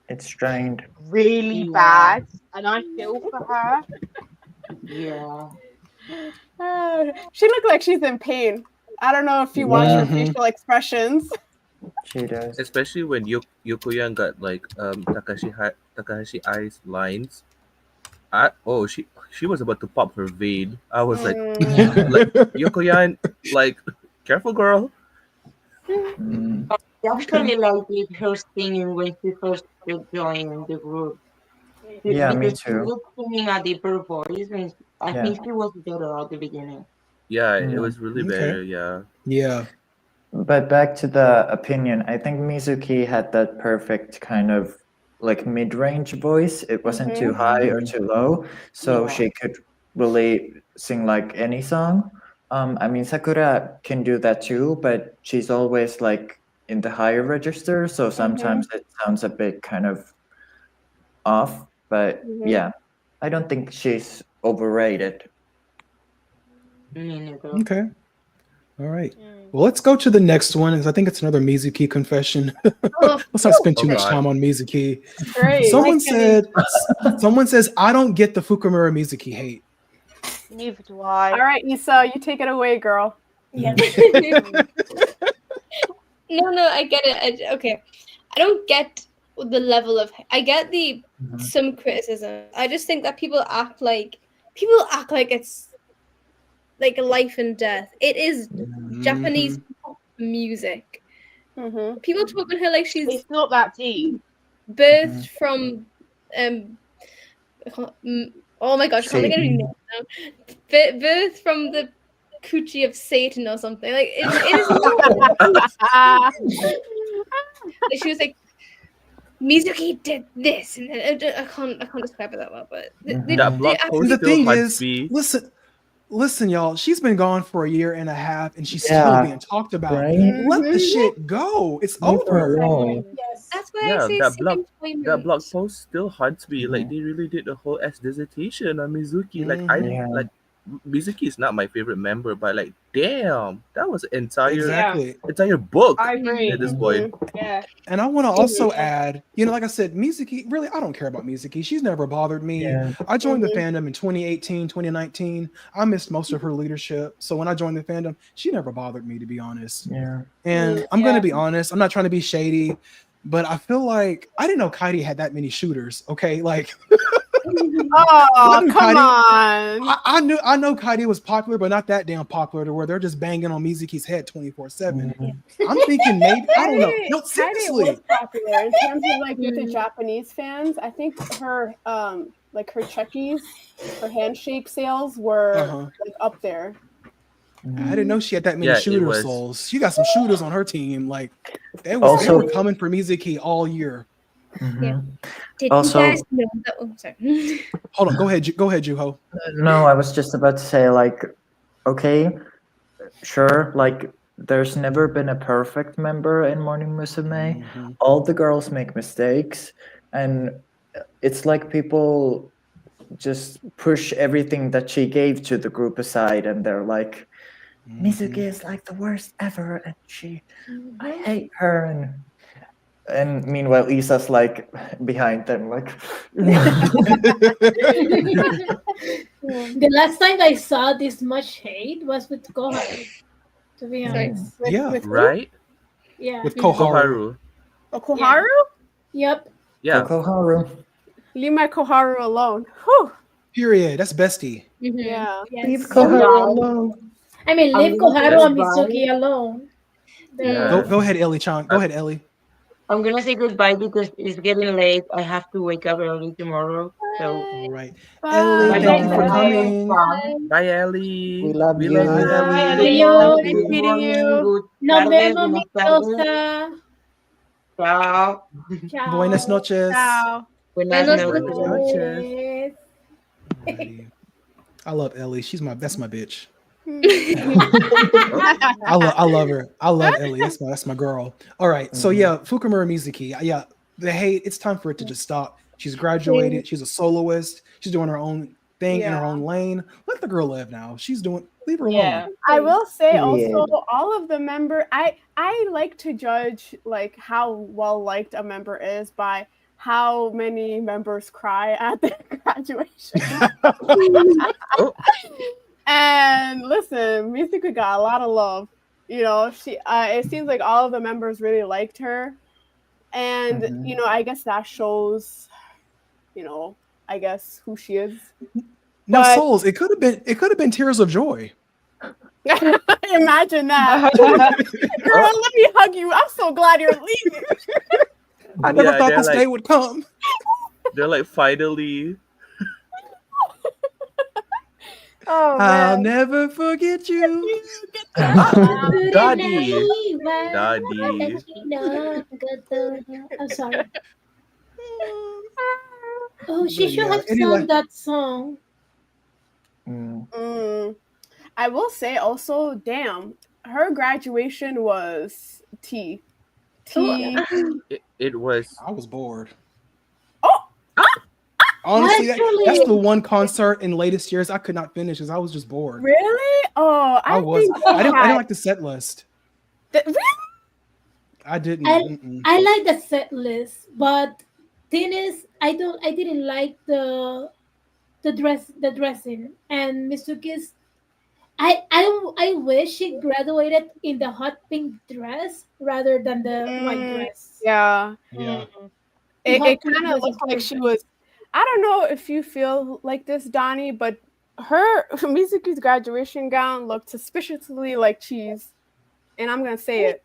S4: It's strained.
S5: Really bad, and I feel for her.
S7: Yeah.
S8: She looked like she's in pain. I don't know if you watch her facial expressions.
S4: She does.
S6: Especially when Yokoyan got like Takahashi Ai's lines. She was about to pop her vein. I was like Yokoyan, like, careful, girl.
S7: I actually liked her singing when she first joined the group.
S4: Yeah, me
S7: Because she
S4: too.
S7: was singing a deeper voice, and I think she was better at the beginning.
S6: Yeah, it was really better. Yeah.
S1: Yeah.
S4: But back to the opinion, I think Mizuki had that perfect kind of like mid-range voice. It wasn't too high or too low, so she could really sing like any song. I mean, Sakura can do that too, but she's always like in the higher register, so sometimes it sounds a bit kind of off. But yeah, I don't think she's overrated.
S1: Okay. All right. Well, let's go to the next one, because I think it's another Mizuki confession. Let's not spend too much time on Mizuki.
S8: Great.
S1: Someone says, I don't get the Fukumura Mizuki hate.
S5: Neither do I.
S8: All right, Issa, you take it away, girl.
S2: Yeah. No, I get it. Okay. I don't get the level of. I get some criticism. I just think that people act like it's like life and death. It is Japanese music. People talk about her like
S5: it's not that deep.
S2: Birthed from Oh my gosh, can't think of any names now. Birth from the coochie of Satan or something. Like it is. She was like, Mizuki did this, and then I can't describe it that well. But
S6: That blog post
S1: the
S6: still
S1: thing
S6: haunts
S1: is,
S6: me.
S1: listen, y'all. She's been gone for a year and a half, and she's still
S4: Yeah,
S1: being talked about.
S4: right?
S1: Let the shit go. It's
S4: Leave her
S1: over.
S4: alone.
S10: Yes.
S2: that's why I
S6: Yeah,
S2: say
S6: that
S2: second
S6: blog post still haunts me. Like they really did the whole dissertation on Mizuki. Like
S4: Yeah.
S6: Mizuki is not my favorite member, but like damn, that was an entire book
S5: I agree.
S6: at this point.
S5: Yeah.
S1: And I want to also add, like I said, Mizuki, really, I don't care about Mizuki. She's never bothered me.
S4: Yeah.
S1: I joined the fandom in 2018, 2019. I missed most of her leadership. So when I joined the fandom, she never bothered me, to be honest.
S4: Yeah.
S1: And I'm going to be honest. I'm not trying to be shady, but I feel like I didn't know Kaidi had that many shooters. Okay. Like,
S8: oh, come on.
S1: I know Kaidi was popular, but not that damn popular to where they're just banging on Mizuki's head 24/7. I'm thinking maybe, I don't know. No,
S8: Kaide
S1: seriously.
S8: was popular in terms of like with the Japanese fans. I think her like her Chuckies, her handshake sales were like up there.
S1: I didn't know she had that many shooter souls. She got some shooters on her team. Like they were coming for Mizuki all year.
S2: Yeah. Did
S4: Also-
S2: you guys know that? Oh, sorry.
S1: Hold on, go ahead, Juho.
S4: No, I was just about to say, like, okay, sure, like, there's never been a perfect member in Morning Musume. All the girls make mistakes, and it's like people just push everything that she gave to the group aside, and they're like, Mizuki is like the worst ever, and I hate her, and meanwhile, Isa's like behind them, like.
S10: The last time I saw this much hate was with Koharu, to be honest.
S8: With who?
S6: Right?
S10: Yeah.
S1: With Koharu.
S8: Oh, Koharu?
S10: Yep.
S6: Yeah.
S4: Koharu.
S8: Leave my Koharu alone. Whew.
S1: Period. That's bestie.
S8: Yeah.
S4: Leave Koharu alone.
S10: I mean, leave
S7: I'm gonna
S10: Koharu and
S7: say
S10: Mizuki alone.
S1: Go ahead, Ellie-chan. Go ahead, Ellie.
S7: I'm gonna say goodbye because it's getting late. I have to wake up early tomorrow. So
S1: all right.
S7: Ellie,
S1: thank you for coming.
S6: Bye, Ellie.
S4: We love you.
S6: Ellie.
S10: Adios.
S8: Nice meeting you.
S10: Nos vemos, mi cosa.
S7: Ciao.
S10: Ciao.
S1: Buenas noches.
S8: Ciao.
S7: Buenas
S10: noches.
S1: I love Ellie. That's my bitch. I love her. I love Ellie. That's my girl. All right. So yeah, Fukumura Mizuki. Yeah, the hate. It's time for it to just stop. She's graduated. She's a soloist. She's doing her own thing in her own lane. Let the girl live now. Leave her alone.
S8: I will say also, all of the member. I like to judge like how well liked a member is by how many members cry at their graduation. And listen, Mizuki got a lot of love. She. It seems like all of the members really liked her, and I guess that shows, I guess who she is.
S1: Now, souls, it could have been tears of joy.
S8: Imagine that, girl. Let me hug you. I'm so glad you're leaving.
S1: I never thought this day would come.
S6: They're like, finally.
S8: Oh,
S1: I'll never forget you.
S6: Daddy.
S10: I'm sorry. Oh, she should have sung that song.
S8: I will say also, damn, her graduation was T.
S6: It was.
S1: I was bored.
S8: Oh!
S1: Honestly, that's the one concert in latest years I could not finish because I was just bored.
S8: Really? Oh, I
S1: didn't like the set list.
S8: Really?
S1: I didn't.
S10: I like the set list, but thing is, I didn't like the dressing and Mitsuki's. I wish she graduated in the hot pink dress rather than the white dress.
S8: Yeah.
S1: Yeah.
S8: It kind of looked like she was. I don't know if you feel like this, Donnie, but Mizuki's graduation gown looked suspiciously like cheese, and I'm gonna say it.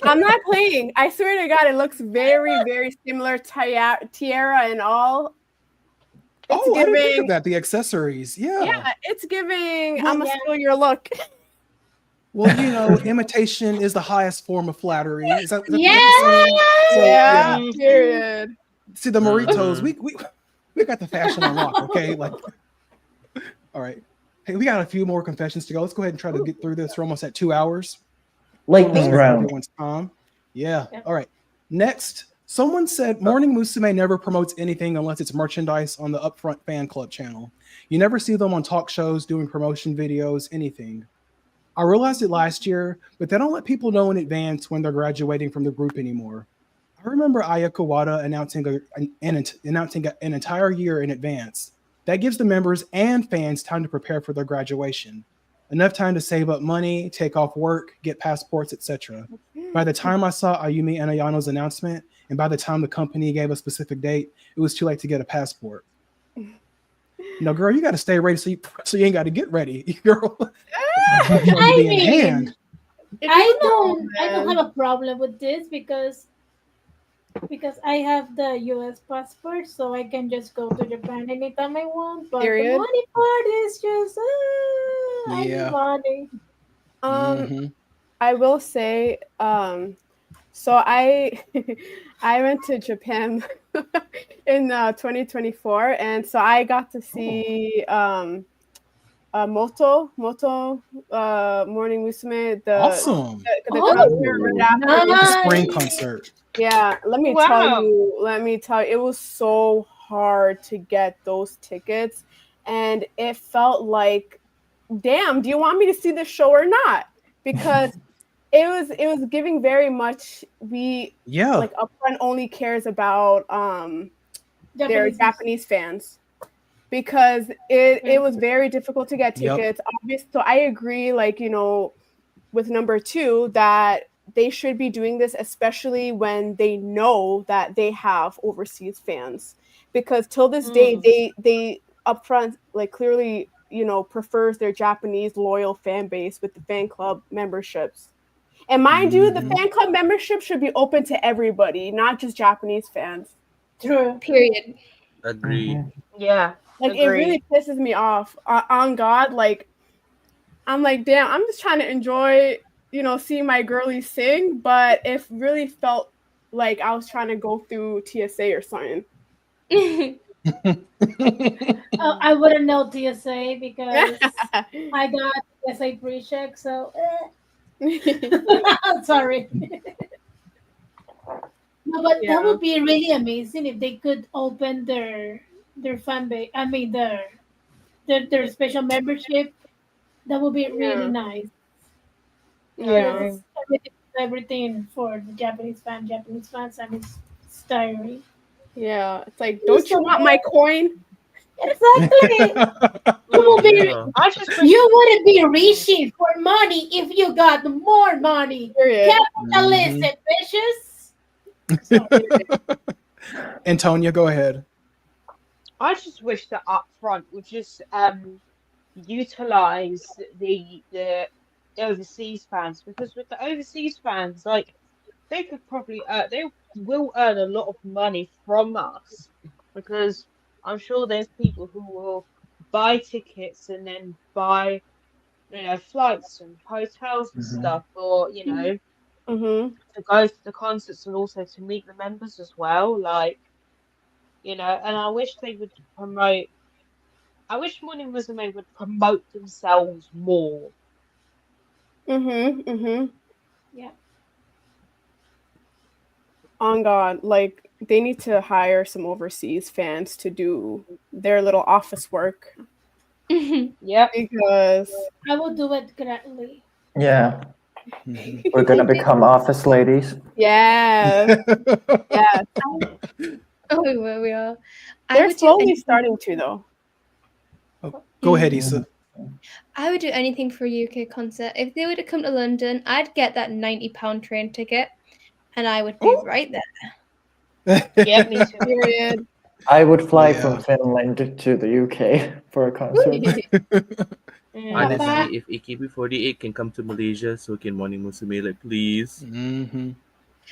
S8: I'm not playing. I swear to God, it looks very, very similar, tiara and all.
S1: I didn't think of
S8: giving
S1: that. The accessories. Yeah.
S8: it's giving.
S10: Yeah,
S8: I'm gonna
S10: yeah.
S8: steal your look.
S1: Well, you know, imitation is the highest form of flattery. Is that what
S10: Yeah.
S1: you're saying? So
S8: Yeah.
S1: yeah.
S8: Period.
S1: See the Moritos.
S6: Mhm.
S1: We got the fashion on lock. Okay, like. All right. Hey, we got a few more confessions to go. Let's go ahead and try to get through this. We're almost at 2 hours.
S4: Lightning
S1: Respect
S4: round.
S1: everyone's time. Yeah.
S10: Yep.
S1: All right. Next, someone said Morning Musume never promotes anything unless it's merchandise on the Upfront fan club channel. You never see them on talk shows doing promotion videos, anything. I realized it last year, but they don't let people know in advance when they're graduating from the group anymore. I remember Aya Kawada announcing an entire year in advance. That gives the members and fans time to prepare for their graduation. Enough time to save up money, take off work, get passports, etc. By the time I saw Ayumi Anayano's announcement, and by the time the company gave a specific date, it was too late to get a passport. No, girl, you got to stay ready so you ain't got to get ready, girl.
S10: I
S1: Be in
S10: mean,
S1: hand.
S10: I don't have a problem with this because I have the US passport, so I can just go to Japan anytime I want. But
S8: Period.
S10: the money part is just I need
S1: Yeah.
S10: money.
S1: Mhm.
S8: I will say, so I I went to Japan in 2024, and so I got to see Moto Morning Musume, the
S1: Awesome.
S8: concert right after.
S1: The
S10: nice.
S1: spring concert.
S8: Yeah, let me tell you, it was so hard to get those tickets, and it felt like, damn, do you want me to see this show or not? Because it was giving very much like Upfront only cares about their Japanese fans, because it was very difficult to get tickets. Obviously, so I agree, like, you know, with number 2 that they should be doing this, especially when they know that they have overseas fans, because till this day they Upfront, like, clearly, you know, prefers their Japanese loyal fan base with the fan club memberships. And mind you, the fan club membership should be open to everybody, not just Japanese fans.
S10: True.
S2: Period.
S6: Agreed.
S5: Yeah.
S8: Like, it really pisses me off. On God, like, I'm like, damn, I'm just trying to enjoy, you know, seeing my girlies sing, but it really felt like I was trying to go through TSA or something.
S10: I wouldn't know TSA because I got TSA pre-check, so sorry. No, but that would be really amazing if they could open their fan base. I mean their special membership. That would be really nice.
S8: Yeah.
S10: Everything for the Japanese fans, and it's tiring.
S8: Yeah, it's like, don't you want my coin?
S10: Exactly. You wouldn't be reaching for money if you got more money. Capitalism, bitches.
S1: Antonia, go ahead.
S5: I just wish that Upfront would just utilize the overseas fans, because with the overseas fans, like, they could probably they will earn a lot of money from us, because I'm sure there's people who will buy tickets and then buy, you know, flights and hotels and stuff, or, you know, to go to the concerts and also to meet the members as well, like, you know. And I wish they would promote. I wish Morning Musume would promote themselves more.
S10: Yeah.
S8: On God, like, they need to hire some overseas fans to do their little office work.
S5: Yeah,
S8: because
S10: I will do it gladly.
S4: Yeah. We're gonna become office ladies.
S8: Yeah. Yeah.
S2: Oh, we are.
S8: They're slowly starting to, though.
S1: Go ahead, Issa.
S2: I would do anything for a UK concert. If they were to come to London, I'd get that £90 train ticket, and I would be right there.
S5: Yeah, me too.
S8: Period.
S4: I would fly from Finland to the UK for a concert.
S6: Honestly, if AKB48 can come to Malaysia, so can Morning Musume, like, please.
S10: I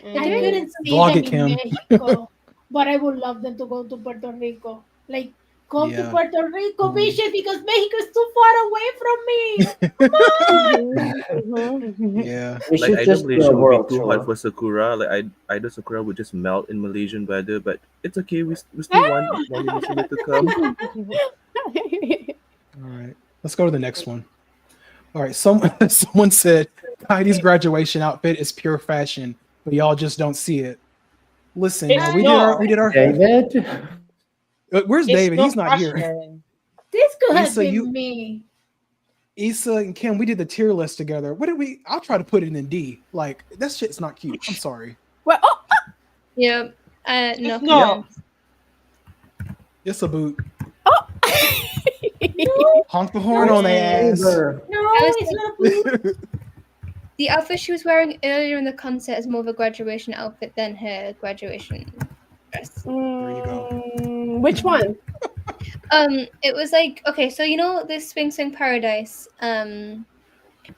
S10: couldn't see them in Mexico, but I would love them to go to Puerto Rico. Like, Come
S1: Yeah.
S10: to Puerto Rico, Bishop, because Mexico is too far away from me. Come on.
S1: Yeah.
S4: We
S6: Like
S4: should
S6: I know
S4: just do a
S6: Malaysia would
S4: world
S6: be too hot
S4: tour.
S6: for Sakura. Like I know Sakura would just melt in Malaysian weather, but it's okay. We still want Morning Musume to come.
S1: All right. Let's go to the next one. All right. Someone said Heidi's graduation outfit is pure fashion, but y'all just don't see it. Listen,
S5: It's
S1: we
S5: not.
S1: did our
S4: David?
S1: Where's
S5: It's
S1: David? He's not here.
S5: fashion.
S10: This could have
S1: Issa,
S10: been me.
S1: Issa and Kim, we did the tier list together. What did we? I'll try to put it in D. Like that shit's not cute. I'm sorry.
S8: Well,
S2: Yeah. No
S5: It's
S2: comment.
S5: not.
S1: It's a boot.
S10: No,
S1: Honk the horn on their ass.
S10: no, it's not a blue.
S2: The outfit she was wearing earlier in the concert is more of a graduation outfit than her graduation dress.
S1: There you go.
S8: Which one?
S2: It was like, okay, so you know this Swing Swing Paradise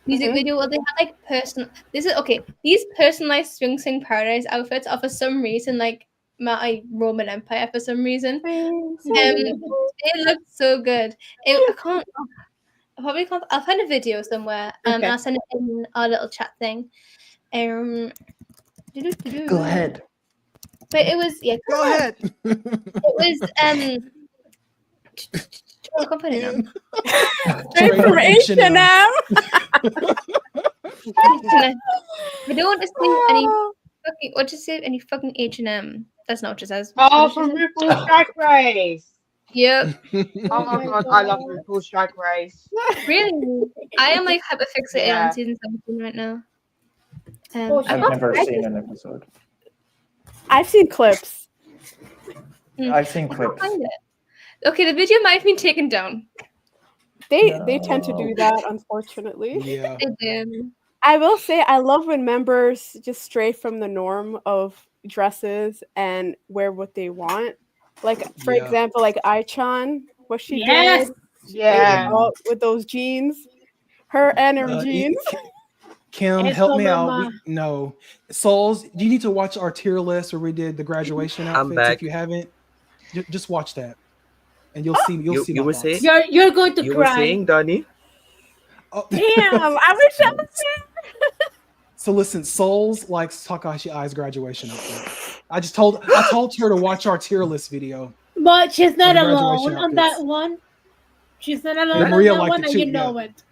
S2: music video where they had like these personalized Swing Swing Paradise outfits are for some reason like my Roman Empire for some reason. It looked so good. I'll find a video somewhere. And I'll send it in our little chat thing.
S4: Go ahead.
S2: But it was
S1: Go ahead.
S2: It was I can't find it now.
S8: Straight from H&M.
S2: I don't want to see any fucking any fucking H&M. That's not what it says.
S5: Oh, from RuPaul's Drag Race.
S2: Yep.
S5: Oh my god, I love RuPaul's Drag Race.
S2: Really? I am like hyper fixated
S5: Yeah.
S2: on season 17 right now.
S4: I've never seen an episode.
S8: I've seen clips.
S4: I've seen
S2: I can't
S4: clips.
S2: find it. Okay, the video might have been taken down.
S8: They tend to do that, unfortunately.
S1: Yeah.
S2: They did.
S8: I will say I love when members just stray from the norm of dresses and wear what they want. Like for
S1: Yeah.
S8: example, like Aichan, what she
S10: Yes.
S8: did
S5: Yeah.
S8: with those jeans, her and her
S1: Uh,
S8: jeans.
S1: Kim,
S10: Eso,
S1: help me out.
S10: mama.
S1: No. Souls, you need to watch our tier list where we did the graduation
S6: I'm
S1: outfits.
S6: back.
S1: If you haven't, just watch that. And you'll see
S6: You
S1: my
S6: were
S1: thoughts.
S6: saying
S10: You're going to
S6: you were
S10: cry.
S6: saying, Donnie?
S1: Oh.
S8: Damn, I wish I was there.
S1: So listen, Souls likes Takashi Ai's graduation outfit. I told her to watch our tier list video.
S10: But she's not
S1: On graduation
S10: alone on that
S1: outfits.
S10: one. She's not alone
S1: Yeah,
S10: on
S1: Maria
S10: that
S1: liked
S10: one,
S1: it
S10: and
S1: too,
S10: you know
S1: yeah.
S10: it.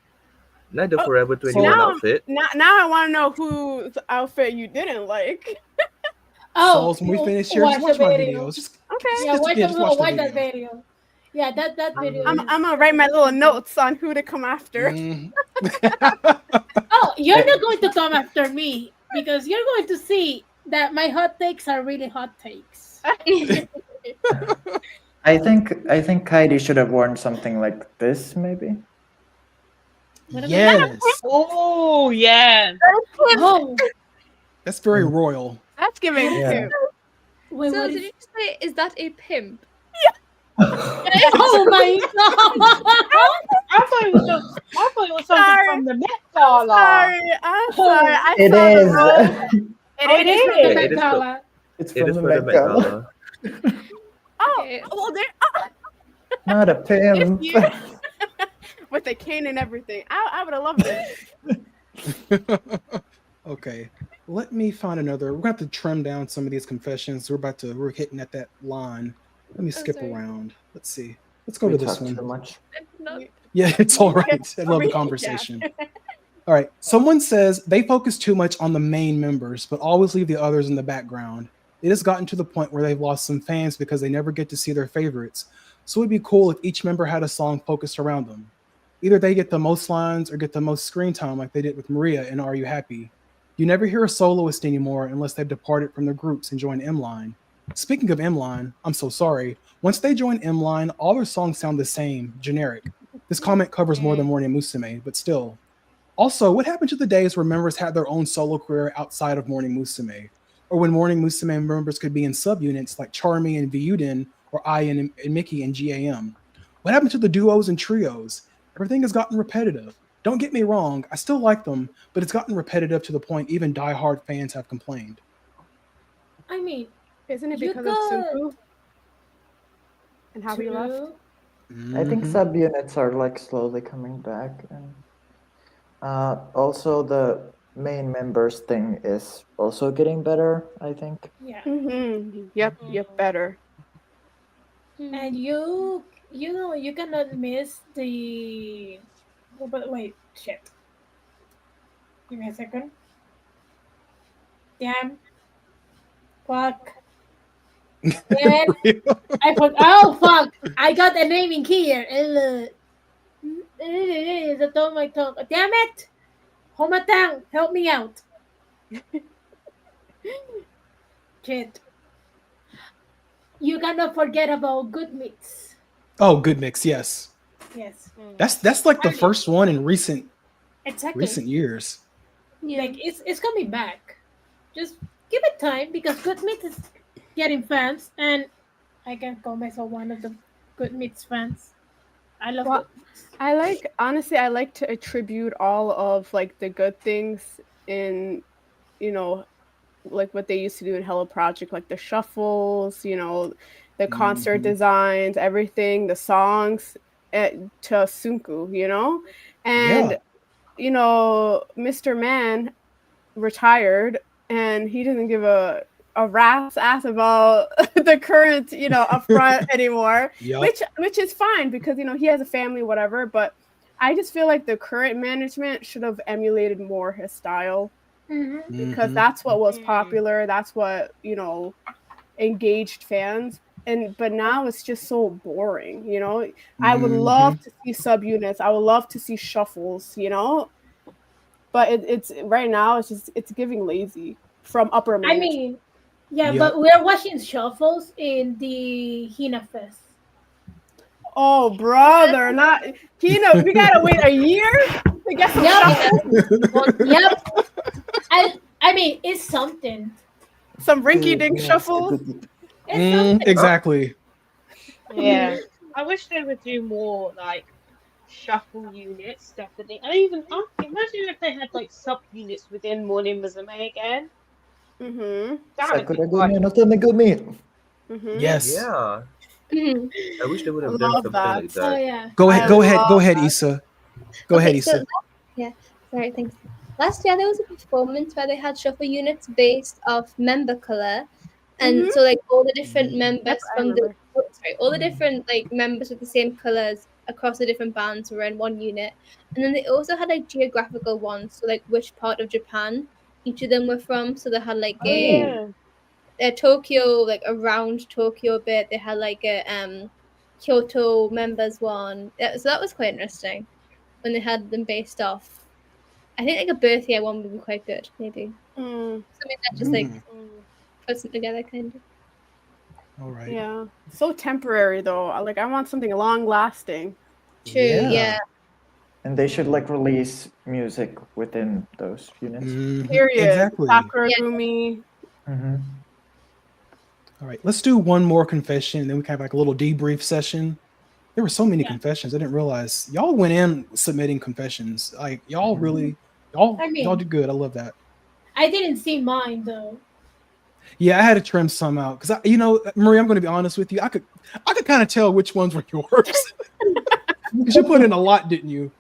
S6: Not the Forever 21
S8: Now,
S6: outfit.
S8: now I want to know whose outfit you didn't like.
S10: Oh,
S1: Souls, when we finish here, just watch
S10: the
S1: my
S10: video.
S1: videos. Just,
S8: Okay.
S10: Yeah, watch
S1: just watch the
S10: watch that
S1: video.
S10: video. Yeah, that video.
S8: I'm gonna write my little notes on who to come after.
S1: Mm.
S10: Oh, you're not going to come after me because you're going to see that my hot takes are really hot takes.
S4: I think Heidi should have worn something like this, maybe.
S1: Yes.
S5: Oh yeah.
S10: Oh,
S1: That's very royal.
S8: That's giving
S4: Yeah.
S8: too.
S10: wait,
S2: So
S10: what
S2: did
S10: is...
S2: you say, is that a pimp?
S10: Oh my god!
S5: I thought it was something
S8: Sorry.
S5: from the Met Gala.
S8: Sorry, I'm sorry. I
S4: It
S8: saw the
S4: is.
S8: wrong-
S10: It is from
S6: Yeah,
S10: the
S6: it
S10: Met
S6: is
S10: Gala.
S4: It's
S6: It
S4: from
S6: is
S4: the
S6: for the
S4: Met
S6: Met
S4: Gala.
S6: Gala.
S8: Oh,
S2: Okay.
S8: well,
S4: Not a pimp.
S8: you with the cane and everything. I would have loved it.
S1: Okay. Let me find another. We're going to have to trim down some of these confessions. We're hitting at that line. Let me skip
S2: sorry.
S1: around. Let's see. Let's go
S4: We
S1: to this
S4: talk
S1: one.
S4: too much.
S2: No.
S1: Yeah, it's all right. I love the
S8: Yeah.
S1: conversation. All right. Someone says they focus too much on the main members, but always leave the others in the background. It has gotten to the point where they've lost some fans because they never get to see their favorites. So it'd be cool if each member had a song focused around them. Either they get the most lines or get the most screen time like they did with Maria in Are You Happy? You never hear a soloist anymore unless they've departed from their groups and joined M-Line. Speaking of M-Line, I'm so sorry. Once they join M-Line, all their songs sound the same, generic. This comment covers more than Morning Musume, but still. Also, what happened to the days where members had their own solo career outside of Morning Musume? Or when Morning Musume members could be in subunits like Charmy and Vyuden, or I and Mickey and GAM? What happened to the duos and trios? Everything has gotten repetitive. Don't get me wrong, I still like them, but it's gotten repetitive to the point even diehard fans have complained.
S10: I mean,
S8: Isn't it
S10: You
S8: because of
S10: could-
S8: Sunku and how he left?
S4: I think
S1: Mhm.
S4: subunits are like slowly coming back, and also the main members thing is also getting better. I think.
S10: Yeah.
S8: Yep, better.
S10: And you know you cannot miss the. Oh, but wait, shit. Give me a second. Damn. Fuck. Damn it. Oh fuck! I got the name in here. It's a tongue my tongue. Damn it! Homatang, help me out. Shit. You cannot forget about good meats.
S1: Oh, good mix. Yes,
S10: Yes.
S1: that's like the first one in recent
S10: Exactly.
S1: years.
S10: Like it's coming back. Just give it time because good meat is getting fans, and I can call myself one of the good meats fans. I love
S8: Well,
S10: good meats.
S8: I like to attribute all of like the good things in, you know, like what they used to do in Hello Project, like the shuffles, the concert designs, everything, the songs, to Sunku, and
S1: Yeah.
S8: Mr. Man retired, and he didn't give a rat's ass about the current, upfront anymore,
S1: Yep.
S8: which is fine because he has a family, whatever. But I just feel like the current management should have emulated more his style because that's what was popular. That's what engaged fans. But now it's just so boring. I would love to see subunits. I would love to see shuffles. But it's right now it's giving lazy from upper
S10: I
S8: management.
S10: mean, yeah,
S1: Yep.
S10: but we're watching shuffles in the Hina Fest.
S8: Oh, brother, not Kino. We gotta wait a year to get some shuffles.
S10: Yep. I mean, it's something.
S8: Some rinky-dink shuffles.
S10: It's something.
S1: Exactly.
S5: Yeah. I wish they would do more like shuffle units, definitely. And even imagine if they had like sub units within Morning Musume again. That would be
S4: Sakura
S5: quite
S4: Gumi no Tamegumi.
S1: Yes.
S6: Yeah. I wish they would have done
S8: Love
S6: something
S8: that.
S6: like that.
S10: Oh yeah.
S1: Go ahead.
S8: I
S1: Go ahead. Go
S8: love
S1: ahead,
S8: that.
S1: Issa. Go ahead,
S2: So,
S1: Issa.
S2: yeah, sorry, thanks. Last year there was a performance where they had shuffle units based off member color, and so like all the different members
S8: Yep, I
S2: from the
S8: remember.
S2: all the different like members with the same colors across the different bands were in one unit, and then they also had like geographical ones, so like which part of Japan each of them were from. So they had like a Tokyo, like around Tokyo bit. They had like a Kyoto members one. So that was quite interesting when they had them based off. I think like a birth year one would be quite good, maybe. Something that just like puts them together, kind of.
S1: All right.
S8: Yeah, so temporary though. Like I want something long lasting.
S2: True. Yeah.
S4: And they should like release music within those units.
S8: Period.
S1: Exactly.
S8: Sakura Gumi.
S1: All right. Let's do one more confession, and then we can have like a little debrief session. There were so many confessions. I didn't realize y'all went in submitting confessions. Like y'all really, y'all
S10: I mean-
S1: y'all did good. I love that.
S10: I didn't see mine though.
S1: Yeah, I had to trim some out because Marie, I'm going to be honest with you. I could kind of tell which ones were yours because you put in a lot, didn't you?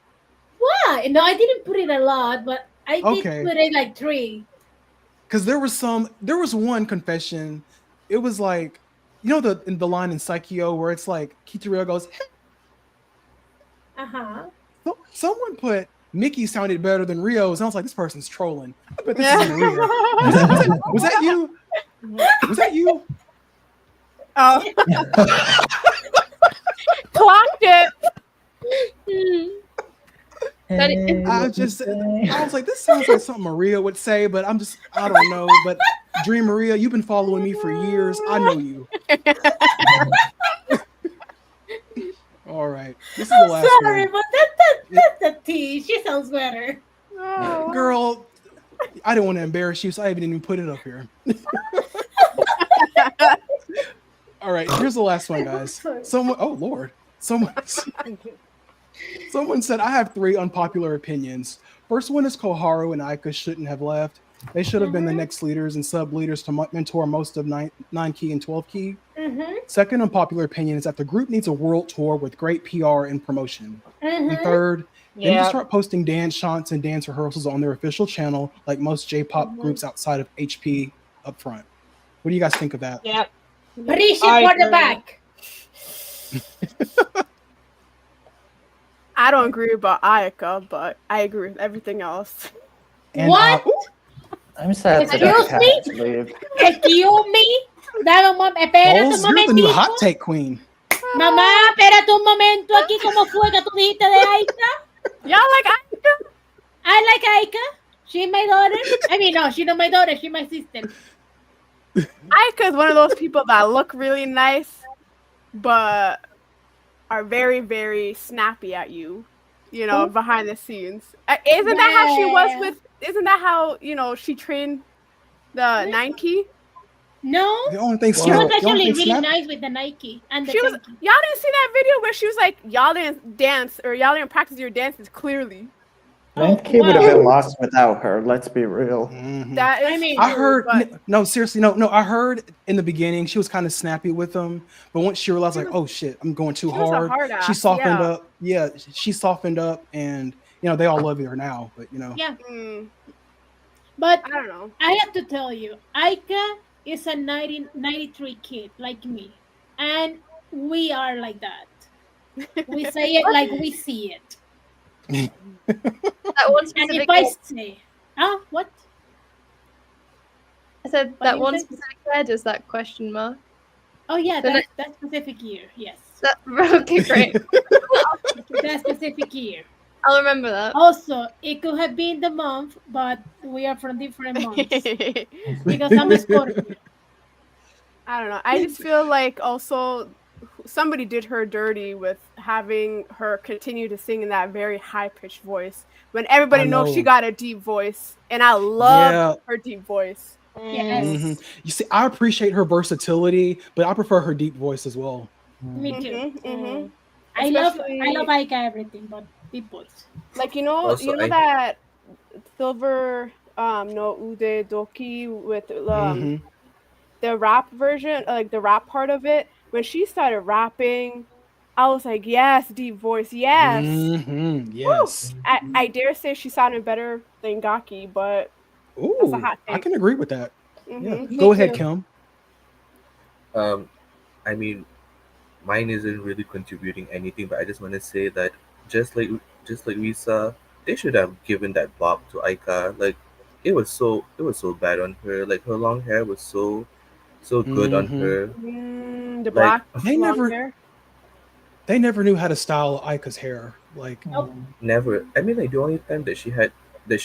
S10: Why? No, I didn't put in a lot, but I did
S1: Okay.
S10: put in like 3.
S1: Because there was one confession. It was like, the line in Psycho where it's like Kitareo goes, So, someone put Mickey sounded better than Rio's, and I was like, this person's trolling. I bet this is Maria. Was that you? Was that you?
S8: Oh. Clocked it.
S1: I was like, this sounds like something Maria would say, but I don't know. But Dream Maria, you've been following me for years. I know you. All right. This is the last
S10: Sorry,
S1: one.
S10: but that's the T. She sounds better.
S1: Girl, I didn't want to embarrass you, so I didn't even put it up here. All right, here's the last one, guys. Someone said, I have 3 unpopular opinions. First one is Koharu and Aika shouldn't have left. They should have been the next leaders and sub leaders to mentor most of 9 key and 12 key. Second unpopular opinion is that the group needs a world tour with great PR and promotion. And third, they need to start posting dance shots and dance rehearsals on their official channel, like most J-pop groups outside of HP up front. What do you guys think of that?
S5: Yep.
S10: Appreciate for the back.
S8: I don't agree about Ayaka, but I agree with everything else.
S1: And,
S10: What?
S4: I'm sad that
S10: Excuse
S4: I
S10: me?
S4: can't leave.
S10: Excuse me? Dame un espérate un
S1: Balls, you're the new
S10: momentito.
S1: hot take queen.
S10: Mamá, espérate un momento aquí. ¿Cómo fue que tú dijiste de Aika?
S8: Y'all like Ayaka?
S10: I like Aika. She's my daughter. I mean, no, she's not my daughter. She's my sister.
S8: Ayaka is one of those people that look really nice, but are very, very snappy at you, you know, behind the scenes. Isn't that how she was with, isn't that how, you know, she trained the Nike?
S10: No.
S1: The only thing
S10: She was actually really nice with the Nike. And the
S8: She was, y'all didn't see that video where she was like, y'all didn't dance, or y'all didn't practice your dances clearly.
S4: Nike would have been lost without her, let's be real.
S8: That is,
S10: I mean,
S1: I heard no, seriously, no. I heard in the beginning she was kind of snappy with them, but once she realized, like, oh shit, I'm going too hard, she softened up. Yeah, she softened up, and you know they all love her now. But you know,
S10: yeah. But
S8: I don't know.
S10: I have to tell you, Aika is a 1993 kid like me, and we are like that. We say it like we see it.
S2: That one
S10: And
S2: specific.
S10: if I say, what?
S2: I said
S10: What
S2: that
S10: do you
S2: one
S10: say?
S2: specific word is that question mark.
S10: Oh yeah,
S2: So
S10: that specific year. Yes.
S2: That, okay, great.
S10: That specific year.
S2: I'll remember that.
S10: Also, it could have been the month, but we are from different months because I'm a Scorpio.
S8: I don't know. I just feel like also somebody did her dirty with having her continue to sing in that very high-pitched voice when everybody knows she got a deep voice, and I love her deep voice.
S10: Yes.
S1: You see, I appreciate her versatility, but I prefer her deep voice as well.
S10: Me too.
S8: Mhm.
S10: I love
S8: Especially-
S10: Aika everything, but deep voice.
S8: Like you know
S6: Also,
S8: that Silver no Ude Doki with the rap version, like the rap part of it. When she started rapping, I was like, yes, deep voice, yes.
S1: Yes.
S8: I dare say she sounded better than Gaki, but
S1: Ooh,
S8: that's a hot
S1: I
S8: take.
S1: can agree with that. Yeah.
S8: Mhm.
S1: Go
S8: Me
S1: ahead,
S8: too.
S1: Kim.
S6: I mean, mine isn't really contributing anything, but I just want to say that just like Risa, they should have given that bop to Aika. Like it was so bad on her. Like her long hair was so good on her.
S8: The
S6: Like,
S8: black
S1: They
S8: long
S1: never
S8: hair.
S1: they never knew how to style Aika's hair. Like
S6: Never. I mean, like the only time that she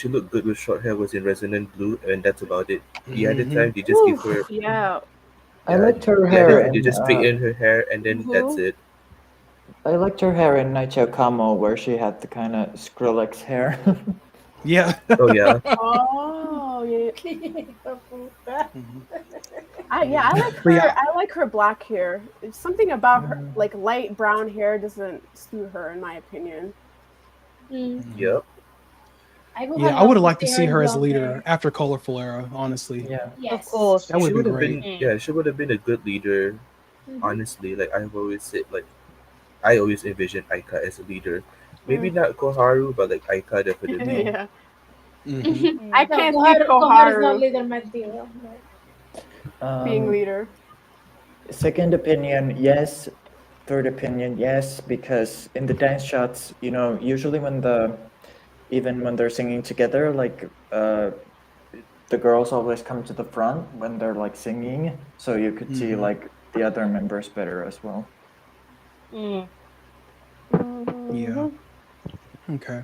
S6: looked good with short hair was in Resonant Blue, and that's about it. The other time they just give her.
S8: Yeah.
S4: I liked her
S6: The
S4: hair
S6: other time they
S4: in,
S6: just straighten her hair, and then that's it.
S4: I liked her hair in Naichou Kamo where she had the kind of Skrillex hair.
S1: Yeah.
S6: Oh yeah.
S8: Oh yeah. I like
S1: But
S8: her.
S1: yeah.
S8: I like her black hair. It's something about her, like light brown hair, doesn't suit her, in my opinion.
S6: Yep.
S10: I
S1: Yeah, I would have liked to see her as leader after Colorful Era, honestly.
S4: Yeah.
S10: Yes.
S5: Of course.
S1: That would
S6: She
S1: be
S6: would have
S1: great.
S6: been. Yeah, she would have been a good leader. Honestly, like I've always said, like I always envisioned Aika as a leader. Maybe not Koharu, but like Aika definitely.
S8: Yeah.
S10: I
S8: can't
S10: no,
S8: see
S10: Koharu is not
S8: Koharu
S10: leader material.
S8: being leader.
S4: Second opinion, yes. Third opinion, yes, because in the dance shots, you know, usually even when they're singing together, like the girls always come to the front when they're like singing, so you could see like the other members better as well.
S1: Yeah. Okay.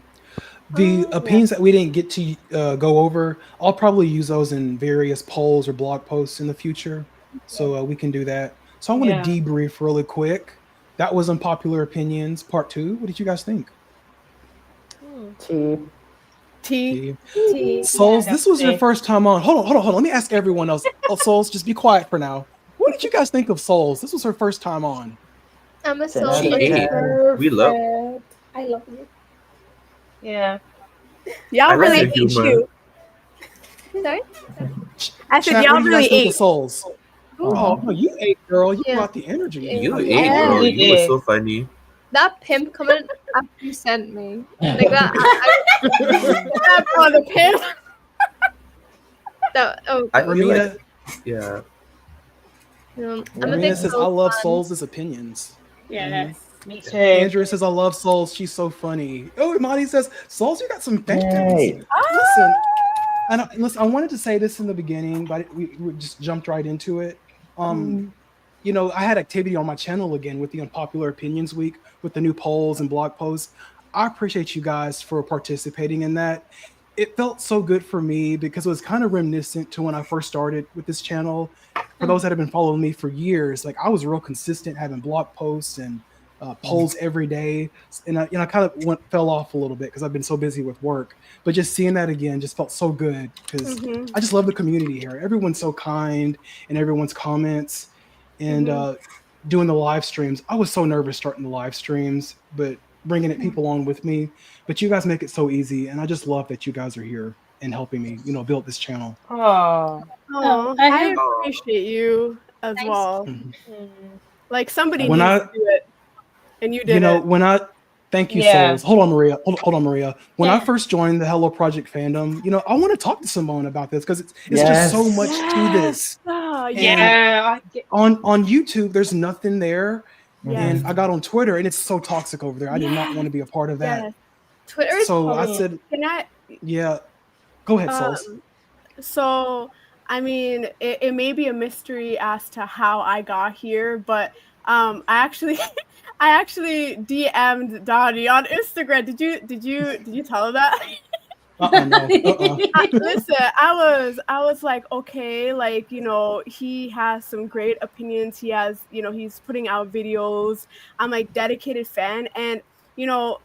S1: The opinions that we didn't get to go over, I'll probably use those in various polls or blog posts in the future. So we can do that. So I want to debrief really quick. That was Unpopular Opinions Part 2. What did you guys think?
S8: T.
S1: Souls, this was your first time on. Hold on. Let me ask everyone else. Oh, Souls, just be quiet for now. What did you guys think of Souls? This was her first time on.
S2: I'm a
S6: She
S2: soul.
S6: ate. We love.
S10: I love you.
S5: Yeah.
S8: Y'all
S6: I like
S8: really
S6: the
S8: ate
S6: humor.
S8: you.
S2: Sorry?
S8: I said
S1: Chat,
S8: y'all
S1: what do you
S8: really
S1: guys think
S8: ate.
S1: of Souls? Oh, no, you ate, girl. You
S2: Yeah.
S1: brought the energy.
S6: You
S2: Yeah.
S6: ate, girl.
S5: You
S6: You were
S5: did.
S6: so funny.
S2: That pimp comment after you sent me, like that.
S8: That's on the pimp.
S6: I feel
S1: Ramina,
S6: like, yeah.
S2: I'm a big
S1: Ramina says, I
S2: Soul
S1: love
S2: fan.
S1: Souls' opinions.
S10: Yes.
S5: Me too.
S1: Andrea says, I love Souls. She's so funny. Oh, Imani says, Souls, you got some fans.
S4: Yay.
S1: Listen, listen, I wanted to say this in the beginning, but we just jumped right into it. You know, I had activity on my channel again with the Unpopular Opinions Week with the new polls and blog posts. I appreciate you guys for participating in that. It felt so good for me because it was kind of reminiscent to when I first started with this channel. For those that have been following me for years, like I was real consistent having blog posts and polls every day, and I kind of fell off a little bit because I've been so busy with work. But just seeing that again just felt so good because I just love the community here. Everyone's so kind, and everyone's comments, and doing the live streams. I was so nervous starting the live streams, but bringing people on with me. But you guys make it so easy, and I just love that you guys are here and helping me, you know, build this channel.
S5: Oh.
S8: I appreciate you as well. Like somebody
S1: When
S8: needs
S1: I-
S8: to do it, and you did
S1: You know,
S8: it.
S1: when I thank you,
S5: Yeah.
S1: Souls. Hold on, Maria. Hold on, Maria. When I
S10: Yeah.
S1: first joined the Hello Project fandom, you know, I want to talk to Simone about this because it's
S4: Yes.
S1: just so much to this.
S8: Oh,
S1: And
S5: Yeah.
S1: on YouTube, there's nothing there.
S8: Yes.
S1: And I got on Twitter, and it's so toxic over there. I did not want to be a part of that.
S8: Yes.
S2: Twitter is
S1: So I
S2: funny.
S1: said,
S8: Can I?
S1: yeah, go ahead, Souls.
S8: So, I mean, it may be a mystery as to how I got here, but I actually DM'd Donnie on Instagram. Did you tell her that?
S1: No.
S8: Listen, I was like, okay, like, you know, he has some great opinions. He has, you know, he's putting out videos. I'm like dedicated fan, and you know,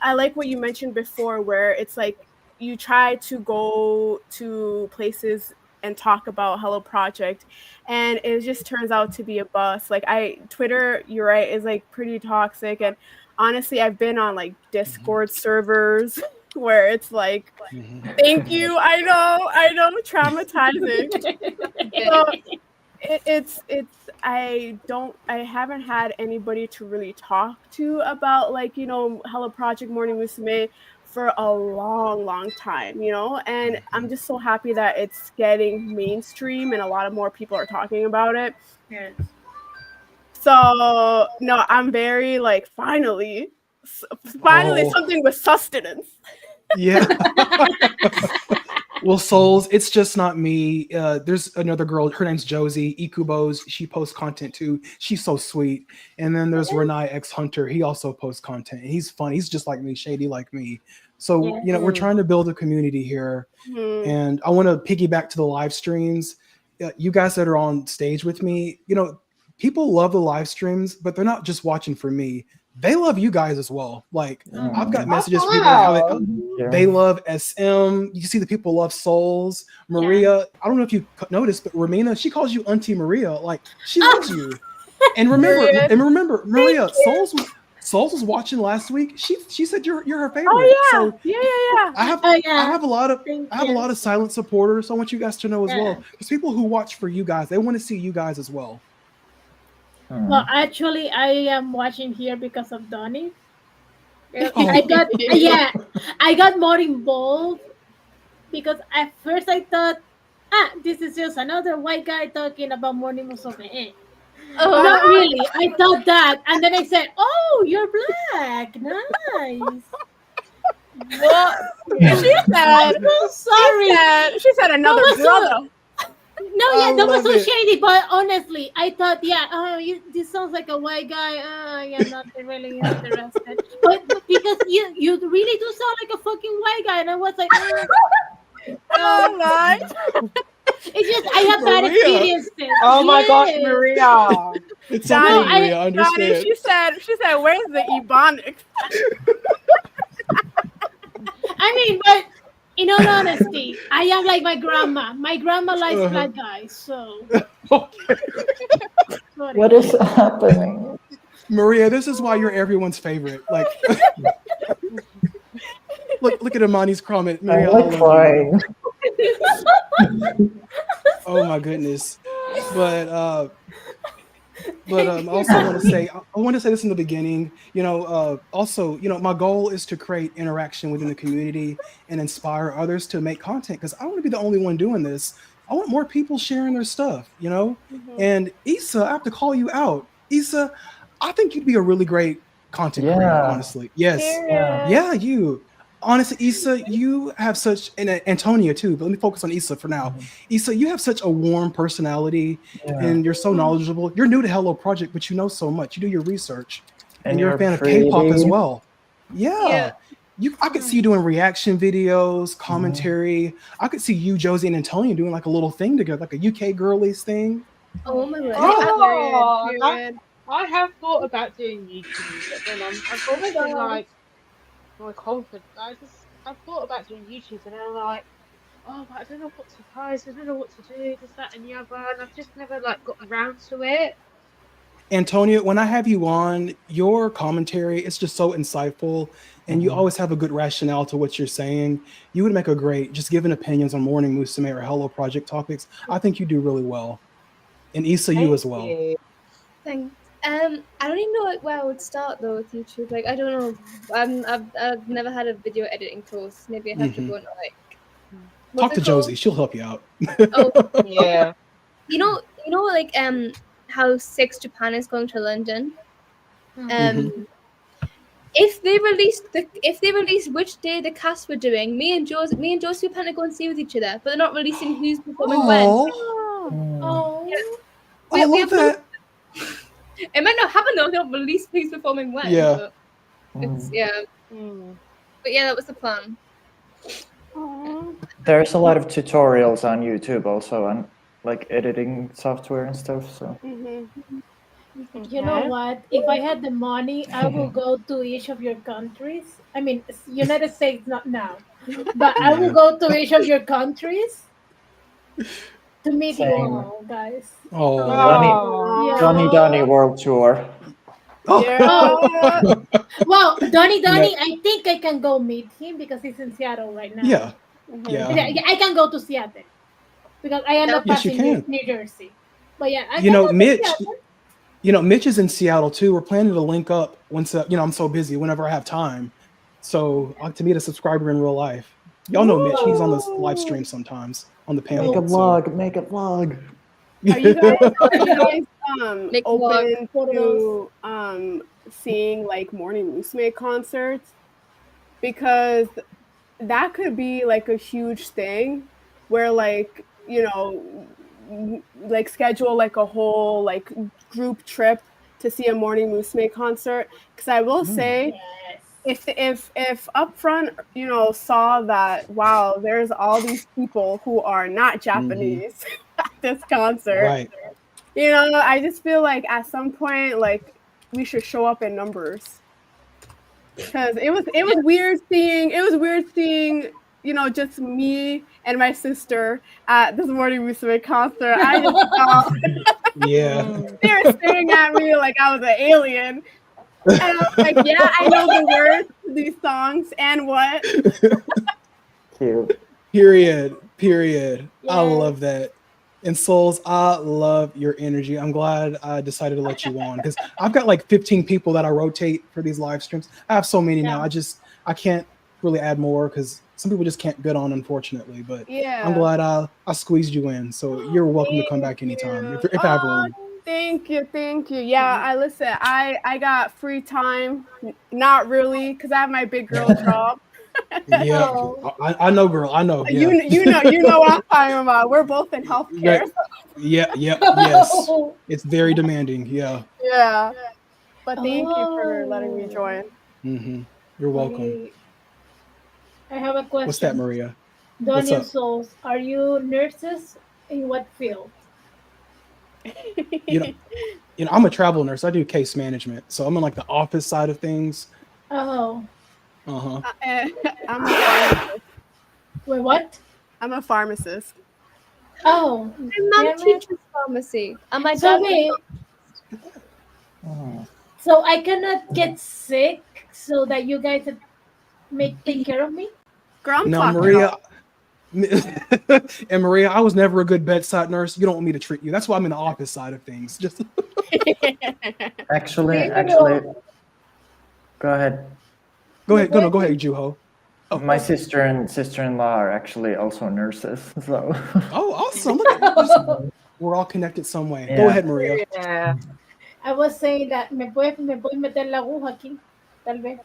S8: I like what you mentioned before, where it's like you try to go to places and talk about Hello Project, and it just turns out to be a bust. Like Twitter, you're right, is like pretty toxic, and honestly, I've been on like Discord servers where it's like, thank you, I know, traumatizing. So it's I haven't had anybody to really talk to about, like, you know, Hello Project Morning Musume for a long time, you know, and I'm just so happy that it's getting mainstream and a lot of more people are talking about it.
S10: Yes.
S8: So no, I'm very like finally something with sustenance.
S1: Yeah. Well, Souls, it's just not me. There's another girl. Her name's Josie Ikubos. She posts content too. She's so sweet. And then there's Renai X Hunter. He also posts content. And he's fun. He's just like me, shady like me. So you know, we're trying to build a community here. And I want to piggyback to the live streams. You guys that are on stage with me, you know, people love the live streams, but they're not just watching for me. They love you guys as well. Like I've got messages from people how they love SM. You see the people love Souls. Maria, I don't know if you noticed, but Ramina, she calls you Auntie Maria. Like she loves you. And remember, Maria, Souls was watching last week. She said you're her favorite.
S8: Oh yeah,
S1: So
S8: yeah.
S1: I have a lot of silent supporters. So I want you guys to know as well. There's people who watch for you guys. They want to see you guys as well.
S10: Well, actually, I am watching here because of Donnie.
S1: Oh.
S10: I got more involved because at first I thought, this is just another white guy talking about Morning Musume. Not really. I thought that, and then I said, "Oh, you're black. Nice."
S8: What? She said,
S10: I'm so sorry.
S8: She said another brother.
S10: That was so shady. But honestly, I thought, this sounds like a white guy. You're not really interested. But because you really do sound like a fucking white guy, and I was like,
S8: oh my.
S10: It's just I have bad experiences.
S5: Oh my gosh, Maria!
S1: It's okay, Maria. I understand.
S8: She said, "Where's the Ebonics?"
S10: I mean, but in all honesty, I am like my grandma. My grandma likes black guys, so.
S4: What is happening?
S1: Maria, this is why you're everyone's favorite. Like, look at Imani's comment. Maria,
S4: I'm crying.
S1: oh my goodness. but I also want to say, I want to say this in the beginning, also, my goal is to create interaction within the community and inspire others to make content, because I don't want to be the only one doing this. I want more people sharing their stuff, And Issa, I have to call you out. Issa, I think you'd be a really great content creator, honestly. Yes. Yeah, you. Honestly, Issa, you have such, and Antonia too, but let me focus on Issa for now. Issa, you have such a warm personality, and you're so knowledgeable. You're new to Hello Project, but you know so much. You do your research, and you're a fan of K-pop as well. Yeah. I could see you doing reaction videos, commentary. I could see you, Josie, and Antonia doing like a little thing together, like a UK girlies thing.
S2: Oh my god.
S5: I have thought about doing YouTube, but then I've always been like, my confidence. I've thought about doing YouTube, and I'm like, oh, but I don't know what to post. I don't know what to do. This, that, and the other, and I've just never got around to it.
S1: Antonia, when I have you on, your commentary is just so insightful, and you always have a good rationale to what you're saying. You would make a great, just giving opinions on Morning Musume or Hello Project topics. I think you do really well. And Issa, you as well.
S2: Thanks. I don't even know where I would start though with YouTube. Like, I don't know. I've never had a video editing course. Maybe I have to go and
S1: talk to Josie. She'll help you out.
S5: Yeah.
S2: You know, like how Six Japan is going to London. If they release which day the cast were doing, me and Josie were planning to go and see with each other, but they're not releasing who's performing when.
S1: I love that.
S2: It might not happen though. They don't release who's performing when.
S1: Yeah.
S2: But it's But yeah, that was the plan.
S4: There's a lot of tutorials on YouTube also on like editing software and stuff. So.
S10: You know what? If I had the money, I will go to each of your countries. I mean, United States not now, but I will go to each of your countries to meet you all, guys.
S4: Donnie World Tour.
S10: Well, Donnie, I think I can go meet him because he's in Seattle right now.
S1: Yeah.
S10: I can go to Seattle because I end up passing New Jersey. But yeah,
S1: Mitch is in Seattle too. We're planning to link up once I'm so busy whenever I have time. So to meet a subscriber in real life. Y'all know Mitch. He's on this live stream sometimes on the panel.
S4: Make a vlog.
S8: Are you guys open to seeing like Morning Musume concerts? Because that could be like a huge thing where like, like schedule like a whole like group trip to see a Morning Musume concert. Because I will say, if Upfront, saw that, wow, there's all these people who are not Japanese at this concert.
S1: Right.
S8: I just feel like at some point, like we should show up in numbers. Because it was weird seeing just me and my sister at this Morning Musume concert. I just thought they were staring at me like I was an alien. And I was like, yeah, I know the words to these songs and what.
S4: Cute.
S1: Period. Yeah. I love that. And Souls, I love your energy. I'm glad I decided to let you on because I've got like 15 people that I rotate for these live streams. I have so many now. I can't really add more because some people just can't get on, unfortunately. But I'm glad I squeezed you in. So you're welcome to come back anytime if I have room.
S8: Thank you. Yeah, I got free time. Not really, because I have my big girl job.
S1: Yeah, I know, girl. I know. Yeah.
S8: You know what I'm talking about. We're both in healthcare.
S1: Yes. It's very demanding. Yeah.
S8: But thank you for letting me join.
S1: You're welcome.
S10: I have a question.
S1: What's that, Maria?
S10: Donnie and Souls, are you nurses? In what field?
S1: I'm a travel nurse. I do case management, so I'm in like the office side of things.
S10: Oh.
S8: I'm a pharmacist.
S10: Wait, what?
S8: I'm a pharmacist.
S10: Oh.
S2: My mom teaches pharmacy.
S10: So I cannot get sick so that you guys take care of me?
S1: No, Maria. And Maria, I was never a good bedside nurse. You don't want me to treat you. That's why I'm in the office side of things. Just
S4: Actually, go ahead.
S1: Go ahead, Juho. Oh,
S4: My sister and sister-in-law are actually also nurses, so.
S1: Oh, awesome! Look at us. We're all connected some way. Go
S4: Yeah.
S1: ahead, Maria.
S5: Yeah.
S10: I was saying that me puedes meter la aguja aquí, tal vez.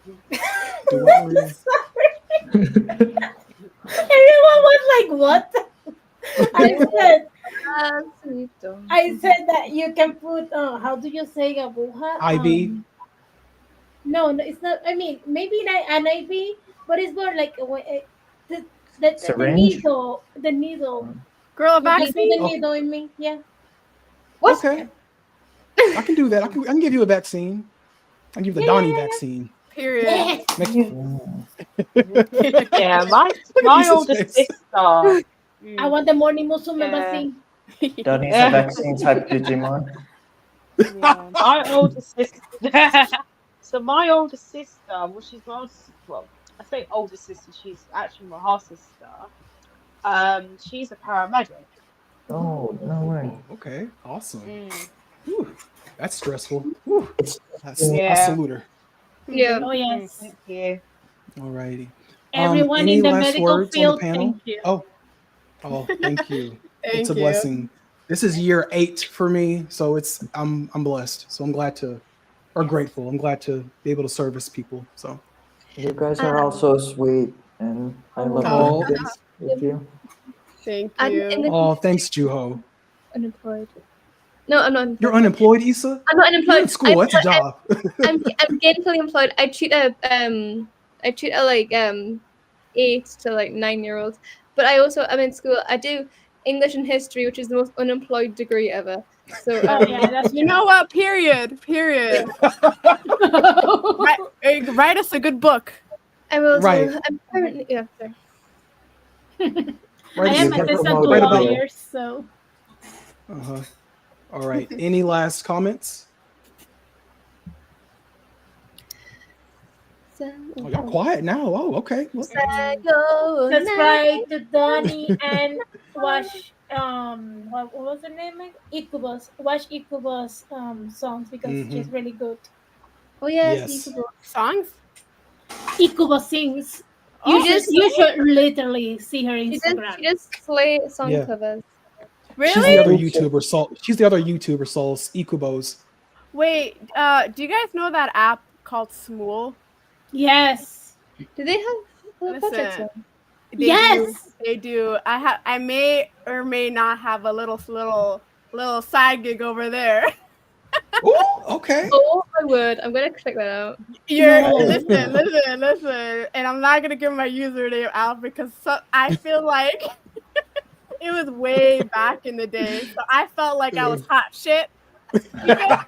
S1: Do what, Maria?
S10: Everyone was like, "What?" I said that you can put. How do you say aguja?
S1: IV.
S10: No, it's not. I mean, maybe an IV, but it's more like the
S4: Syringe?
S10: needle. The needle.
S8: Girl, a
S10: You can put
S8: vaccine?
S10: the needle in me. Yeah.
S1: Okay. I can do that. I can give you a vaccine. I can give you the Donnie vaccine.
S8: Period.
S5: Yeah, my older sister.
S10: I want the Morning Musume vaccine.
S4: Donnie's a vaccine type Digimon.
S5: Yeah, my older sister. So my older sister, well, she's my older, well, I say older sister. She's actually my half sister. She's a paramedic.
S4: Oh, no way.
S1: Okay, awesome.
S5: Mm.
S1: Whew, that's stressful. Whew. I
S5: Yeah.
S1: salute her.
S2: Yeah.
S10: Oh yes.
S5: Thank you.
S1: Alrighty.
S10: Everyone
S1: Any
S10: in the
S1: last
S10: medical
S1: words
S10: field,
S1: on the panel?
S10: thank you.
S1: Oh, thank you. It's a
S8: Thank you.
S1: blessing. This is year 8 for me, so I'm blessed. So I'm glad to, or grateful. I'm glad to be able to service people. So
S4: You guys are all so sweet, and I love
S1: Oh.
S4: doing this with you.
S8: Thank
S2: And in
S8: you.
S2: the
S1: Oh, thanks, Juho.
S2: unemployed. No, I'm not unemployed.
S1: You're unemployed, Issa?
S2: I'm not
S1: You're
S2: unemployed.
S1: in school. That's a job.
S2: I'm gainfully employed. I treat a like 8 to like 9-year-olds. But I'm in school. I do English and history, which is the most unemployed degree ever. So
S10: Oh yeah, that's
S8: You know what? Period. Write us a good book.
S2: I will
S1: Right.
S2: do. I'm currently sorry.
S10: I am
S4: You can
S10: assistant
S4: promote
S10: to
S4: it
S1: about-
S4: here.
S10: lawyers, so
S1: Uh-huh. All right. Any last comments? Oh, y'all quiet now. Oh, okay. Well,
S10: subscribe to Donnie and watch what was her name? Ikubos. Watch Ikubos songs because she's really good.
S2: Oh yes,
S1: Yes.
S8: Songs?
S10: Ikubo sings.
S2: You
S10: You
S2: just-
S10: should literally see her
S2: She
S10: Instagram.
S2: just play song
S1: Yeah.
S2: covers.
S1: She's the
S8: Really?
S1: other YouTuber, She's the other YouTuber, Souls, Ikubos.
S8: Wait, do you guys know that app called Smool?
S10: Yes.
S2: Do they have a project?
S8: Listen.
S2: song?
S8: They do. I may or may not have a little side gig over there.
S1: Oh, okay.
S2: Oh my word! I'm gonna check that out.
S8: Listen, and I'm not gonna give my username out because I feel like it was way back in the day, so I felt like I was hot shit.
S4: I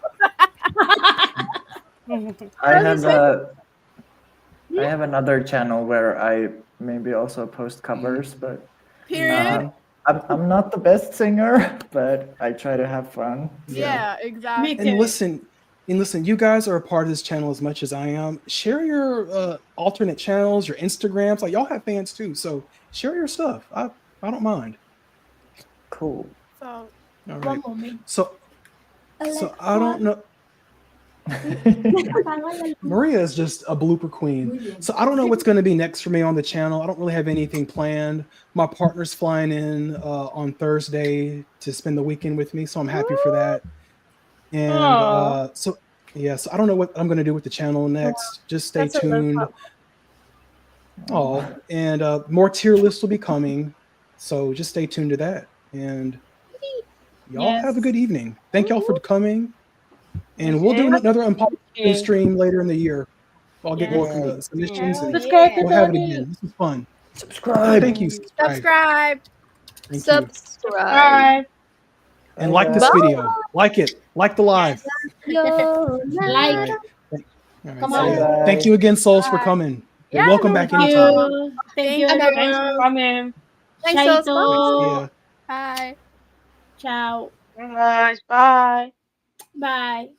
S4: have another channel where I maybe also post covers, but
S8: Period.
S4: I'm not the best singer, but I try to have fun.
S8: Yeah, exactly.
S1: And listen, you guys are a part of this channel as much as I am. Share your alternate channels, your Instagrams. Like y'all have fans too, so share your stuff. I don't mind.
S4: Cool.
S8: So
S1: All right.
S10: One moment.
S1: So I don't know. Maria is just a blooper queen. So I don't know what's going to be next for me on the channel. I don't really have anything planned. My partner's flying in on Thursday to spend the weekend with me, so I'm happy for that. And so I don't know what I'm going to do with the channel next. Just stay tuned. Oh, and more tier lists will be coming, so just stay tuned to that. And y'all have a good evening. Thank y'all for coming. And we'll do another Unpopular stream later in the year. I'll get more submissions and we'll have it again. This is fun.
S4: Subscribe.
S1: Thank you.
S8: subscribe.
S1: Thank you.
S2: Subscribe.
S1: And like this video. Like it. Like the live.
S10: Like.
S1: Come on. Thank you again, Souls, for coming. You're welcome back anytime.
S10: Thank you.
S5: Thanks for coming.
S2: Thanks,
S10: Souls.
S8: Bye.
S10: Ciao.
S5: Bye. Bye.
S10: Bye.